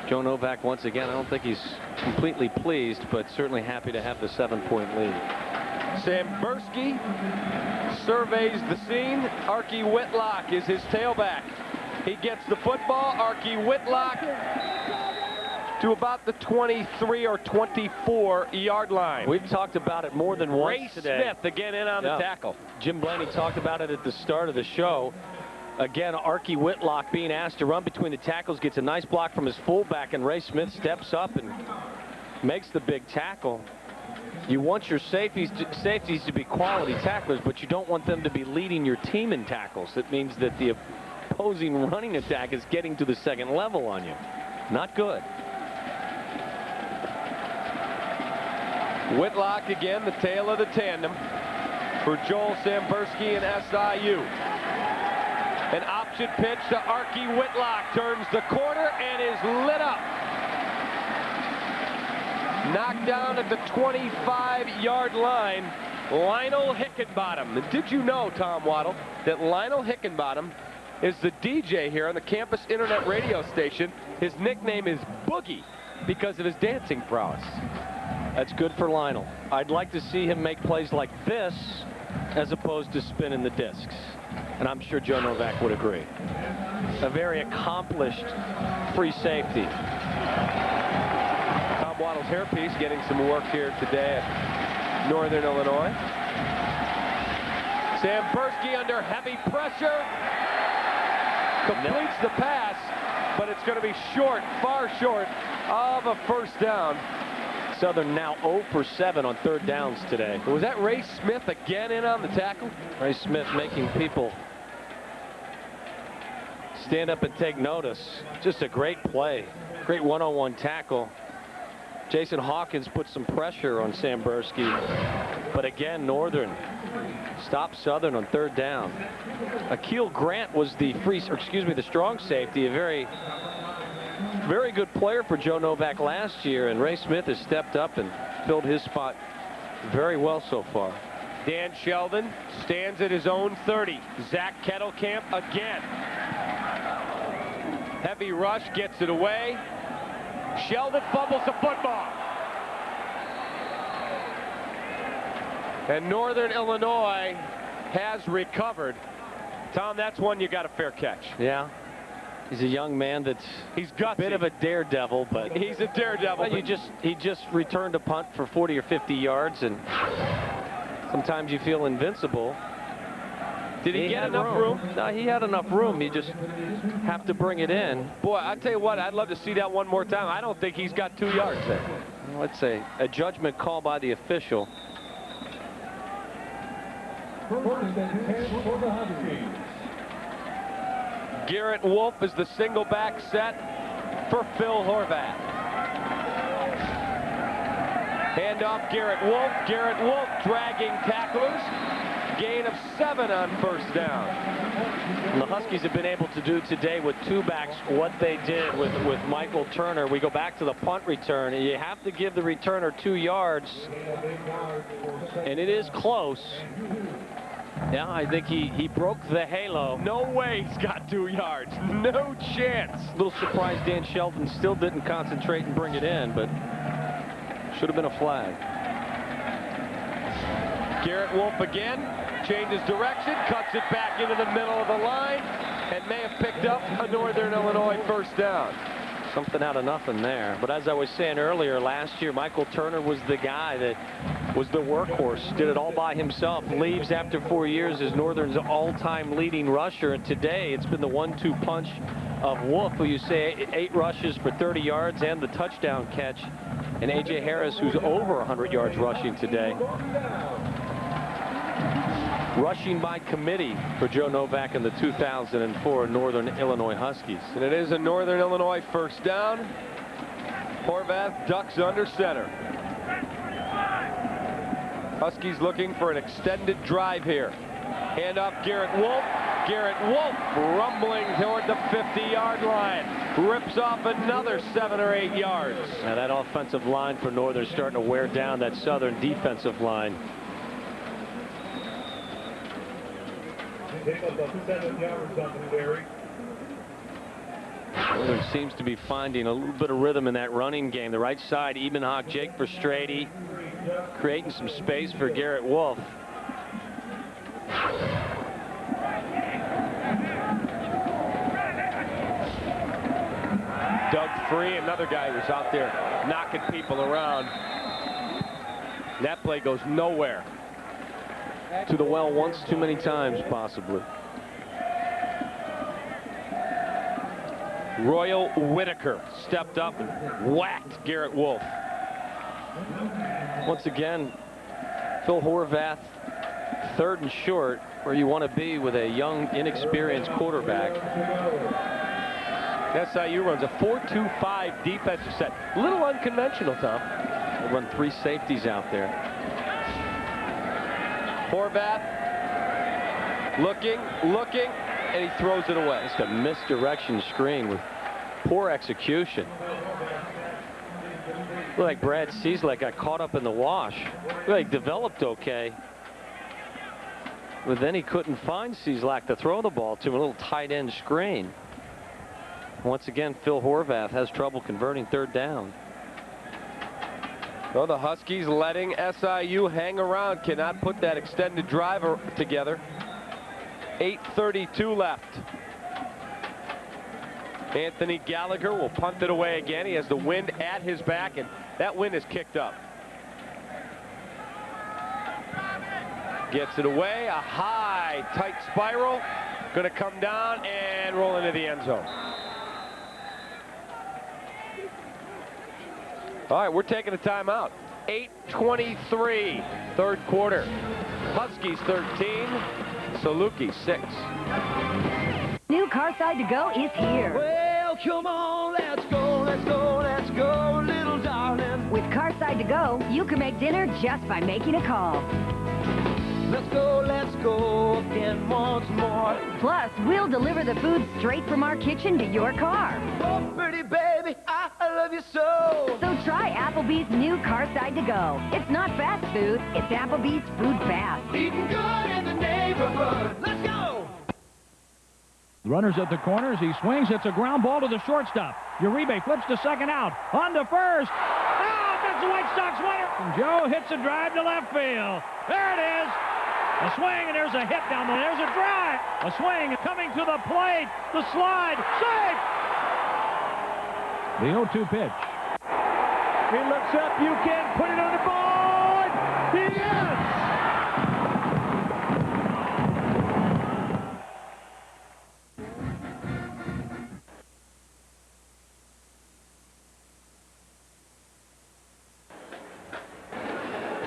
Joe Novak once again, I don't think he's completely pleased, but certainly happy to have the 7-point lead. Sambursky surveys the scene. Archie Whitlock is his tailback. He gets the football. Archie Whitlock to about the 23 or 24-yard line. We've talked about it more than once Ray today. Smith again in on the tackle. Jim Blaney talked about it at the start of the show. Again, Archie Whitlock being asked to run between the tackles, gets a nice block from his fullback, and Ray Smith steps up and makes the big tackle. You want your safeties to be quality tacklers, but you don't want them to be leading your team in tackles. That means that the opposing running attack is getting to the second level on you. Not good. Whitlock again, the tail of the tandem for Joel Sambursky and SIU. An option pitch to Archie Whitlock, turns the corner and is lit up. Knocked down at the 25-yard line, Lionel Hickenbottom. And did you know, Tom Waddle, that Lionel Hickenbottom is the DJ here on the campus internet radio station? His nickname is Boogie because of his dancing prowess. That's good for Lionel. I'd like to see him make plays like this as opposed to spinning the discs. And I'm sure Joe Novak would agree. A very accomplished free safety. Tom Waddle's hairpiece getting some work here today at Northern Illinois. Sambursky under heavy pressure. Completes the pass, but it's going to be short, far short of a first down. Southern now 0 for 7 on third downs today. Was that Ray Smith again in on the tackle? Ray Smith making people stand up and take notice. Just a great play. Great one-on-one tackle. Jason Hawkins put some pressure on Sambursky. But again, Northern stopped Southern on third down. Akil Grant was the the strong safety, a very good player for Joe Novak last year, and Ray Smith has stepped up and filled his spot very well so far. Dan Sheldon stands at his own 30. Zach Kettlecamp again. Heavy rush, gets it away. Sheldon fumbles the football. And Northern Illinois has recovered. Tom, that's one you got a fair catch. Yeah. He's a young man that's a bit of a daredevil, but he's a daredevil. But he just returned a punt for 40 or 50 yards, and sometimes you feel invincible. Did he get enough room? No, he had enough room. You just have to bring it in. Boy, I tell you what, I'd love to see that one more time. I don't think he's got 2 yards there. Let's say a judgment call by the official. Garrett Wolf is the single back set for Phil Horvath. Handoff Garrett Wolf. Garrett Wolf dragging tacklers. Gain of 7 on first down. And the Huskies have been able to do today with 2 backs what they did with Michael Turner. We go back to the punt return, and you have to give the returner 2 yards, and it is close. Yeah, I think he broke the halo. No way he's got 2 yards. No chance. A little surprised Dan Shelton still didn't concentrate and bring it in, but should have been a flag. Garrett Wolf again. Changes direction, cuts it back into the middle of the line, and may have picked up a Northern Illinois first down. Something out of nothing there. But as I was saying earlier, last year, Michael Turner was the guy that was the workhorse, did it all by himself, leaves after 4 years as Northern's all-time leading rusher. And today, it's been the 1-2 punch of Wolf, who you say 8 rushes for 30 yards and the touchdown catch, and A.J. Harris, who's over 100 yards rushing today. Rushing by committee for Joe Novak and the 2004 Northern Illinois Huskies. And it is a Northern Illinois first down. Horvath ducks under center. Huskies looking for an extended drive here. Handoff Garrett Wolf. Garrett Wolf rumbling toward the 50-yard line. Rips off another 7 or 8 yards. Now that offensive line for Northern starting to wear down that Southern defensive line. Northern seems to be finding a little bit of rhythm in that running game. The right side, Ebenhock, Jake Verstrady, creating some space for Garrett Wolf. Doug Free, another guy who's out there knocking people around. That play goes nowhere. To the well once too many times, possibly. Royal Whitaker stepped up and whacked Garrett Wolf. Once again, Phil Horvath, 3rd and short, where you want to be with a young, inexperienced quarterback. SIU runs a 4-2-5 defensive set. A little unconventional, Tom. They run 3 safeties out there. Horvath looking, and he throws it away. It's a misdirection screen with poor execution. Looked like Brad Cieslak got caught up in the wash. Looked like developed okay. But then he couldn't find Cieslak to throw the ball to, a little tight end screen. Once again, Phil Horvath has trouble converting 3rd down. Well, the Huskies letting SIU hang around, cannot put that extended drive together. 8:32 left. Anthony Gallagher will punt it away again. He has the wind at his back, and that wind is kicked up. Gets it away, a high, tight spiral. Going to come down and roll into the end zone. All right, we're taking a timeout. 8:23, third quarter. Huskies 13, Salukis 6. New Carside to Go is here. Well, come on, let's go, let's go, let's go, little darling. With Carside to Go, you can make dinner just by making a call. Let's go again once more. Plus, we'll deliver the food straight from our kitchen to your car. Oh, pretty baby, I love you so. So try Applebee's new Carside to Go. It's not fast food, it's Applebee's Food Fast. Eating good in the neighborhood. Let's go. Runners at the corners. He swings. It's a ground ball to the shortstop. Uribe flips to second out. On to first. Oh, that's the White Sox winner. And Joe hits a drive to left field. There it is. A swing, and there's a hit down there. There's a drive. A swing coming to the plate. The slide. Safe. The 0-2 pitch. He looks up. You can put it on the board. Yes.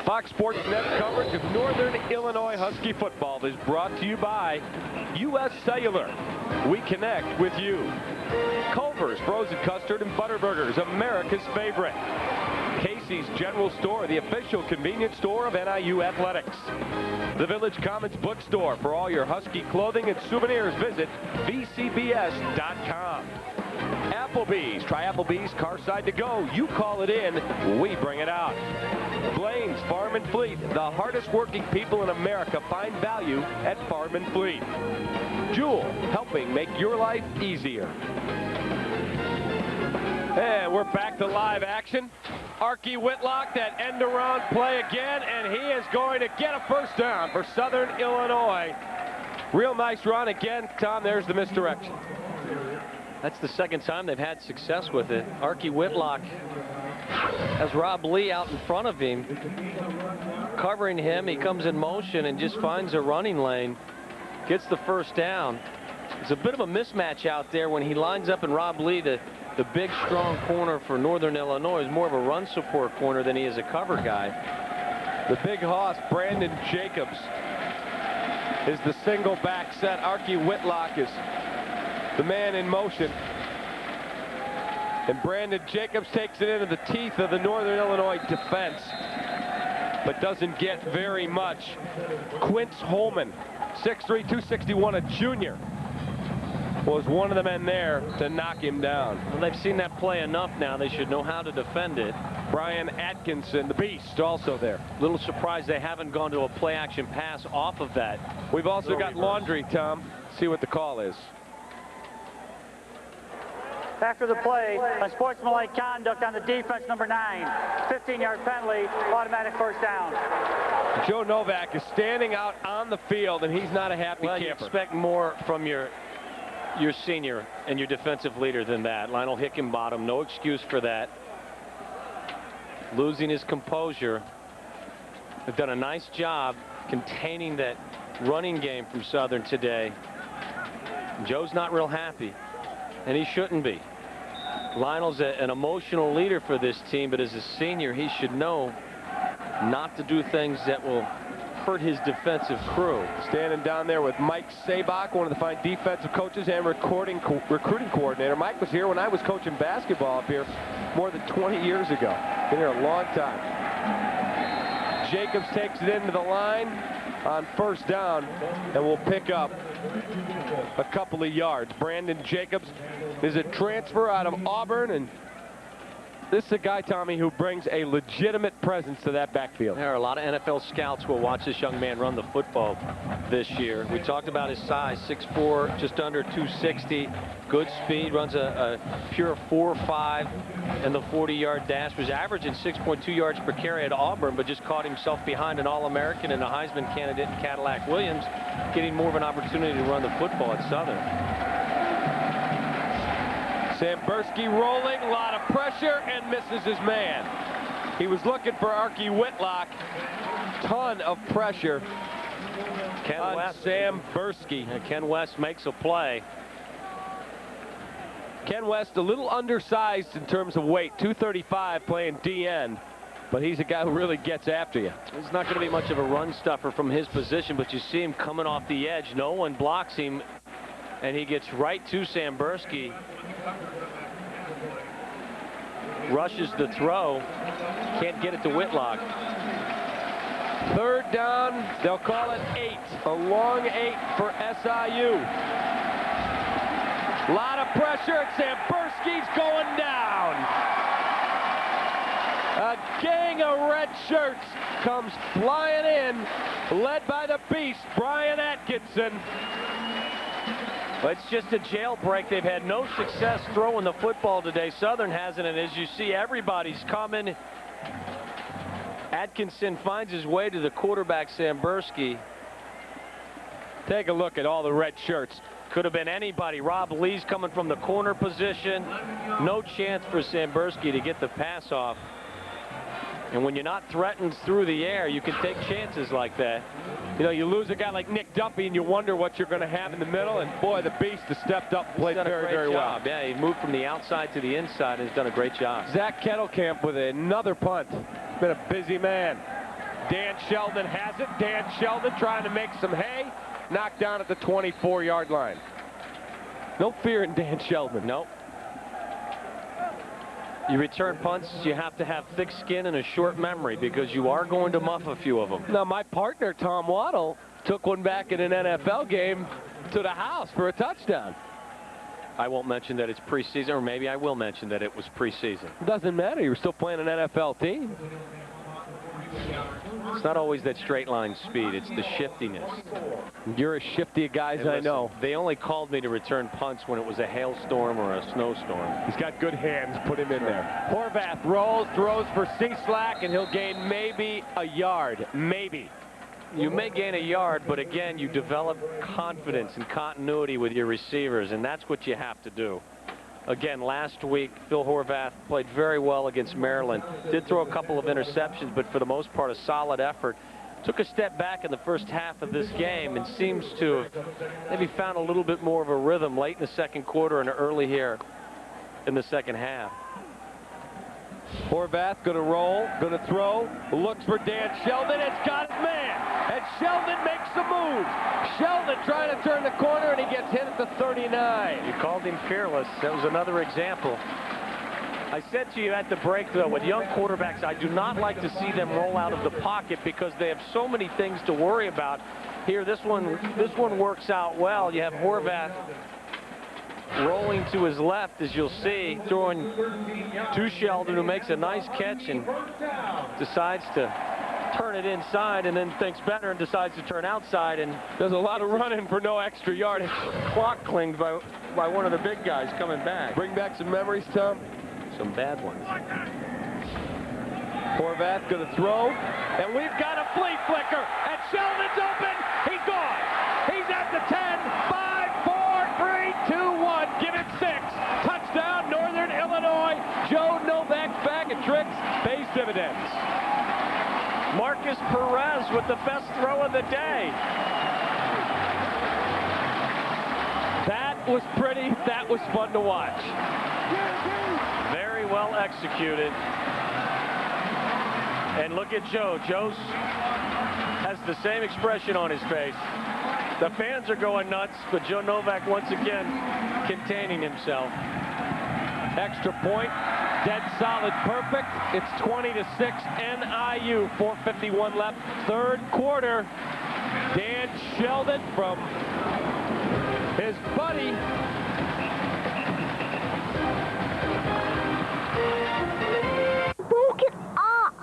Fox Sports Net coverage of Northern Illinois Husky football is brought to you by U.S. Cellular. We connect with you. Culver's Frozen Custard and Butterburgers, America's favorite. Casey's General Store, the official convenience store of NIU Athletics. The Village Commons Bookstore for all your Husky clothing and souvenirs. Visit vcbs.com. Applebee's. Try Applebee's Carside to Go. You call it in, we bring it out. Blaine's Farm and Fleet. The hardest working people in America find value at Farm and Fleet. Jewel, helping make your life easier. And we're back to live action. Archie Whitlock, that end-around play again, and he is going to get a first down for Southern Illinois. Real nice run again. Tom, there's the misdirection. That's the second time they've had success with it. Archie Whitlock has Rob Lee out in front of him, covering him. He comes in motion and just finds a running lane, gets the first down. It's a bit of a mismatch out there when he lines up, and Rob Lee, the big, strong corner for Northern Illinois, is more of a run support corner than he is a cover guy. The big hoss, Brandon Jacobs, is the single back set. Archie Whitlock is the man in motion. And Brandon Jacobs takes it into the teeth of the Northern Illinois defense, but doesn't get very much. Quince Holman, 6'3", 261, a junior, was one of the men there to knock him down. Well, they've seen that play enough now. They should know how to defend it. Brian Atkinson, the beast, also there. Little surprised they haven't gone to a play-action pass off of that. We've also got laundry, Tom. See what the call is. After the play, unsportsmanlike conduct on the defense, number 9. 15-yard penalty, automatic first down. Joe Novak is standing out on the field, and he's not a happy camper. You expect more from your senior and your defensive leader than that. Lionel Hickenbottom, no excuse for that. Losing his composure. They've done a nice job containing that running game from Southern today. Joe's not real happy, and he shouldn't be. Lionel's an emotional leader for this team, but as a senior, he should know not to do things that will hurt his defensive crew. Standing down there with Mike Sabak, one of the fine defensive coaches and recruiting coordinator. Mike was here when I was coaching basketball up here more than 20 years ago. Been here a long time. Jacobs takes it into the line on first down and will pick up a couple of yards. Brandon Jacobs is a transfer out of Auburn, and this is a guy, Tommy, who brings a legitimate presence to that backfield. There are a lot of NFL scouts who will watch this young man run the football this year. We talked about his size, 6'4", just under 260, good speed, runs a pure 4.5 in the 40-yard dash, was averaging 6.2 yards per carry at Auburn, but just caught himself behind an All-American and a Heisman candidate in Cadillac Williams, getting more of an opportunity to run the football at Southern. Sambursky rolling, a lot of pressure, and misses his man. He was looking for Archie Whitlock. Ton of pressure on Sambursky. Ken West makes a play. Ken West, a little undersized in terms of weight, 235 playing DN. But he's a guy who really gets after you. He's not going to be much of a run stuffer from his position, but you see him coming off the edge. No one blocks him, and he gets right to Sambursky. Rushes the throw. Can't get it to Whitlock. Third down, they'll call it 8. A long 8 for SIU. A lot of pressure, and Sambursky's going down. A gang of red shirts comes flying in, led by the beast, Brian Atkinson. It's just a jailbreak. They've had no success throwing the football today. Southern hasn't, and as you see, everybody's coming. Atkinson finds his way to the quarterback, Sambursky. Take a look at all the red shirts. Could have been anybody. Rob Lee's coming from the corner position. No chance for Sambursky to get the pass off. And when you're not threatened through the air, you can take chances like that. You know, you lose a guy like Nick Duffy, and you wonder what you're going to have in the middle. And boy, the beast has stepped up and played very well. Yeah, he moved from the outside to the inside and has done a great job. Zach Kettlecamp with another punt. Been a busy man. Dan Sheldon has it. Dan Sheldon trying to make some hay. Knocked down at the 24-yard line. No fear in Dan Sheldon. Nope. You return punts, you have to have thick skin and a short memory because you are going to muff a few of them. Now, my partner, Tom Waddle, took one back in an NFL game to the house for a touchdown. I won't mention that it's preseason, or maybe I will mention that it was preseason. It doesn't matter. You're still playing an NFL team. It's not always that straight line speed. It's the shiftiness. You're as shifty a guy as I know. They only called me to return punts when it was a hailstorm or a snowstorm. He's got good hands. Put him in there. Horvath rolls, throws for C-Slack, and he'll gain maybe a yard. Maybe. You may gain a yard, but again, you develop confidence and continuity with your receivers, and that's what you have to do. Again, last week, Phil Horvath played very well against Maryland. Did throw a couple of interceptions, but for the most part, a solid effort. Took a step back in the first half of this game and seems to have maybe found a little bit more of a rhythm late in the second quarter and early here in the second half. Horvath going to roll, going to throw, looks for Dan Sheldon. It's got his man, and Sheldon makes the move. Sheldon trying to turn the corner, and he gets hit at the 39. You called him fearless. That was another example. I said to you at the break, though, with young quarterbacks, I do not like to see them roll out of the pocket because they have so many things to worry about. Here, this one works out well. You have Horvath rolling to his left, as you'll see, throwing to Sheldon, who makes a nice catch and decides to turn it inside, and then thinks better and decides to turn outside and does a lot of running for no extra yardage. Clock clinged by one of the big guys coming back. Bring back some memories, Tom. Some bad ones. Horvath going to throw, and we've got a flea flicker, and Sheldon's open. He's gone. He's at the 10. 5, 4, 3, 2, 1. Give it 6. Touchdown, Northern Illinois. Joe Novak's bag of tricks pays dividends. Marcus Perez with the best throw of the day. That was pretty. That was fun to watch. Very well executed. And look at Joe. Joe has the same expression on his face. The fans are going nuts, but Joe Novak once again containing himself. Extra point, dead solid, perfect. It's 20-6 NIU, 4:51 left, third quarter. Dan Sheldon from his buddy. Woke it up.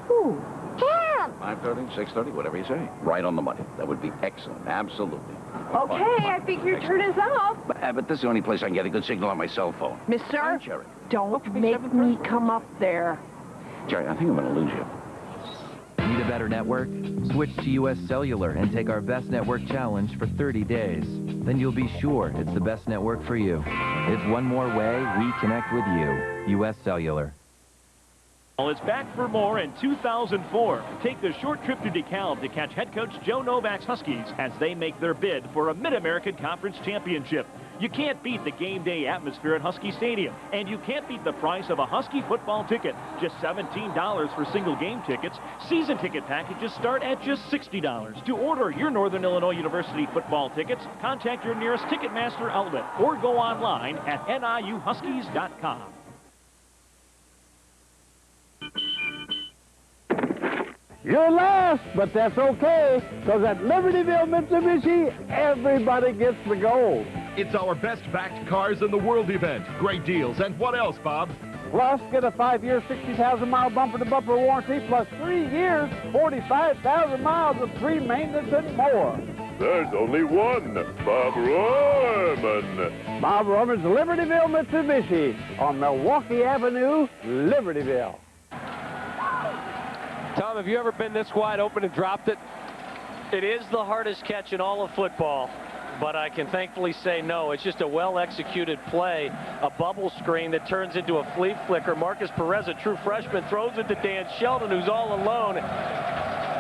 Who? Him. 5:30, 6:30, whatever you say. Right on the money. That would be excellent. Absolutely. Okay, I think your turn is up. But this is the only place I can get a good signal on my cell phone. Mister, Jerry. don't make me come up there. Jerry, I think I'm going to lose you. Need a better network? Switch to US Cellular and take our Best Network Challenge for 30 days. Then you'll be sure it's the best network for you. It's one more way we connect with you. US Cellular. Well, it's back for more in 2004. Take the short trip to DeKalb to catch head coach Joe Novak's Huskies as they make their bid for a Mid-American Conference championship. You can't beat the game day atmosphere at Husky Stadium, and you can't beat the price of a Husky football ticket. Just $17 for single game tickets. Season ticket packages start at just $60. To order your Northern Illinois University football tickets, contact your nearest Ticketmaster outlet or go online at niuhuskies.com. You're last, but that's okay, because at Libertyville, Mitsubishi, everybody gets the gold. It's our best-backed cars in the world event. Great deals. And what else, Bob? Plus, get a 5-year, 60,000-mile bumper-to-bumper warranty, plus 3 years, 45,000 miles of free maintenance and more. There's only one, Bob Rohrman. Bob Rohrman's Libertyville, Mitsubishi, on Milwaukee Avenue, Libertyville. Tom, have you ever been this wide open and dropped it? It is the hardest catch in all of football, but I can thankfully say no. It's just a well-executed play, a bubble screen that turns into a flea flicker. Marcus Perez, a true freshman, throws it to Dan Sheldon, who's all alone.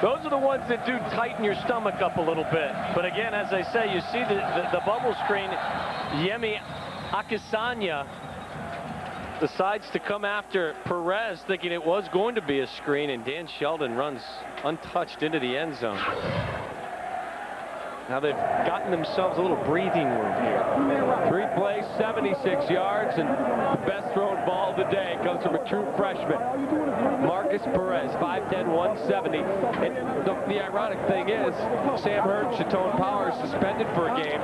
Those are the ones that do tighten your stomach up a little bit. But again, as I say, you see the bubble screen. Yemi Akisanya decides to come after Perez, thinking it was going to be a screen, and Dan Sheldon runs untouched into the end zone. Now they've gotten themselves a little breathing room here. 3 plays, 76 yards, and the best thrown ball of the day comes from a true freshman. Marcus Perez, 5'10", 170. And the ironic thing is, Sam Hurd, Chatone Power suspended for a game.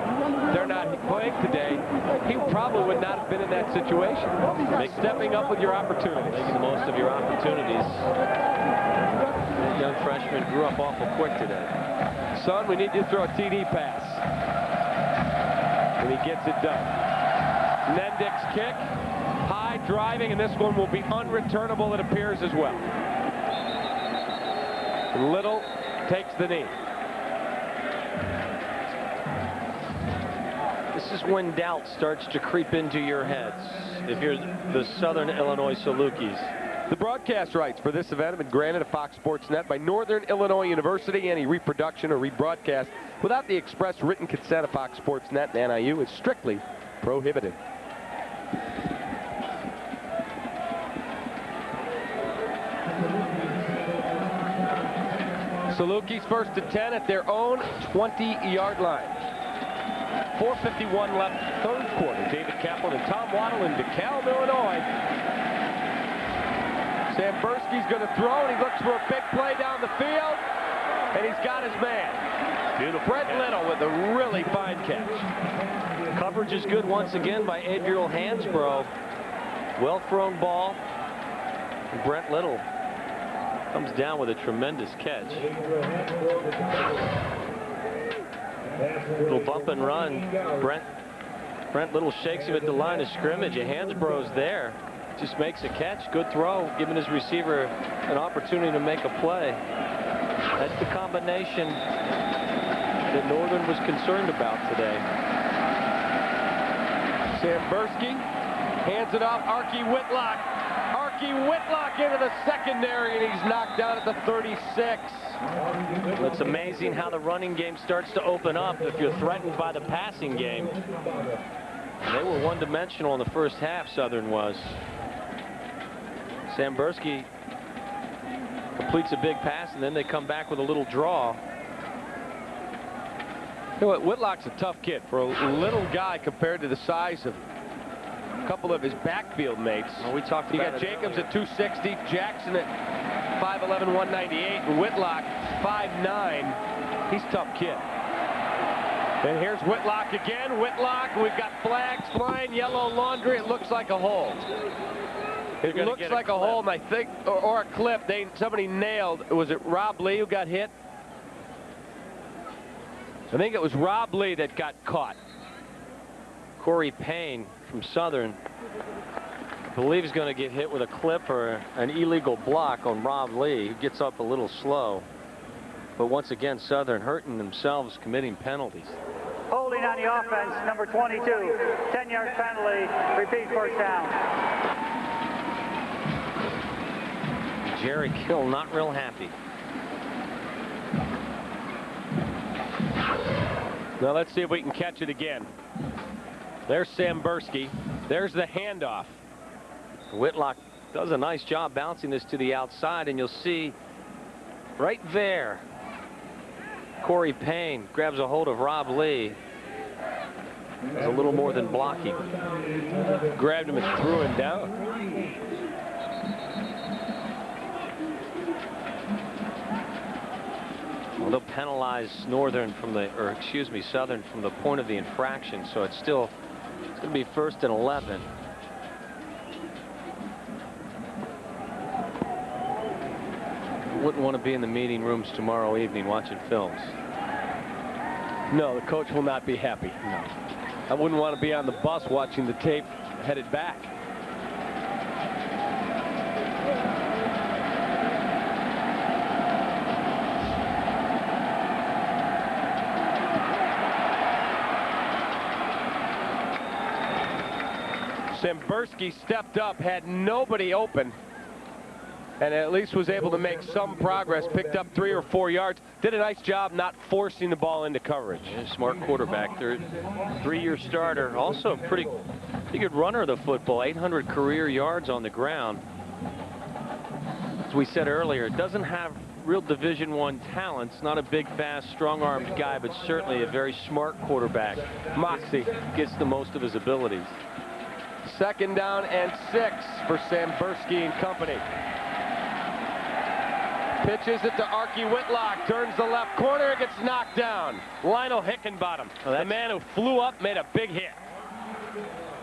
They're not playing today. He probably would not have been in that situation. Stepping up with your opportunities. Making the most of your opportunities. That young freshman grew up awful quick today. Son, we need you to throw a TD pass. And he gets it done. Nendick's kick, high driving, and this one will be unreturnable, it appears, as well. Little takes the knee. This is when doubt starts to creep into your heads if you're the Southern Illinois Salukis. The broadcast rights for this event have been granted to Fox Sports Net by Northern Illinois University. Any reproduction or rebroadcast without the express written consent of Fox Sports Net and NIU is strictly prohibited. Salukis first and 10 at their own 20-yard line. 4:51 left, third quarter. David Kaplan and Tom Waddle in DeKalb, Illinois. Sambursky's going to throw, and he looks for a big play down the field, and he's got his man. Beautiful. Brent Little with a really fine catch. Coverage is good once again by Adriel Hansbrough. Well-thrown ball. And Brent Little comes down with a tremendous catch. Little bump and run. Brent Little shakes him at the line of scrimmage. And Hansbrough's there. Just makes a catch. Good throw, giving his receiver an opportunity to make a play. That's the combination that Northern was concerned about today. Sambursky hands it off. Archie Whitlock. Archie Whitlock into the secondary, and he's knocked down at the 36. It's amazing how the running game starts to open up if you're threatened by the passing game. They were one-dimensional in the first half, Southern was. Sambursky completes a big pass, and then they come back with a little draw. You know what? Whitlock's a tough kid for a little guy compared to the size of a couple of his backfield mates. Well, we talked about you got Jacobs at 260, Jackson at 5'11", 198, and Whitlock 5'9". He's a tough kid. And here's Whitlock again. Whitlock, we've got flags flying, yellow laundry. It looks like a hold. It looks like a hold, and I think, or a clip. Somebody nailed. Was it Rob Lee who got hit? I think it was Rob Lee that got caught. Corey Payne from Southern, I believe, is going to get hit with a clip or an illegal block on Rob Lee, who gets up a little slow. But once again, Southern hurting themselves, committing penalties. Holding on the offense, number 22. 10-yard penalty. Repeat, first down. Jerry Kill not real happy. Now let's see if we can catch it again. There's Sambursky. There's the handoff. Whitlock does a nice job bouncing this to the outside, and you'll see right there, Corey Payne grabs a hold of Rob Lee. Does a little more than blocking. Grabbed him and threw him down. Well, they'll penalize Southern from the point of the infraction, so it's going to be 1st and 11. Wouldn't want to be in the meeting rooms tomorrow evening watching films. No, the coach will not be happy. No. I wouldn't want to be on the bus watching the tape headed back. Sambursky stepped up, had nobody open, and at least was able to make some progress, picked up 3 or 4 yards, did a nice job not forcing the ball into coverage. Yeah, smart quarterback, 3-year starter, also a pretty good runner of the football, 800 career yards on the ground. As we said earlier, doesn't have real Division I talents, not a big, fast, strong-armed guy, but certainly a very smart quarterback. Moxie gets the most of his abilities. 2nd down and 6 for Sambursky and company. Pitches it to Archie Whitlock, turns the left corner, and gets knocked down. Lionel Hickenbottom, the man who flew up, made a big hit.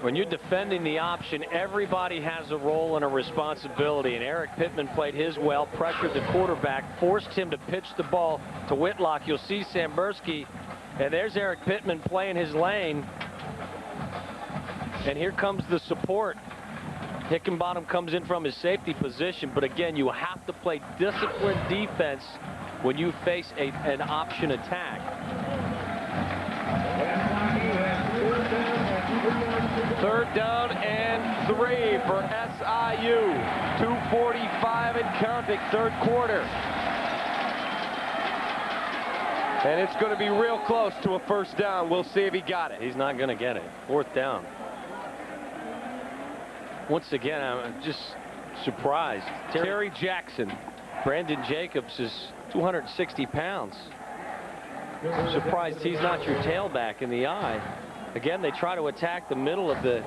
When you're defending the option, everybody has a role and a responsibility, and Eric Pittman played his well, pressured the quarterback, forced him to pitch the ball to Whitlock. You'll see Sambursky, and there's Eric Pittman playing his lane, and here comes the support. Hickenbottom comes in from his safety position, but again, you have to play disciplined defense when you face an option attack. 3rd down and 3 for SIU. 2:45 and counting, 3rd quarter. And it's going to be real close to a 1st down. We'll see if he got it. He's not going to get it. 4th down. Once again, I'm just surprised. Terry Jackson. Brandon Jacobs is 260 pounds. Surprised he's not your tailback in the eye. Again, they try to attack the middle of the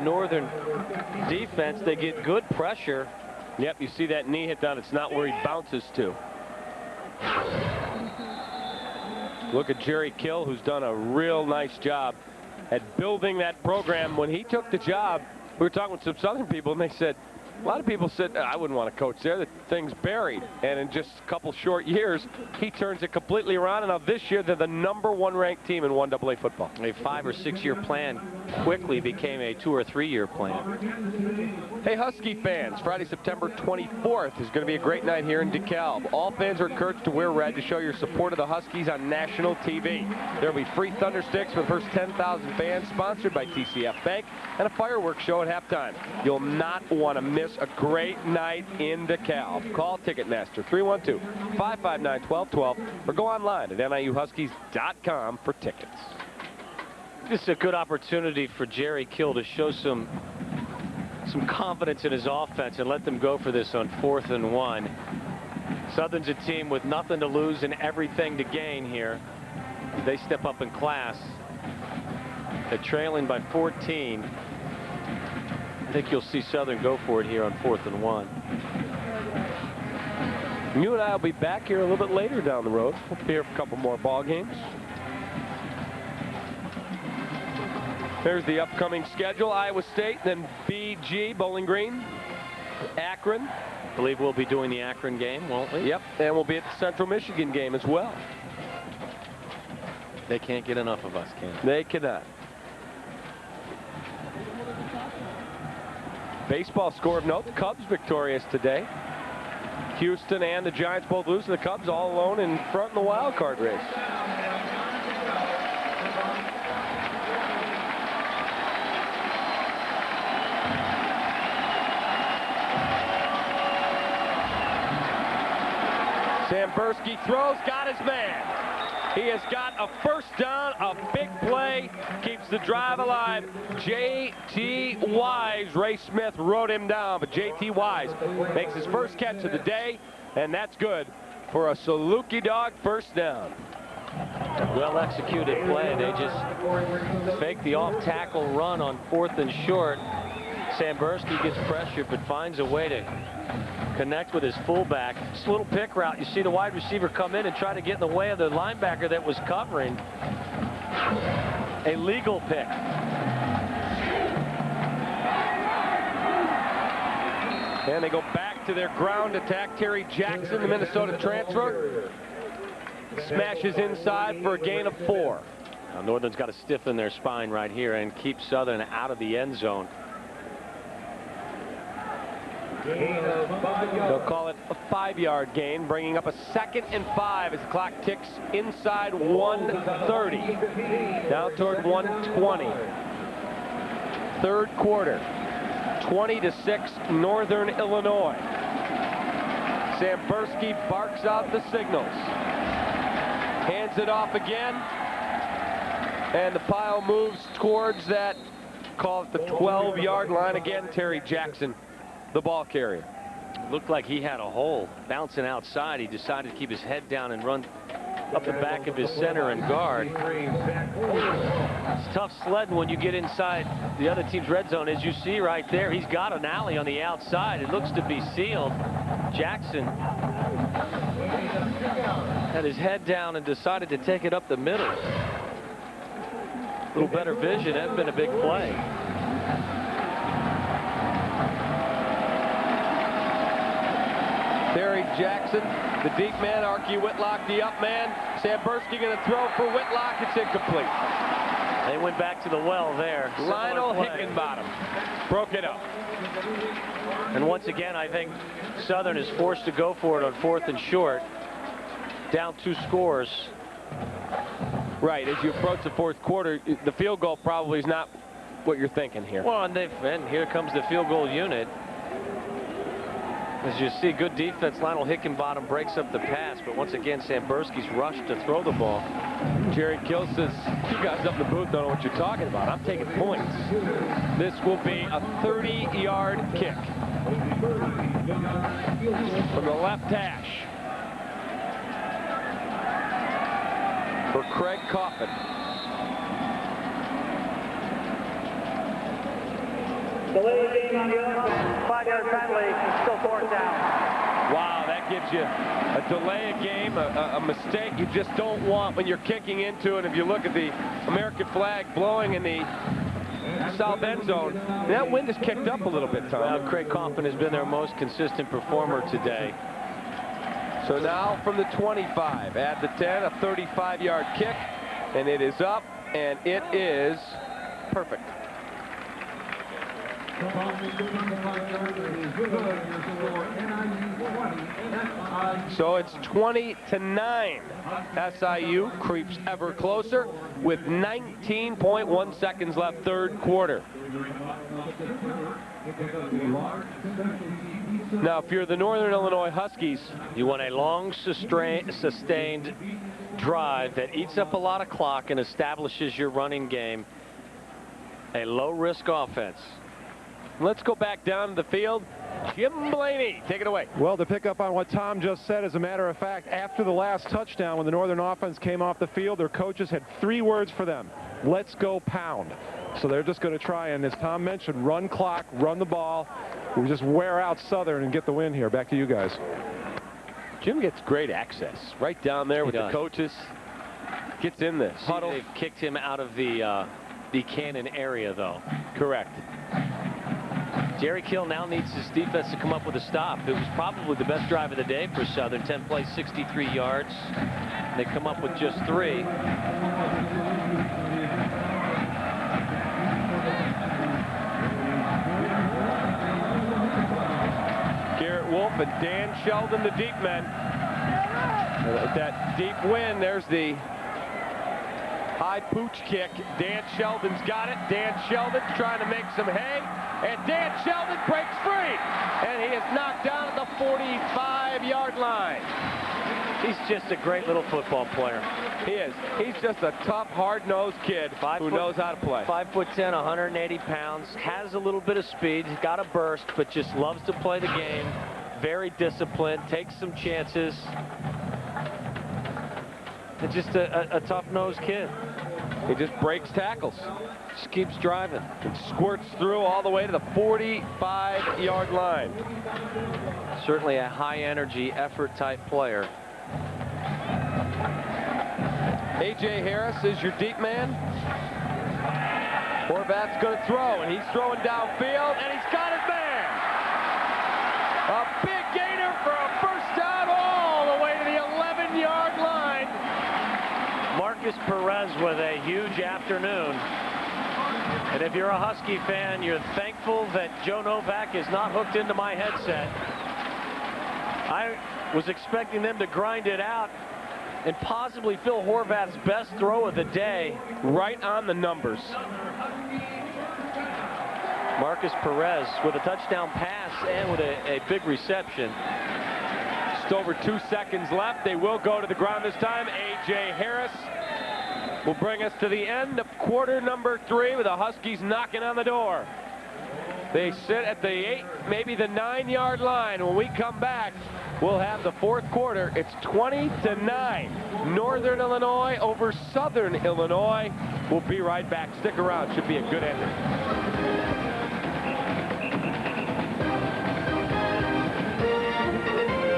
Northern defense. They get good pressure. Yep, you see that knee hit down. It's not where he bounces to. Look at Jerry Kill, who's done a real nice job at building that program. When he took the job, we were talking with some Southern people, and they said, a lot of people said, I wouldn't want to coach there. The thing's buried. And in just a couple short years, he turns it completely around. And now this year, they're the #1 ranked team in 1AA football. A 5- or 6-year plan quickly became a 2- or 3-year plan. Hey, Husky fans, Friday, September 24th is going to be a great night here in DeKalb. All fans are encouraged to wear red to show your support of the Huskies on national TV. There will be free thunder sticks for the first 10,000 fans, sponsored by TCF Bank, and a fireworks show at halftime. You'll not want to miss a great night in DeKalb. Call Ticketmaster 312-559-1212 or go online at NIUHuskies.com for tickets. This is a good opportunity for Jerry Kill to show some confidence in his offense and let them go for this on 4th and 1. Southern's a team with nothing to lose and everything to gain here. They step up in class. They're trailing by 14. I think you'll see Southern go for it here on 4th and 1. You and I will be back here a little bit later down the road. We'll be here for a couple more ball games. There's the upcoming schedule. Iowa State, then BG, Bowling Green, Akron. I believe we'll be doing the Akron game, won't we? Yep, and we'll be at the Central Michigan game as well. They can't get enough of us, can they? They cannot. Baseball score of note, the Cubs victorious today. Houston and the Giants both losing. The Cubs all alone in front in the wild card race. Sambursky throws, got his man. He has got a first down, a big play, keeps the drive alive. J.T. Wise, Ray Smith wrote him down, but J.T. Wise makes his first catch of the day, and that's good for a Salukis dog first down. Well executed play. They just fake the off tackle run on 4th and short. Sambursky gets pressured but finds a way to connect with his fullback. Just a little pick route. You see the wide receiver come in and try to get in the way of the linebacker that was covering. A legal pick. And they go back to their ground attack. Terry Jackson, the Minnesota transfer, smashes inside for a gain of 4. Now Northern's got to stiffen their spine right here and keep Southern out of the end zone. They'll call it a 5-yard gain, bringing up a 2nd and 5 as the clock ticks inside 130. Down toward 120. Third quarter, 20-6 Northern Illinois. Sambursky barks out the signals. Hands it off again. And the pile moves towards that, call it the 12-yard line again. Terry Jackson, the ball carrier. Looked like he had a hole bouncing outside. He decided to keep his head down and run up the back of his center and guard. It's tough sledding when you get inside the other team's red zone. As you see right there, he's got an alley on the outside. It looks to be sealed. Jackson had his head down and decided to take it up the middle. A little better vision. That'd been a big play. Terry Jackson, the deep man. Archie Whitlock, the up man. Sambursky going to throw for Whitlock. It's incomplete. They went back to the well there. Lionel Hickenbottom broke it up. And once again, I think Southern is forced to go for it on 4th and short. Down 2 scores. Right, as you approach the 4th quarter, the field goal probably is not what you're thinking here. Well, and here comes the field goal unit. As you see, good defense. Lionel Hickenbottom breaks up the pass, but once again, Sambursky's rushed to throw the ball. Jerry Kill says, you guys up in the booth don't know what you're talking about. I'm taking points. This will be a 30-yard kick from the left hash for Craig Coffin. Delay game on the 5-yard penalty, still 4th down. Wow, that gives you a delay of game, a mistake you just don't want when you're kicking into it. If you look at the American flag blowing in the south end zone, that wind has kicked up a little bit, Tom. Well, Craig Coffin has been their most consistent performer today. So now from the 25, add the 10, a 35-yard kick, and it is up, and it is perfect. So it's 20-9. SIU creeps ever closer with 19.1 seconds left, 3rd quarter. Now, if you're the Northern Illinois Huskies, you want a long, sustained drive that eats up a lot of clock and establishes your running game. A low-risk offense. Let's go back down to the field. Jim Blaney, take it away. Well, to pick up on what Tom just said, as a matter of fact, after the last touchdown, when the Northern offense came off the field, their coaches had 3 words for them. Let's go pound. So they're just going to try and, as Tom mentioned, run clock, run the ball. We just wear out Southern and get the win here. Back to you guys. Jim gets great access right down there with the coaches. Gets in the huddle. They've kicked him out of the Cannon area, though. Correct. Jerry Kill now needs his defense to come up with a stop. It was probably the best drive of the day for Southern. 10 plays, 63 yards. They come up with just 3. Garrett Wolf and Dan Sheldon, the deep men. That deep win, there's the high pooch kick. Dan Sheldon's got it. Dan Sheldon trying to make some hay. And Dan Sheldon breaks free. And he is knocked down at the 45-yard line. He's just a great little football player. He is. He's just a tough, hard-nosed kid who knows how to play. 5'10", 180 pounds, has a little bit of speed, he's got a burst, but just loves to play the game. Very disciplined, takes some chances. And just a tough-nosed kid. He just breaks tackles. Just keeps driving. And squirts through all the way to the 45-yard line. Certainly a high-energy, effort-type player. A.J. Harris is your deep man. Horvath's going to throw, and he's throwing downfield, and he's got it there. A big gainer for a first down all the way to the 11-yard line. Marcus Perez with a huge afternoon. And if you're a Husky fan, you're thankful that Joe Novak is not hooked into my headset. I was expecting them to grind it out and possibly Phil Horvath's best throw of the day. Right on the numbers. Marcus Perez with a touchdown pass and with a big reception. Just over 2 seconds left. They will go to the ground this time. A.J. Harris will bring us to the end of quarter number 3 with the Huskies knocking on the door. They sit at the 8, maybe the 9-yard line. When we come back, we'll have the fourth quarter. It's 20-9. Northern Illinois over Southern Illinois. We'll be right back. Stick around. Should be a good ending.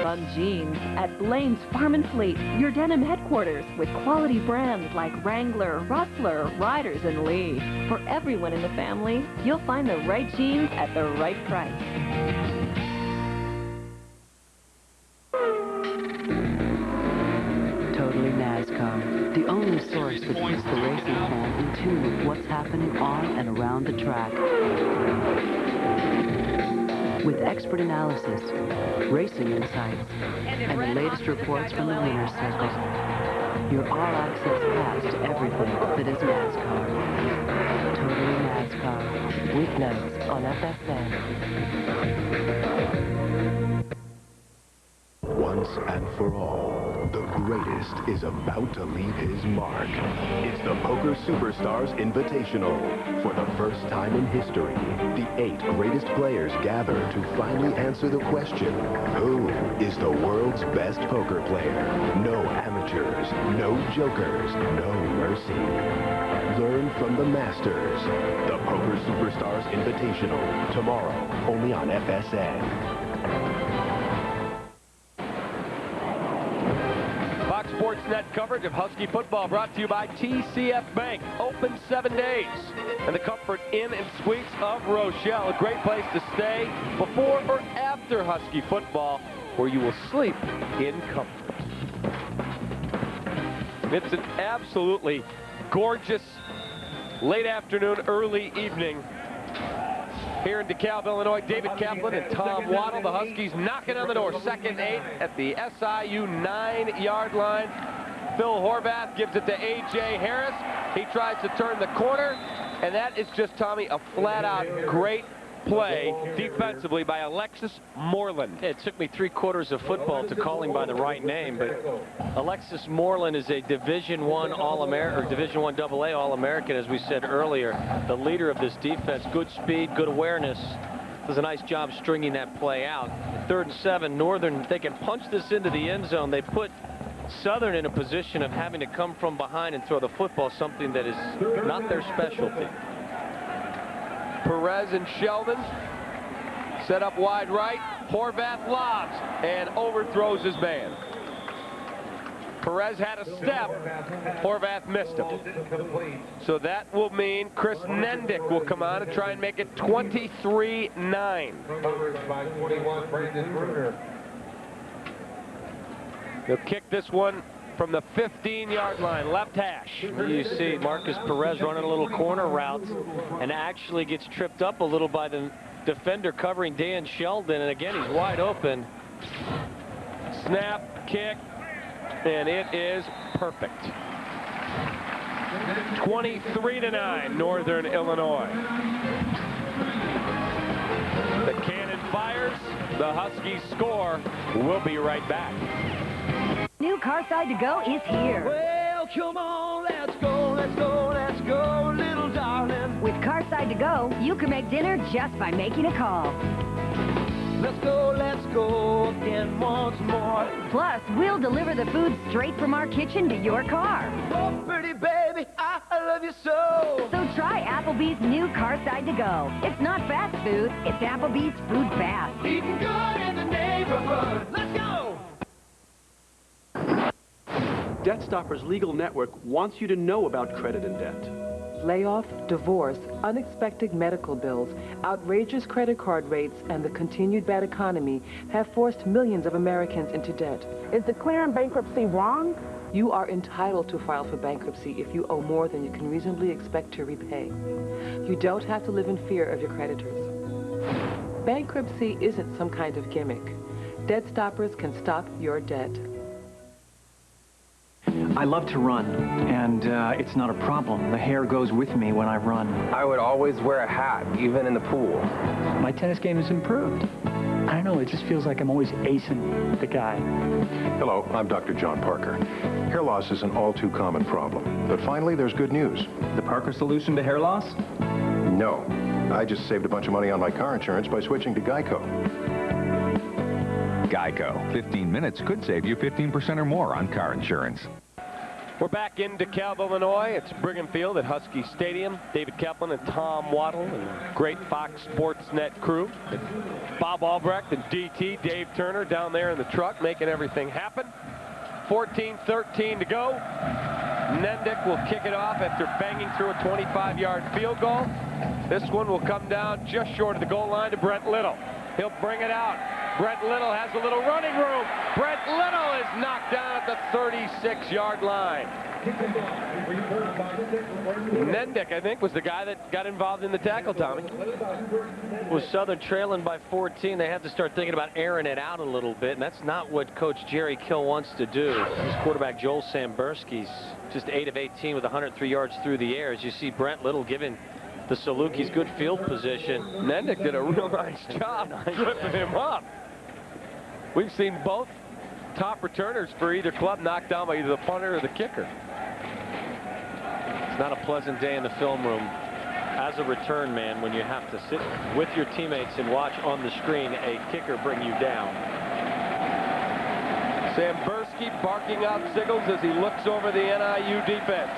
Bug Jeans at Blaine's Farm and Fleet, your denim headquarters with quality brands like Wrangler, Rustler, Riders, and Lee. For everyone in the family, you'll find the right jeans at the right price. Totally NASCAR, the only source that keeps the racing fan in tune with what's happening on and around the track. With expert analysis, racing insights, and the latest reports from the winner's circle. Your all-access pass to everything that is NASCAR. Totally NASCAR. Weeknights on FSN. Once and for all, the greatest is about to leave his mark. It's the Poker Superstars Invitational. For the first time in history, the 8 greatest players gather to finally answer the question, who is the world's best poker player? No amateurs, no jokers, no mercy. Learn from the masters. The Poker Superstars Invitational. Tomorrow, only on FSN. Sportsnet coverage of Husky football brought to you by TCF Bank. Open 7 days. And the Comfort Inn and Suites of Rochelle. A great place to stay before or after Husky football, where you will sleep in comfort. It's an absolutely gorgeous late afternoon, early evening here in DeKalb, Illinois. David Kaplan and Tom Waddle, the Huskies knocking on the door. 2nd 8 at the SIU 9-yard line. Phil Horvath gives it to A.J. Harris. He tries to turn the corner, and that is just, Tommy, a flat-out great play defensively by Alexis Moreland. It took me 3/4 of football to call him by the right name, but Alexis Moreland is a Division I All-American, or Division I AA All-American, as we said earlier. The leader of this defense. Good speed, good awareness. Does a nice job stringing that play out. 3rd and 7, Northern, they can punch this into the end zone. They put Southern in a position of having to come from behind and throw the football, something that is not their specialty. Perez and Sheldon set up wide right. Horvath lobs and overthrows his man. Perez had a step. Horvath missed him. So that will mean Chris Nendick will come on and try and make it 23-9. He'll kick this one from the 15-yard line, left hash. You see Marcus Perez running a little corner route and actually gets tripped up a little by the defender covering Dan Sheldon, and again he's wide open. Snap, kick, and it is perfect. 23-9, Northern Illinois. The cannon fires, the Huskies score. We'll be right back. New Carside to Go is here. Well, come on, let's go, let's go, let's go, little darling. With Carside to Go, you can make dinner just by making a call. Let's go again once more. Plus, we'll deliver the food straight from our kitchen to your car. Oh, pretty baby, I love you so. So try Applebee's new Carside to Go. It's not fast food, it's Applebee's Food Fast. Eating good in the neighborhood. Let's go! Debt Stopper's legal network wants you to know about credit and debt. Layoff, divorce, unexpected medical bills, outrageous credit card rates, and the continued bad economy have forced millions of Americans into debt. Is declaring bankruptcy wrong? You are entitled to file for bankruptcy if you owe more than you can reasonably expect to repay. You don't have to live in fear of your creditors. Bankruptcy isn't some kind of gimmick. Debt Stoppers can stop your debt. I love to run, and it's not a problem. The hair goes with me when I run. I would always wear a hat, even in the pool. My tennis game has improved. I don't know, it just feels like I'm always acing the guy. Hello, I'm Dr. John Parker. Hair loss is an all too common problem, but finally there's good news. The Parker solution to hair loss? No. I just saved a bunch of money on my car insurance by switching to Geico. Geico. 15 minutes could save you 15% or more on car insurance. We're back in DeKalb, Illinois. It's Brigham Field at Husky Stadium. David Kaplan and Tom Waddle and great Fox Sports Net crew. Bob Albrecht and DT, Dave Turner down there in the truck making everything happen. 14-13 to go. Nendick will kick it off after banging through a 25-yard field goal. This one will come down just short of the goal line to Brent Little. He'll bring it out. Brent Little has a little running room. Brent Little is knocked down at the 36-yard line. Nendick, I think, was the guy that got involved in the tackle, Tommy. With Southern trailing by 14, they have to start thinking about airing it out a little bit, and that's not what Coach Jerry Kill wants to do. His quarterback, Joel Samberski's just 8 of 18 with 103 yards through the air. As you see Brent Little giving the Salukis good field position. Nendick did a real nice job tripping him up. We've seen both top returners for either club knocked down by either the punter or the kicker. It's not a pleasant day in the film room as a return man when you have to sit with your teammates and watch on the screen a kicker bring you down. Samberski barking out signals as he looks over the NIU defense.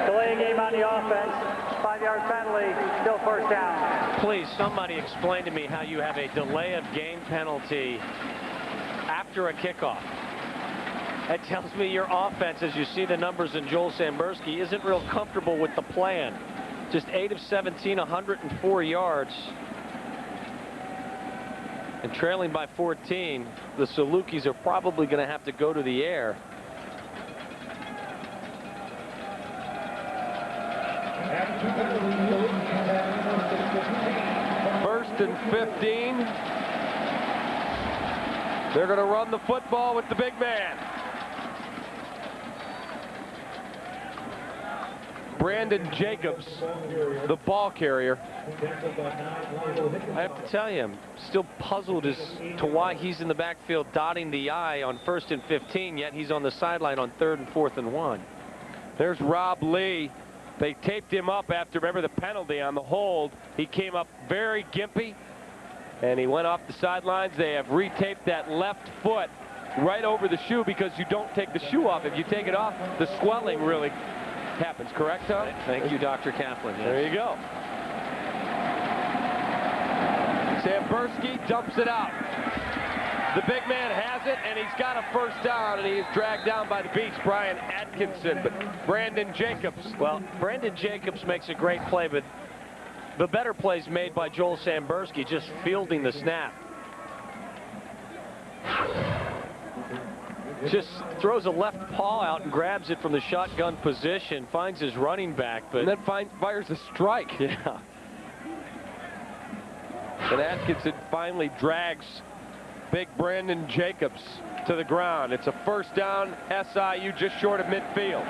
Delaying game on the offense. 5-yard penalty, still first down. Please, somebody explain to me how you have a delay of game penalty after a kickoff. That tells me your offense, as you see the numbers in Joel Samberski, isn't real comfortable with the plan. Just 8 of 17, 104 yards. And trailing by 14, the Salukis are probably going to have to go to the air. First and 15. They're going to run the football with the big man. Brandon Jacobs, the ball carrier. I have to tell you, I'm still puzzled as to why he's in the backfield dotting the I on 1st and 15, yet he's on the sideline on 3rd and 4th and 1. There's Rob Lee. They taped him up after, remember, the penalty on the hold. He came up very gimpy, and he went off the sidelines. They have retaped that left foot right over the shoe because you don't take the shoe off. If you take it off, the swelling really happens. Correct, Tom? Thank you, Dr. Kaplan. Yes. There you go. Samberski dumps it out. The big man has it, and he's got a first down, and he is dragged down by the beach, Brian Atkinson. But Brandon Jacobs. Well, Brandon Jacobs makes a great play, but the better play's made by Joel Samberski, just fielding the snap. Just throws a left paw out and grabs it from the shotgun position, finds his running back, but... And then fires a strike. Yeah. And Atkinson finally drags big Brandon Jacobs to the ground. It's a first down, SIU just short of midfield.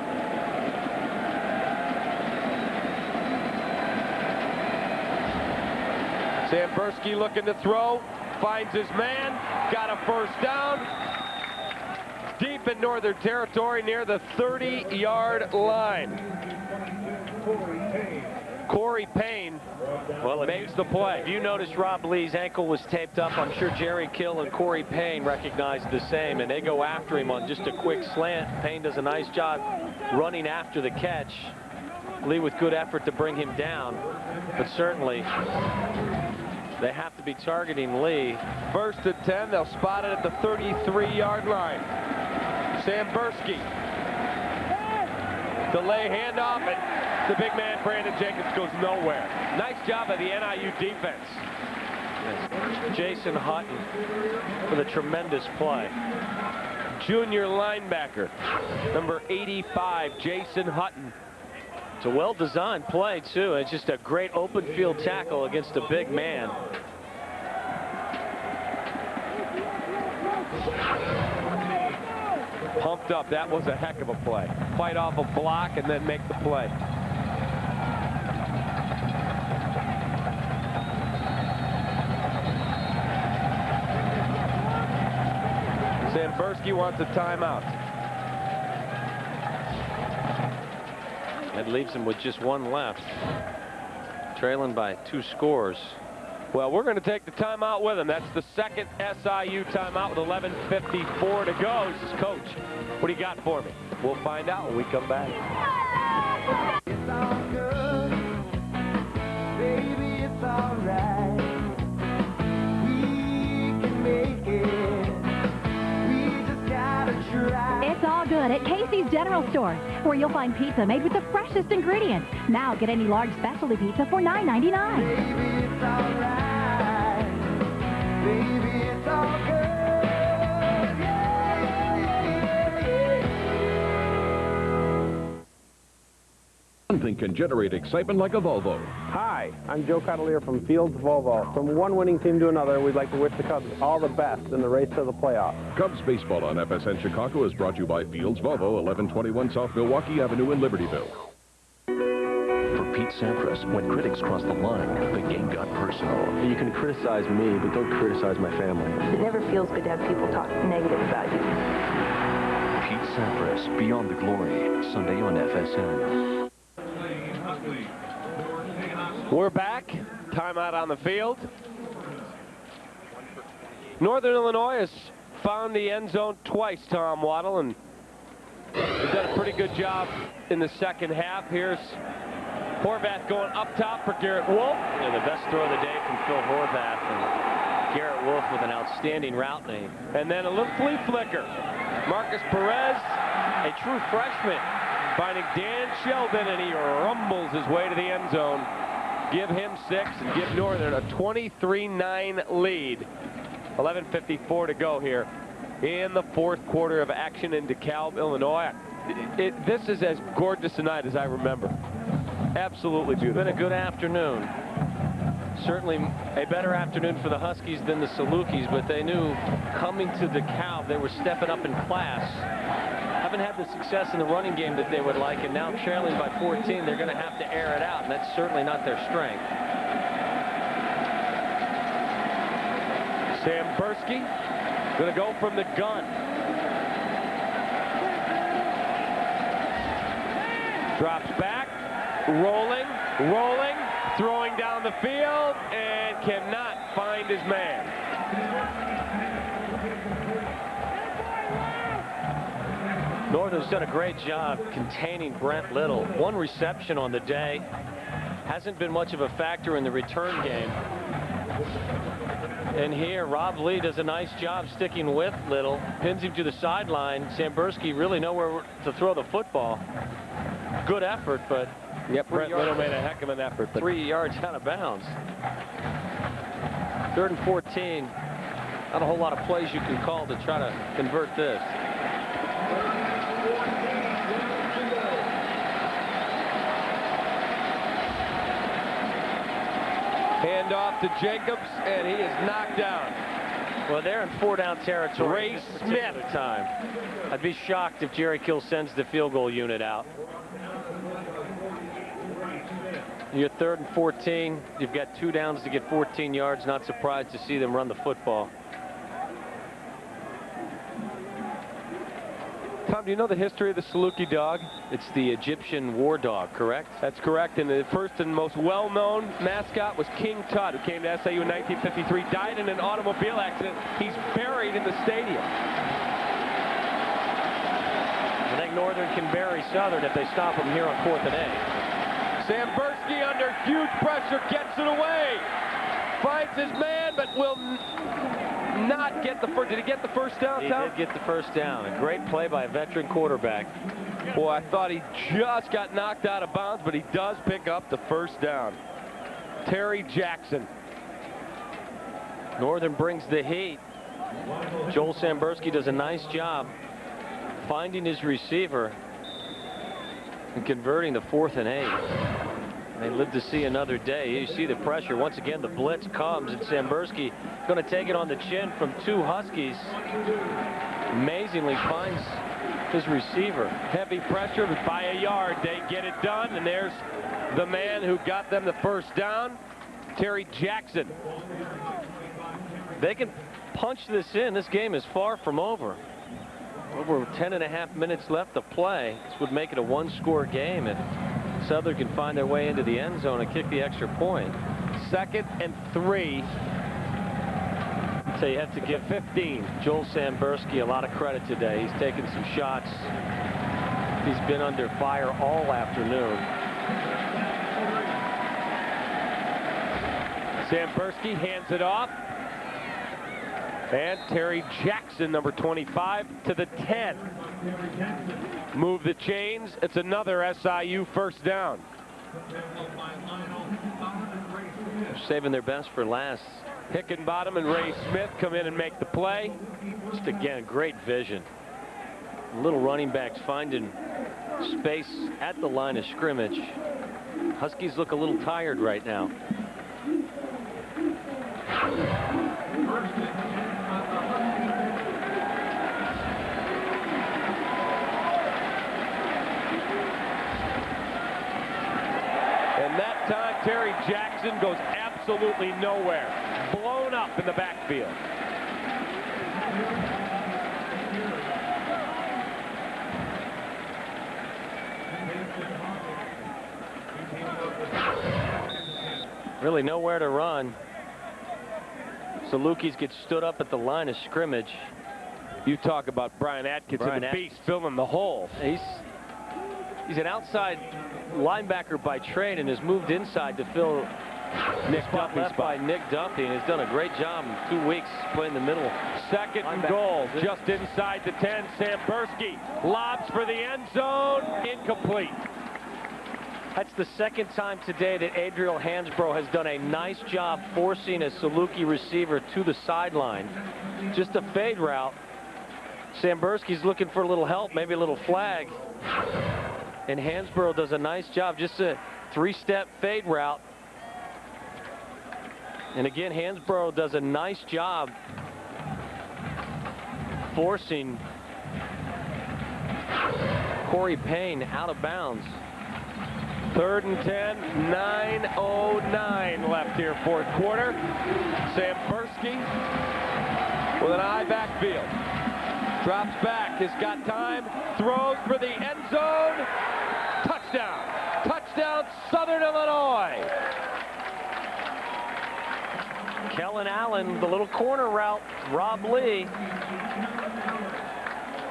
Sambursky looking to throw, finds his man, got a first down. Deep in Northern Territory near the 30-yard line. Corey Payne makes the play. If you noticed Rob Lee's ankle was taped up, I'm sure Jerry Kill and Corey Payne recognized the same, and they go after him on just a quick slant. Payne does a nice job running after the catch. Lee with good effort to bring him down, but certainly they have to be targeting Lee. 1st and 10, they'll spot it at the 33-yard line. Sambursky. Delay handoff, and the big man, Brandon Jacobs, goes nowhere. Nice job by the NIU defense. Yes. Jason Hutton with a tremendous play. Junior linebacker, number 85, Jason Hutton. It's a well-designed play, too. It's just a great open field tackle against a big man. Pumped up. That was a heck of a play. Fight off a block and then make the play. Sambursky wants a timeout. That leaves him with just one left, trailing by 2 scores. Well, we're going to take the timeout with him. That's the second SIU timeout with 11:54 to go. This is Coach. What do you got for me? We'll find out when we come back. It's all good, baby, it's all right. We can make it. We just gotta try. It's all good at Casey's General Store, where you'll find pizza made with the freshest ingredients. Now get any large specialty pizza for $9.99. Baby, it's all right. Baby, it's all good. Something can generate excitement like a Volvo. Hi, I'm Joe Cavalier from Fields Volvo. From one winning team to another, we'd like to wish the Cubs all the best in the race to the playoffs. Cubs baseball on FSN Chicago is brought to you by Fields Volvo, 1121 South Milwaukee Avenue in Libertyville. For Pete Sampras, when critics crossed the line, the game got personal. You can criticize me, but don't criticize my family. It never feels good to have people talk negative about you. Pete Sampras, Beyond the Glory, Sunday on FSN. We're back. Timeout on the field. Northern Illinois has found the end zone twice, Tom Waddle, and they've done a pretty good job in the second half. Here's Horvath going up top for Garrett Wolf. Yeah, the best throw of the day from Phil Horvath, and Garrett Wolf with an outstanding route name. And then a little flea flicker. Marcus Perez, a true freshman, finding Dan Sheldon, and he rumbles his way to the end zone. Give him 6 and give Northern a 23-9 lead. 11:54 to go here in the 4th quarter of action in DeKalb, Illinois. This is as gorgeous a night as I remember. Absolutely beautiful. It's been a good afternoon. Certainly a better afternoon for the Huskies than the Salukis, but they knew coming to DeKalb they were stepping up in class. Haven't had the success in the running game that they would like, and now trailing by 14, they're going to have to air it out, and that's certainly not their strength. Sambursky going to go from the gun. Drops back, rolling, throwing down the field, and cannot find his man. Northern's done a great job containing Brent Little. 1 reception on the day. Hasn't been much of a factor in the return game. And here, Rob Lee does a nice job sticking with Little. Pins him to the sideline. Sambursky really nowhere to throw the football. Good effort, but... Yep, Brent Little made a heck of an effort. But 3 yards out of bounds. 3rd and 14. Not a whole lot of plays you can call to try to convert this. Hand off to Jacobs, and he is knocked down. Well, they're in 4-down territory. Ray Smith. Time. I'd be shocked if Jerry Kill sends the field goal unit out. You're 3rd and 14. You've got 2 downs to get 14 yards. Not surprised to see them run the football. Tom, do you know the history of the Saluki dog? It's the Egyptian war dog, correct? That's correct. And the first and most well-known mascot was King Tut, who came to SIU in 1953, died in an automobile accident. He's buried in the stadium. I think Northern can bury Southern if they stop him here on 4th and 8. Sambursky under huge pressure gets it away. Finds his man, but will not get the first. Did he get the first down, Tom? He did get the first down. A great play by a veteran quarterback. Boy, I thought he just got knocked out of bounds, but he does pick up the first down. Terry Jackson. Northern brings the heat. Joel Sambursky does a nice job finding his receiver and converting the 4th and 8. They live to see another day. You see the pressure. Once again, the blitz comes, and Sambursky going to take it on the chin from 2 Huskies. Amazingly finds his receiver. Heavy pressure by a yard. They get it done, and there's the man who got them the first down, Terry Jackson. They can punch this in. This game is far from over. Over 10.5 minutes left to play. This would make it a 1-score game if Southern can find their way into the end zone and kick the extra point. 2nd and 3. So you have to give 15. Joel Sambursky a lot of credit today. He's taken some shots. He's been under fire all afternoon. Sambursky hands it off. And Terry Jackson, number 25, to the 10. Move the chains. It's another SIU first down. Saving their best for last. Hickenbottom and Ray Smith come in and make the play. Just again, great vision. Little running backs finding space at the line of scrimmage. Huskies look a little tired right now. And that time, Terry Jackson goes absolutely nowhere. Blown up in the backfield. Really nowhere to run. Salukis gets stood up at the line of scrimmage. You talk about Brian Atkinson, the beast filling the hole. He's an outside linebacker by trade and has moved inside to fill Nick Duffy's by Nick Duffy, and has done a great job in 2 weeks playing the middle. 2nd and goal, just inside the 10. Sambursky lobs for the end zone, incomplete. That's the 2nd time today that Adriel Hansbrough has done a nice job forcing a Saluki receiver to the sideline. Just a fade route. Sambursky's looking for a little help, maybe a little flag. And Hansbrough does a nice job, just a 3-step fade route. And again, Hansbrough does a nice job forcing Corey Payne out of bounds. 3rd and 10, 9:09 left here, 4th quarter. Sambursky with an eye backfield. Drops back, has got time, throws for the end zone. Touchdown. Touchdown, Southern Illinois. Kellen Allen, the little corner route, Rob Lee.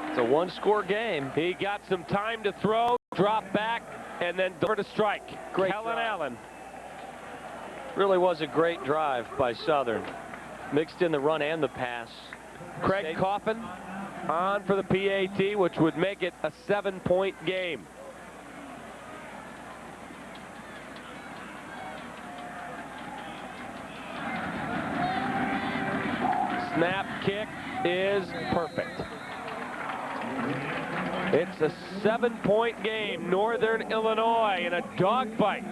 It's a 1-score game. He got some time to throw, drop back, and then deliver to strike. Great Kellen Allen. Really was a great drive by Southern. Mixed in the run and the pass. Craig Coffin on for the PAT, which would make it a 7-point game. Snap kick is perfect. It's a 7-point game. Northern Illinois in a dogfight.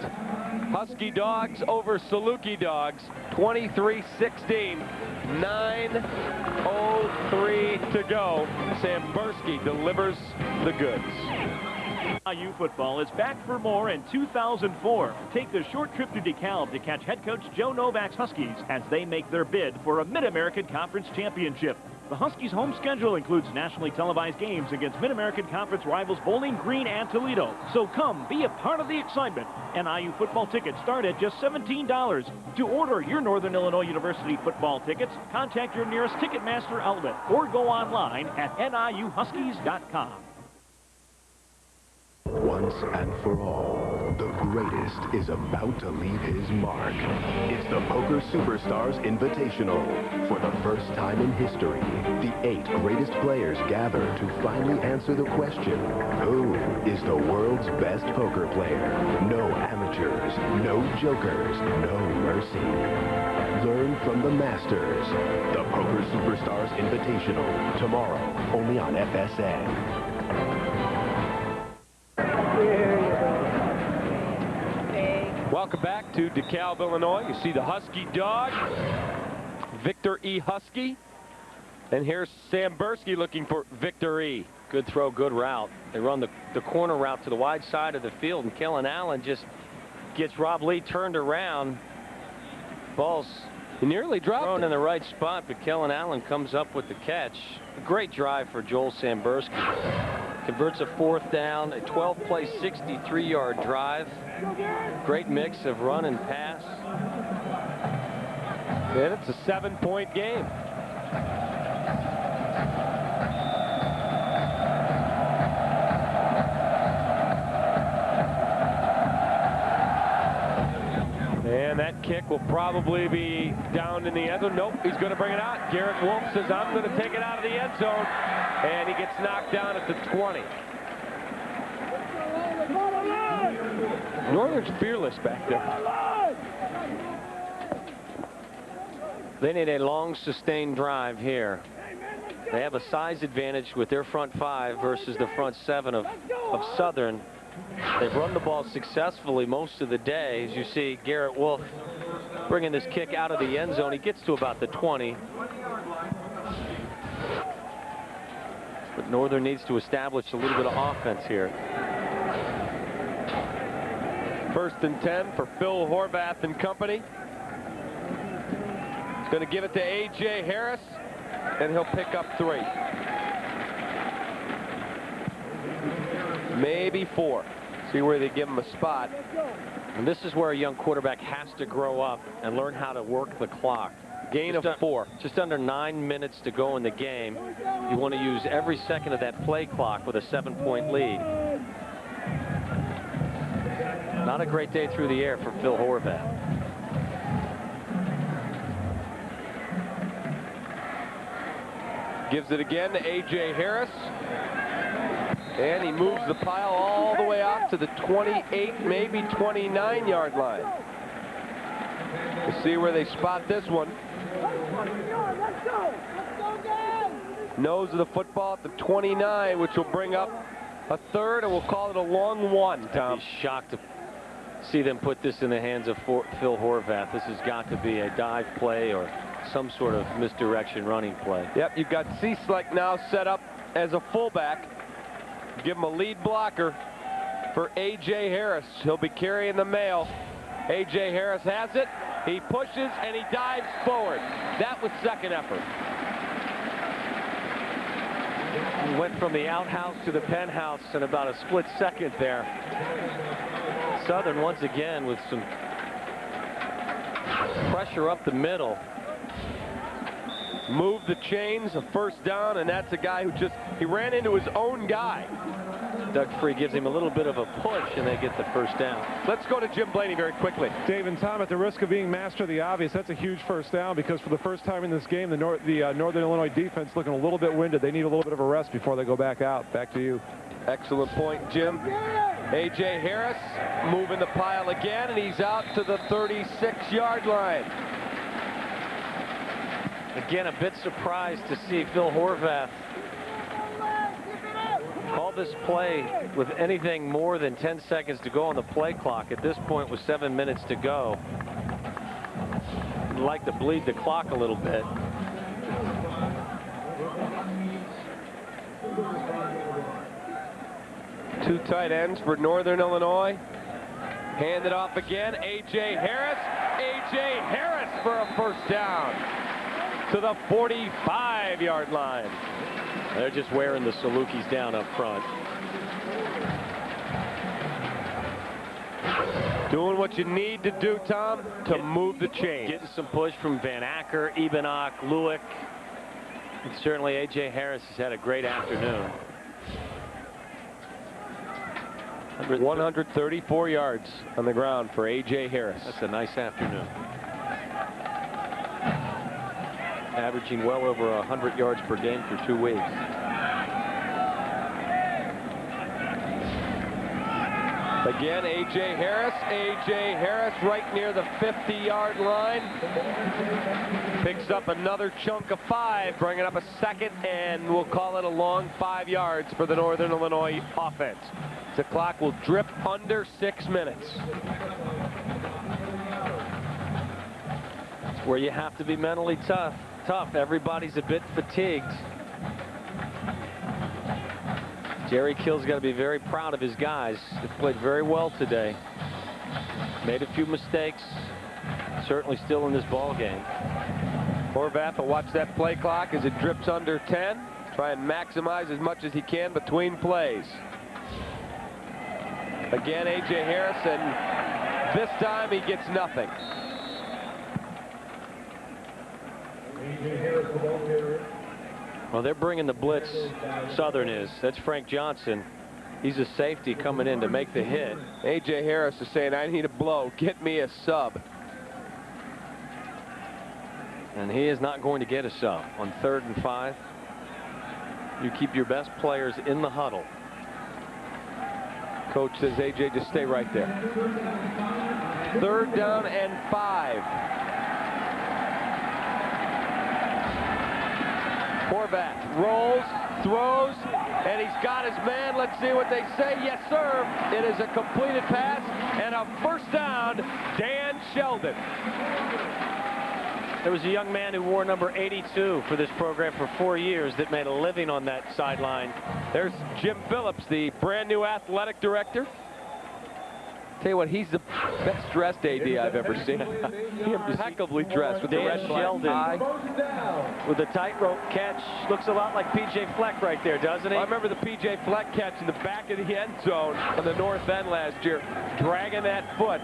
Husky Dogs over Saluki Dogs. 23-16. 9:03 to go. Sambursky delivers the goods. SIU football is back for more in 2004. Take the short trip to DeKalb to catch head coach Joe Novak's Huskies as they make their bid for a Mid-American Conference championship. The Huskies' home schedule includes nationally televised games against Mid-American Conference rivals Bowling Green and Toledo. So come be a part of the excitement. NIU football tickets start at just $17. To order your Northern Illinois University football tickets, contact your nearest Ticketmaster outlet or go online at niuhuskies.com. Once and for all, the greatest is about to leave his mark. It's the Poker Superstars Invitational. For the first time in history, the 8 greatest players gather to finally answer the question, who is the world's best poker player? No amateurs, no jokers, no mercy. Learn from the masters. The Poker Superstars Invitational, tomorrow, only on FSN. Welcome back to DeKalb, Illinois. You see the Husky dog, Victor E. Husky. And here's Sambursky looking for Victor E. Good throw, good route. They run the corner route to the wide side of the field, and Kellen Allen just gets Rob Lee turned around. Ball's nearly dropped thrown in the right spot, but Kellen Allen comes up with the catch. A great drive for Joel Sambursky. Converts a 4th down, a 12-play, 63-yard drive. Great mix of run and pass. And it's a 7-point game. And that kick will probably be down in the end zone. Nope, he's going to bring it out. Garrett Wolf says, I'm going to take it out of the end zone. And he gets knocked down at the 20. Northern's fearless back there. They need a long, sustained drive here. They have a size advantage with their front 5 versus the front 7 of Southern. They've run the ball successfully most of the day. As you see, Garrett Wolf bringing this kick out of the end zone. He gets to about the 20. But Northern needs to establish a little bit of offense here. 1st and 10 for Phil Horvath and company. He's going to give it to A.J. Harris, and he'll pick up 3. Maybe 4. See where they give him a spot. And this is where a young quarterback has to grow up and learn how to work the clock. Gain of 4. Just under 9 minutes to go in the game. You want to use every second of that play clock with a 7-point lead. Not a great day through the air for Phil Horvath. Gives it again to A.J. Harris. And he moves the pile all the way out to the 28, maybe 29-yard line. We'll see where they spot this one. Nose of the football at the 29, which will bring up a 3rd, and we'll call it a long 1, Tom. I'd be shocked to see them put this in the hands of Phil Horvath. This has got to be a dive play or some sort of misdirection running play. Yep, you've got Cieslak now set up as a fullback. Give him a lead blocker for A.J. Harris. He'll be carrying the mail. A.J. Harris has it. He pushes and he dives forward. That was second effort. He went from the outhouse to the penthouse in about a split second there. Southern once again with some pressure up the middle. Move the chains, a 1st down, and that's a guy who he ran into his own guy. Doug Free gives him a little bit of a push, and they get the 1st down. Let's go to Jim Blaney very quickly. Dave and Tom, at the risk of being master of the obvious, that's a huge 1st down because for the first time in this game, the Northern Illinois defense looking a little bit winded. They need a little bit of a rest before they go back out. Back to you. Excellent point, Jim. A.J. Harris moving the pile again, and he's out to the 36-yard line. Again, a bit surprised to see Phil Horvath call this play with anything more than 10 seconds to go on the play clock. At this point, with 7 minutes to go, he'd like to bleed the clock a little bit. Two tight ends for Northern Illinois. Hand it off again. A.J. Harris. A.J. Harris for a first down to the 45-yard line. They're just wearing the Salukis down up front. Doing what you need to do, Tom, to move the chain. Getting some push from Van Acker, Ebenach, Lewick. And certainly A.J. Harris has had a great afternoon. 134 yards on the ground for A.J. Harris. That's a nice afternoon. Averaging well over 100 yards per game for 2 weeks. Again, A.J. Harris. A.J. Harris right near the 50-yard line. Picks up another chunk of 5, bringing up a second, and we'll call it a long 5 yards for the Northern Illinois offense. The clock will drip under 6 minutes. It's where you have to be mentally tough. Everybody's a bit fatigued. Jerry Kill's got to be very proud of his guys. They played very well today. Made a few mistakes. Certainly still in this ball game. Horvath will watch that play clock as it drips under 10. Try and maximize as much as he can between plays. Again, A.J. Harris, and this time he gets nothing. Well, they're bringing the blitz. Southern is. That's Frank Johnson. He's a safety coming in to make the hit. A.J. Harris is saying, I need a blow. Get me a sub. And he is not going to get a sub on 3rd and 5. You keep your best players in the huddle. Coach says, A.J., just stay right there. 3rd down and 5. Horvath rolls, throws, and he's got his man. Let's see what they say. Yes, sir. It is a completed pass and a first down. Dan Sheldon. There was a young man who wore number 82 for this program for 4 years that made a living on that sideline. There's Jim Phillips, the brand new athletic director. Tell you what, he's the best dressed AD I've ever seen. Impeccably dressed with the red Sheldon with the tightrope catch. Looks a lot like P.J. Fleck right there, doesn't he? I remember the P.J. Fleck catch in the back of the end zone on the north end last year, dragging that foot.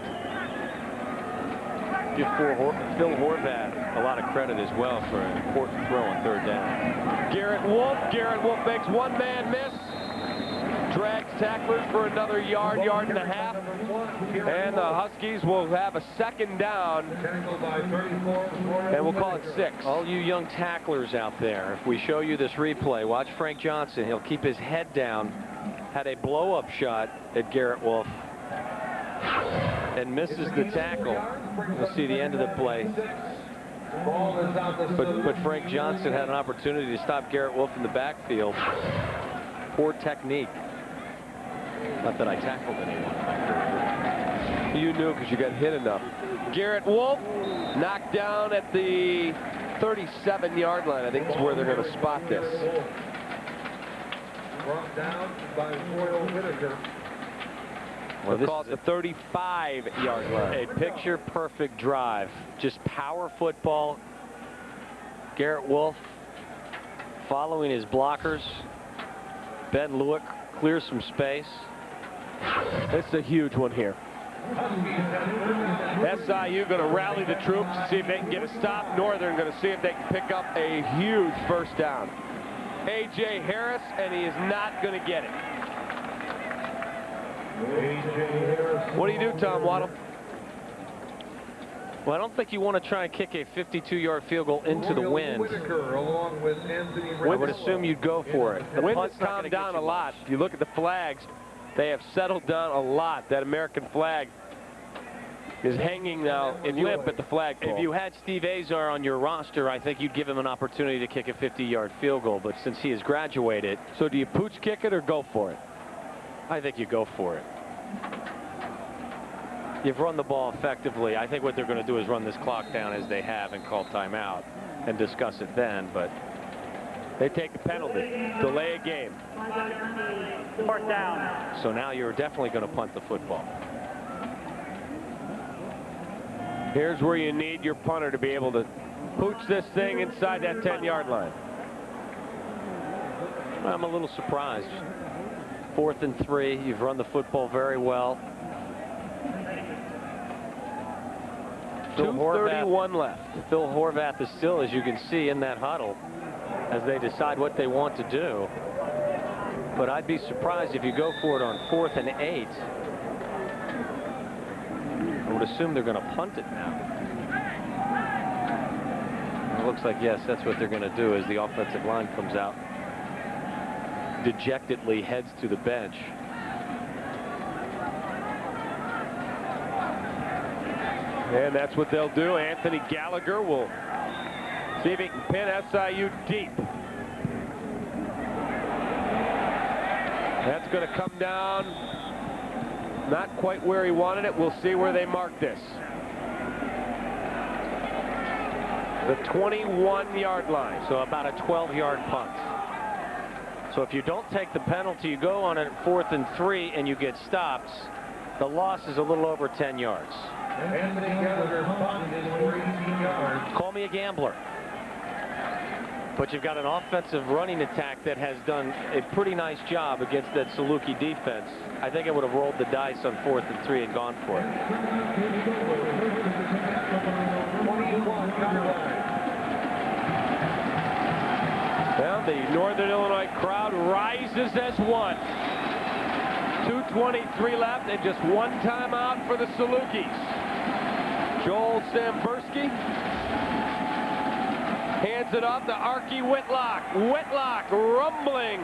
Give Phil Horvath a lot of credit as well for an important throw on 3rd down. Garrett Wolf makes one-man miss. Drags tacklers for another yard and a half. And the Huskies will have a 2nd down. And we'll call it 6. All you young tacklers out there, if we show you this replay, watch Frank Johnson. He'll keep his head down. Had a blow-up shot at Garrett Wolf. And misses the tackle. We'll see the end of the play. But Frank Johnson had an opportunity to stop Garrett Wolf in the backfield. Poor technique. Not that I tackled anyone. You knew because you got hit enough. Garrett Wolf knocked down at the 37-yard line. I think is where they're going to spot this. Brought down by Royal Whitaker. Well, this is the 35-yard line. A picture-perfect drive. Just power football. Garrett Wolf following his blockers. Ben Lewick clears some space. This is a huge one here. SIU going to rally the troops to see if they can get a stop. Northern going to see if they can pick up a huge first down. A.J. Harris, and he is not going to get it. What do you do, Tom Waddle? Well, I don't think you want to try and kick a 52-yard field goal into the wind. I would assume you'd go for it. The wind has calmed down a lot. If you look at the flags, they have settled down a lot. That American flag is hanging now in limp at the flagpole. If you had Steve Azar on your roster, I think you'd give him an opportunity to kick a 50-yard field goal. But since he has graduated... So do you pooch kick it or go for it? I think you go for it. You've run the ball effectively. I think what they're going to do is run this clock down as they have and call timeout and discuss it then. But They take a penalty, delay a game. Fourth down. So now you're definitely going to punt the football. Here's where you need your punter to be able to pooch this thing inside that 10-yard line. I'm a little surprised. 4th and 3. You've run the football very well. 2:31 left. Phil Horvath is still, as you can see, in that huddle as they decide what they want to do. But I'd be surprised if you go for it on 4th and 8. I would assume they're going to punt it now. It looks like, yes, that's what they're going to do as the offensive line comes out. Dejectedly heads to the bench. And that's what they'll do. Anthony Gallagher will see if he can pin SIU deep. That's going to come down not quite where he wanted it. We'll see where they mark this. The 21-yard line. So about a 12-yard punt. So if you don't take the penalty, you go on it at 4th and 3 and you get stopped, the loss is a little over 10 yards. Anthony Gallagher punted for 18 yards. Call me a gambler. But you've got an offensive running attack that has done a pretty nice job against that Salukis defense. I think I would have rolled the dice on 4th and 3 and gone for it. Well, the Northern Illinois crowd rises as one. 2:23 left and just one timeout for the Salukis. Joel Sambursky hands it off to Archie Whitlock. Whitlock rumbling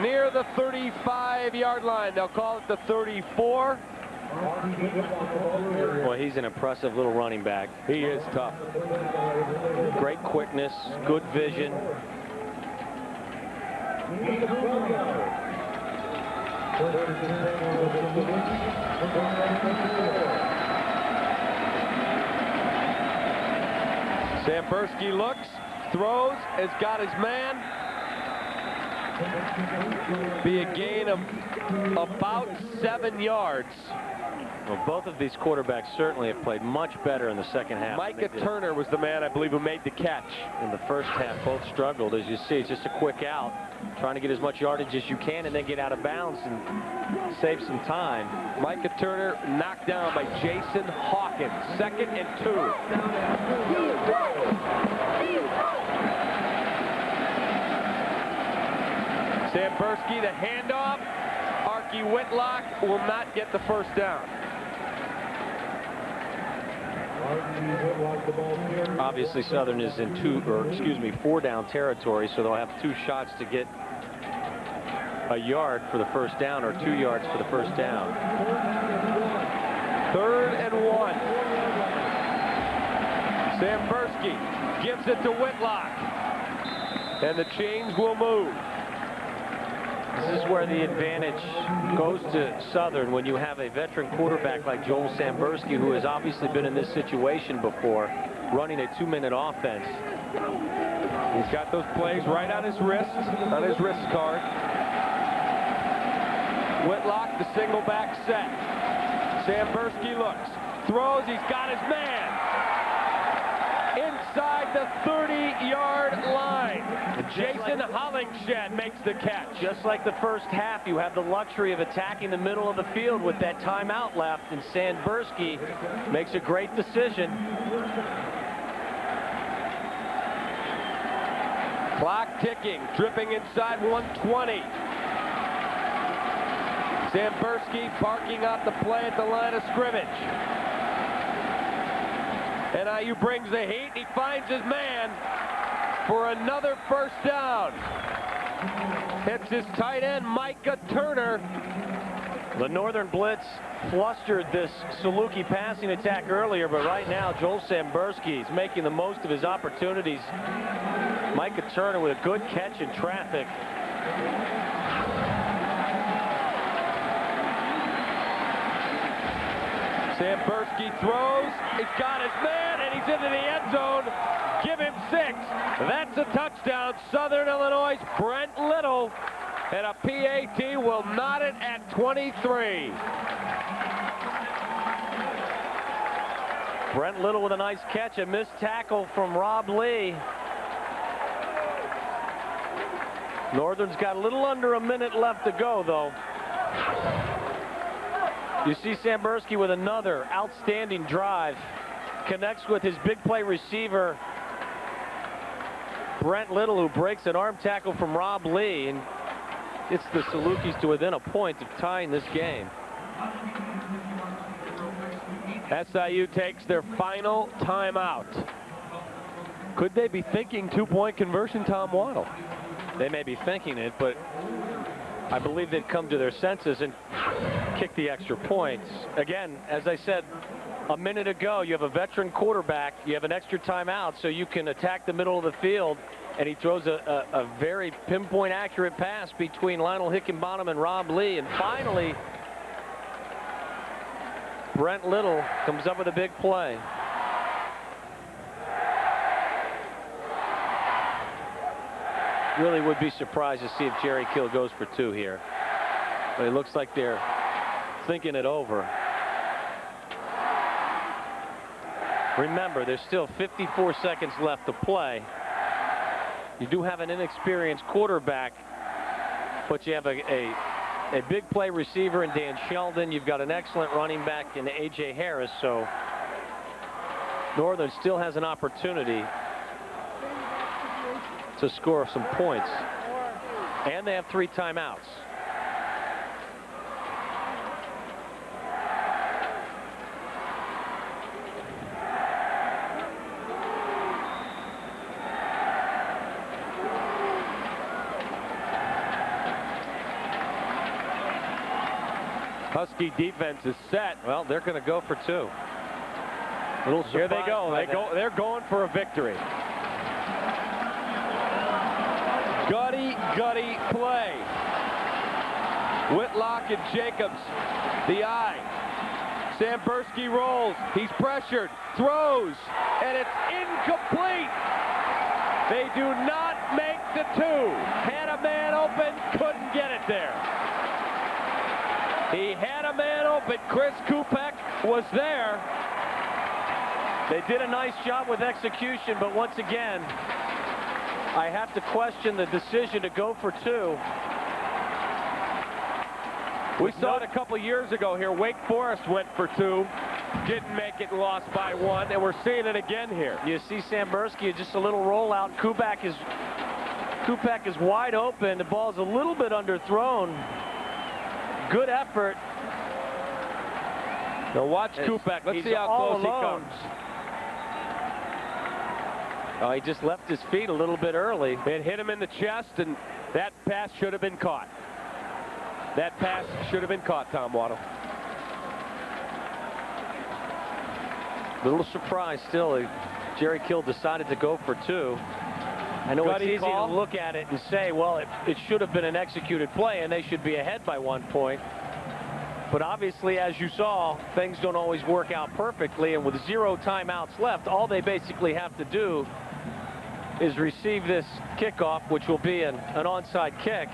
near the 35-yard line. They'll call it the 34. Well, he's an impressive little running back. He is tough. Great quickness, good vision. Sambursky looks, throws, has got his man. Be a gain of about 7 yards. Well, both of these quarterbacks certainly have played much better in the second half. Micah Turner was the man, I believe, who made the catch. In the first half, both struggled. As you see, it's just a quick out, trying to get as much yardage as you can and then get out of bounds and save some time. Micah Turner knocked down by Jason Hawkins. 2nd and 2. Sambursky, the handoff. Archie Whitlock will not get the first down. Obviously, Southern is in 4-down territory, so they'll have 2 shots to get a yard for the first down or 2 yards for the first down. 3rd and 1. Sambursky gives it to Whitlock. And the chains will move. This is where the advantage goes to Southern when you have a veteran quarterback like Joel Sambursky, who has obviously been in this situation before, running a 2-minute offense. He's got those plays right on his wrist card. Whitlock, the single back set. Sambursky looks, throws, he's got his man. Inside the 30-yard line. Jason Hollingshed makes the catch. Just like the first half, you have the luxury of attacking the middle of the field with that timeout left, and Sambursky makes a great decision. Clock ticking, dripping inside 120. Sambursky barking out the play at the line of scrimmage. NIU brings the heat. He finds his man for another first down. Hits his tight end, Micah Turner. The Northern Blitz flustered this Salukis passing attack earlier, but right now Joel Sambursky is making the most of his opportunities. Micah Turner with a good catch in traffic. Sambursky throws. He's got his man, and and he's into the end zone. Give him 6. That's a touchdown. Southern Illinois' Brent Little, and a PAT will knot it at 23. Brent Little with a nice catch, a missed tackle from Rob Lee. Northern's got a little under a minute left to go, though. You see Sambursky with another outstanding drive. Connects with his big play receiver, Brent Little, who breaks an arm tackle from Rob Lee and gets the Salukis to within a point of tying this game. SIU takes their final timeout. Could they be thinking two-point conversion, Tom Waddle? They may be thinking it, but I believe they'd come to their senses and kick the extra points. Again, as I said a minute ago, you have a veteran quarterback, you have an extra timeout, so you can attack the middle of the field, and he throws a very pinpoint accurate pass between Lionel Hickenbottom and Rob Lee, and finally Brent Little comes up with a big play. Really would be surprised to see if Jerry Kill goes for 2 here. But it looks like they're thinking it over. Remember, there's still 54 seconds left to play. You do have an inexperienced quarterback, but you have a big play receiver in Dan Sheldon. You've got an excellent running back in A.J. Harris, so Northern still has an opportunity to score some points. And they have 3 timeouts. Husky defense is set. Well, they're going to go for 2. Here they go. They're going for a victory. Gutty play. Whitlock and Jacobs. The eye. Sambursky rolls. He's pressured. Throws. And it's incomplete. They do not make the 2. Had a man open. Couldn't get it there. He had a man open. Chris Kupek was there. They did a nice job with execution, but once again, I have to question the decision to go for 2. We saw it a couple years ago here. Wake Forest went for 2. Didn't make it, lost by 1, and we're seeing it again here. You see Sambursky, just a little rollout. Kupek is wide open. The ball's a little bit underthrown. Good effort. Now watch Kupek. Let's see how close he comes. Oh, he just left his feet a little bit early. It hit him in the chest, and that pass should have been caught. That pass should have been caught, Tom Waddle. Little surprise still. Jerry Kill decided to go for 2. I know it's easy to look at it and say, well, it should have been an executed play and they should be ahead by 1 point. But obviously, as you saw, things don't always work out perfectly, and with 0 timeouts left, all they basically have to do is receive this kickoff, which will be an onside kick,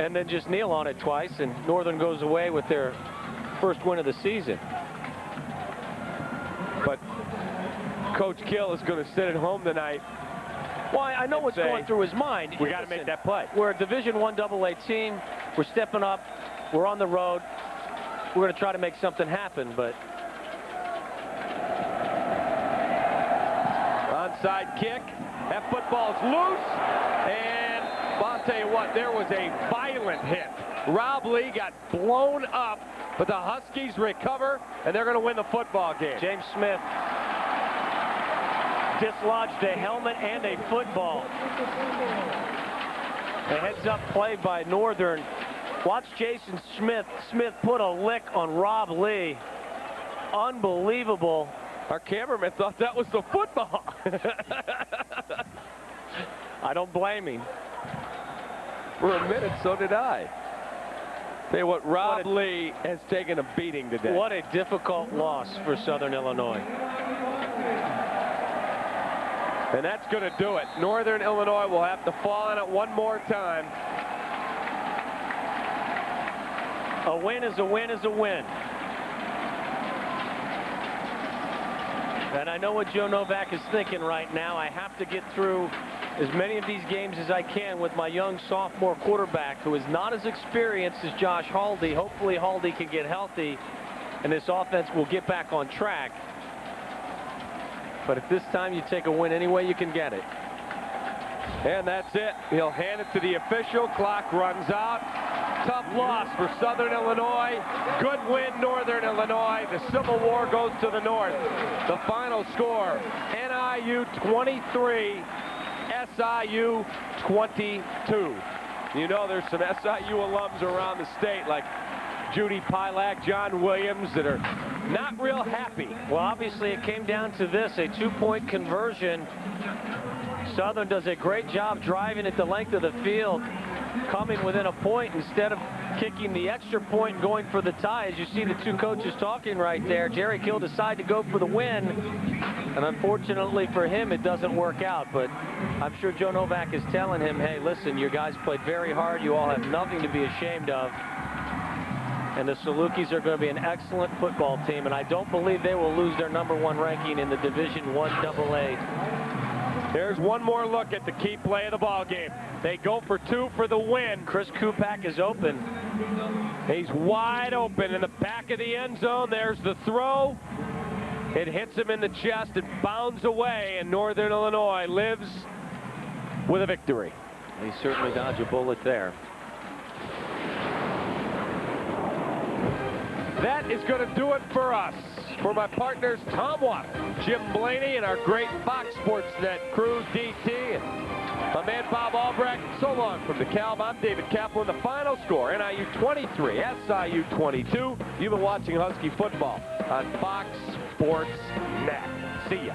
and then just kneel on it twice, and Northern goes away with their first win of the season. But Coach Kill is going to sit at home tonight. Well, I know what's going through his mind. We got to make that play. We're a Division I AA team. We're stepping up. We're on the road. We're going to try to make something happen, but onside kick. That football's loose, and I'll tell you what, there was a violent hit. Rob Lee got blown up, but the Huskies recover, and they're going to win the football game. James Smith dislodged a helmet and a football. A heads-up play by Northern. Watch Jason Smith put a lick on Rob Lee. Unbelievable. Our cameraman thought that was the football. I don't blame him. For a minute, so did I. Tell you what, Rob Lee has taken a beating today. What a difficult loss for Southern Illinois. And that's going to do it. Northern Illinois will have to fall on it one more time. A win is a win is a win. And I know what Joe Novak is thinking right now. I have to get through as many of these games as I can with my young sophomore quarterback who is not as experienced as Josh Haldy. Hopefully Haldy can get healthy and this offense will get back on track. But at this time, you take a win any way you can get it. And that's it. He'll hand it to the official. Clock runs out. Tough loss for Southern Illinois. Good win, Northern Illinois. The Civil War goes to the north. The final score, NIU 23, SIU 22. You know there's some SIU alums around the state like Judy Pilak, John Williams that are not real happy. Well, obviously it came down to this, a two-point conversion. Southern does a great job driving it the length of the field, coming within a point instead of kicking the extra point and going for the tie. As you see the two coaches talking right there, Jerry Kill decided to go for the win, and unfortunately for him, it doesn't work out. But I'm sure Joe Novak is telling him, hey, listen, you guys played very hard. You all have nothing to be ashamed of. And the Salukis are going to be an excellent football team, and I don't believe they will lose their #1 ranking in the Division I AA. Here's one more look at the key play of the ball game. They go for two for the win. Chris Kupak is open. He's wide open in the back of the end zone. There's the throw. It hits him in the chest and bounds away, and Northern Illinois lives with a victory. He certainly dodged a bullet there. That is going to do it for us. For my partners, Tom Watt, Jim Blaney, and our great Fox Sports Net crew, DT, and my man Bob Albrecht. So long from DeKalb. I'm David Kaplan. The final score, NIU 23, SIU 22. You've been watching Husky football on Fox Sports Net. See ya.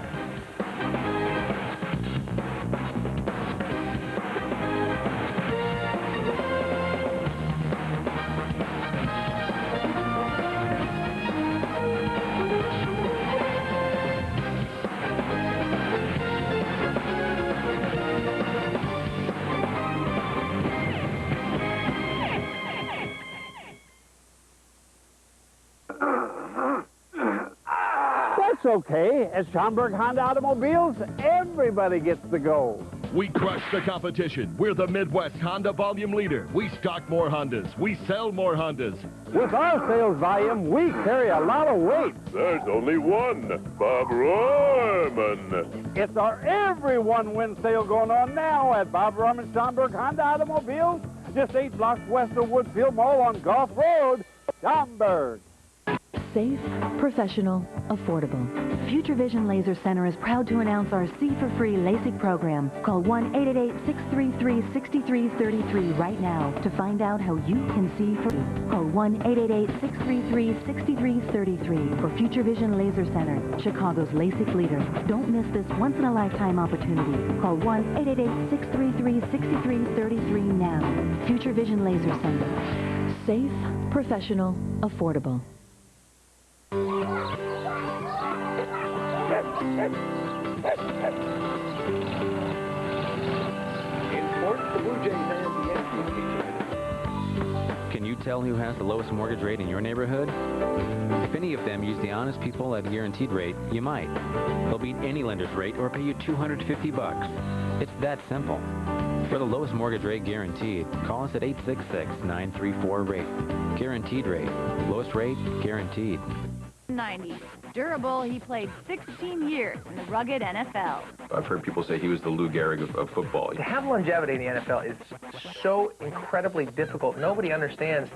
That's okay. At Schaumburg Honda Automobiles, everybody gets to go. We crush the competition. We're the Midwest Honda volume leader. We stock more Hondas. We sell more Hondas. With our sales volume, we carry a lot of weight. There's only one, Bob Rohrman. It's our everyone win sale going on now at Bob Rohrman Schaumburg Honda Automobiles, just 8 blocks west of Woodfield Mall on Gulf Road, Schaumburg. Safe, professional, affordable. Future Vision Laser Center is proud to announce our See-for-Free LASIK program. Call 1-888-633-6333 right now to find out how you can see for free. Call 1-888-633-6333 for Future Vision Laser Center, Chicago's LASIK leader. Don't miss this once-in-a-lifetime opportunity. Call 1-888-633-6333 now. Future Vision Laser Center. Safe, professional, affordable. Can you tell who has the lowest mortgage rate in your neighborhood? If any of them use the honest people at a guaranteed rate, you might. They'll beat any lender's rate or pay you $250. It's that simple. For the lowest mortgage rate guaranteed, call us at 866-934-RATE. Guaranteed rate. Lowest rate guaranteed. 90s. Durable, he played 16 years in the rugged NFL. I've heard people say he was the Lou Gehrig of football. To have longevity in the NFL is so incredibly difficult. Nobody understands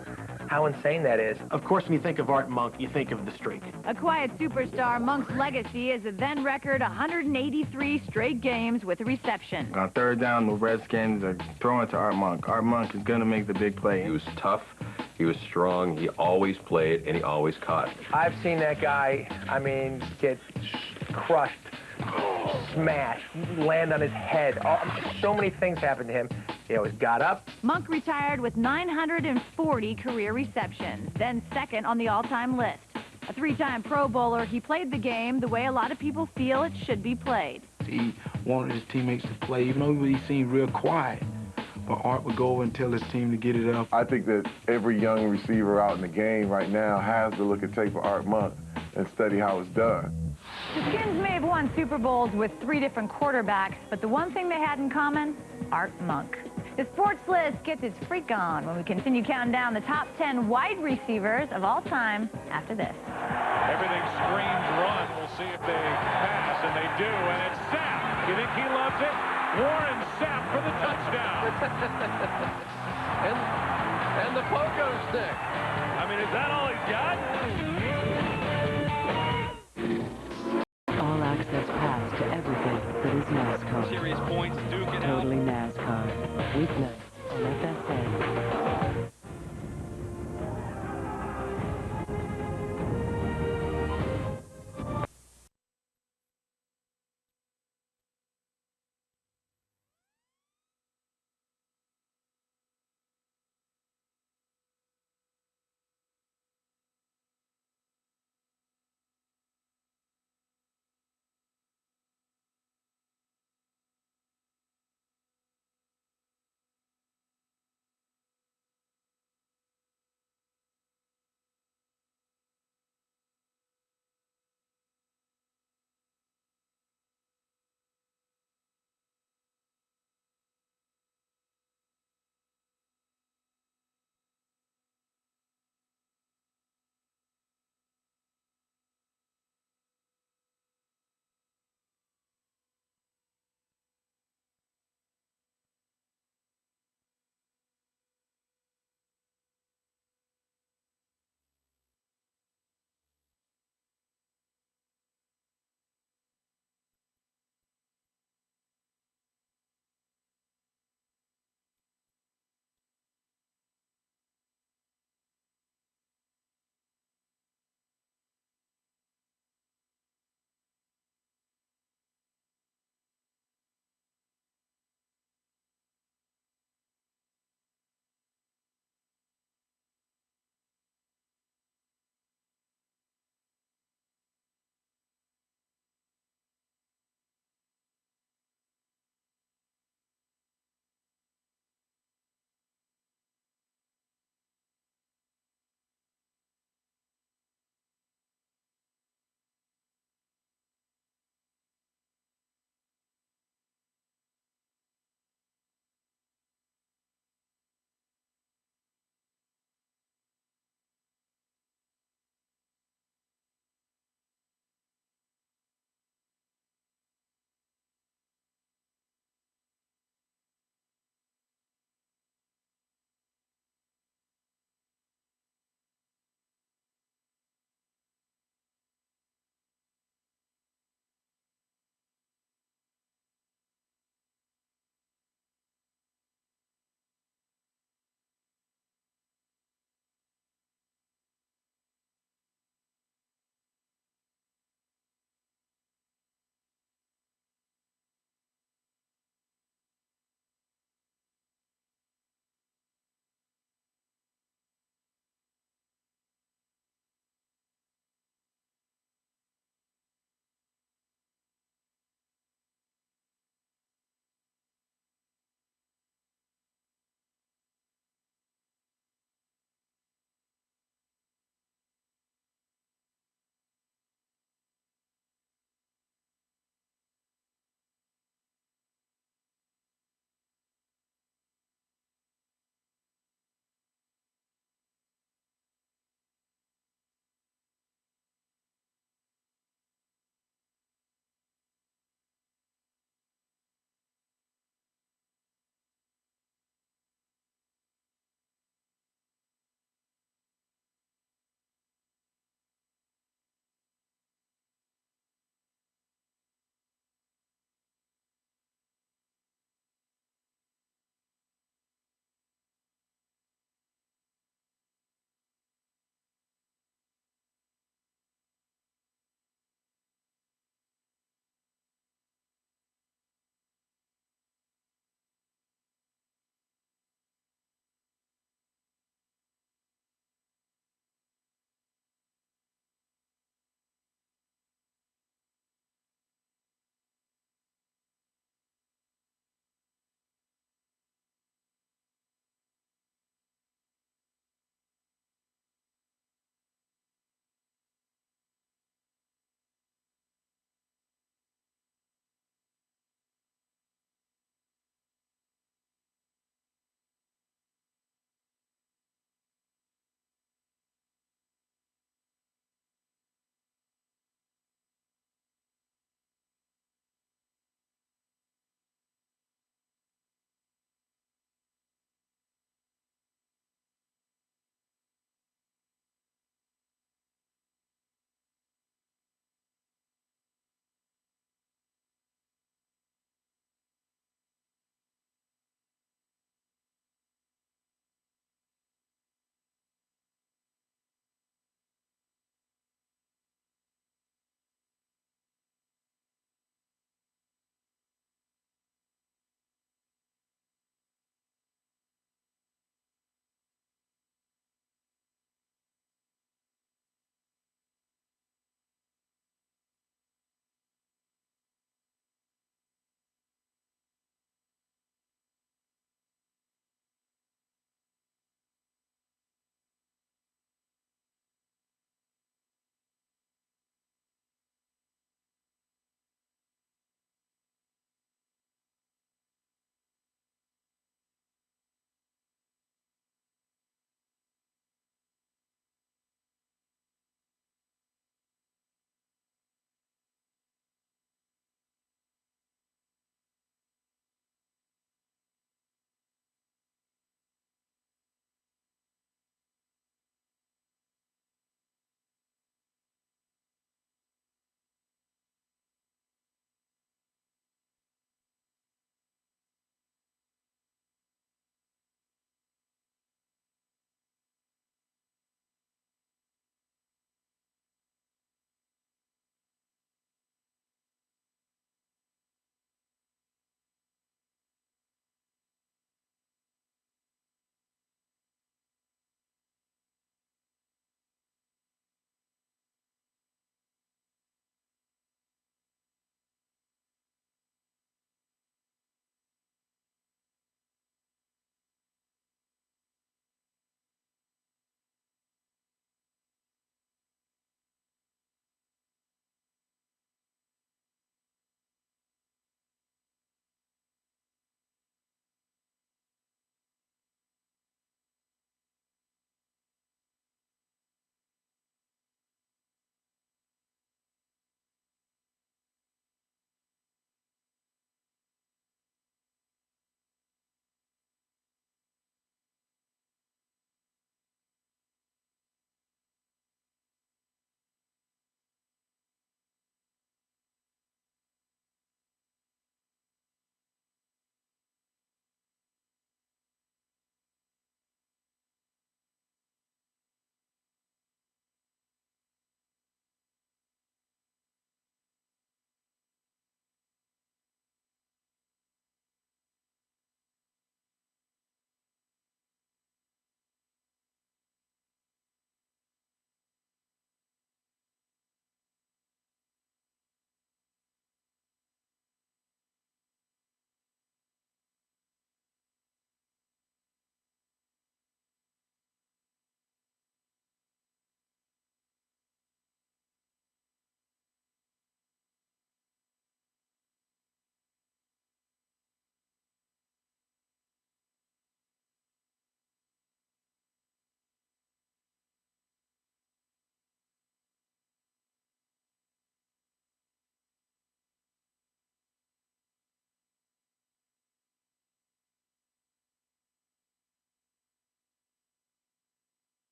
how insane that is. Of course, when you think of Art Monk, you think of the streak. A quiet superstar, Monk's legacy is a then record 183 straight games with a reception. On third down, the Redskins are throwing to Art Monk. Art Monk is going to make the big play. He was tough. He was strong. He always played, and he always caught. I've seen that guy, I mean, get crushed, smashed, land on his head. So many things happened to him. He always got up. Monk retired with 940 career receptions, then second on the all-time list. A 3-time Pro Bowler, he played the game the way a lot of people feel it should be played. He wanted his teammates to play, even though he seemed real quiet. But Art would go over and tell his team to get it up. I think that every young receiver out in the game right now has to look at tape of Art Monk and study how it's done. The Skins may have won Super Bowls with 3 different quarterbacks, but the one thing they had in common, Art Monk. The Sports List gets its freak on when we continue counting down the top 10 wide receivers of all time after this. Everything screams run. We'll see if they pass, and they do, and it's Sept. You think he loves it? Warren Sept for the touchdown. and the pogo stick. I mean, is that all he's got? All access pass to everything that is NASCAR. Serious points, Duke it out. Totally NASCAR. Weeknight on FS.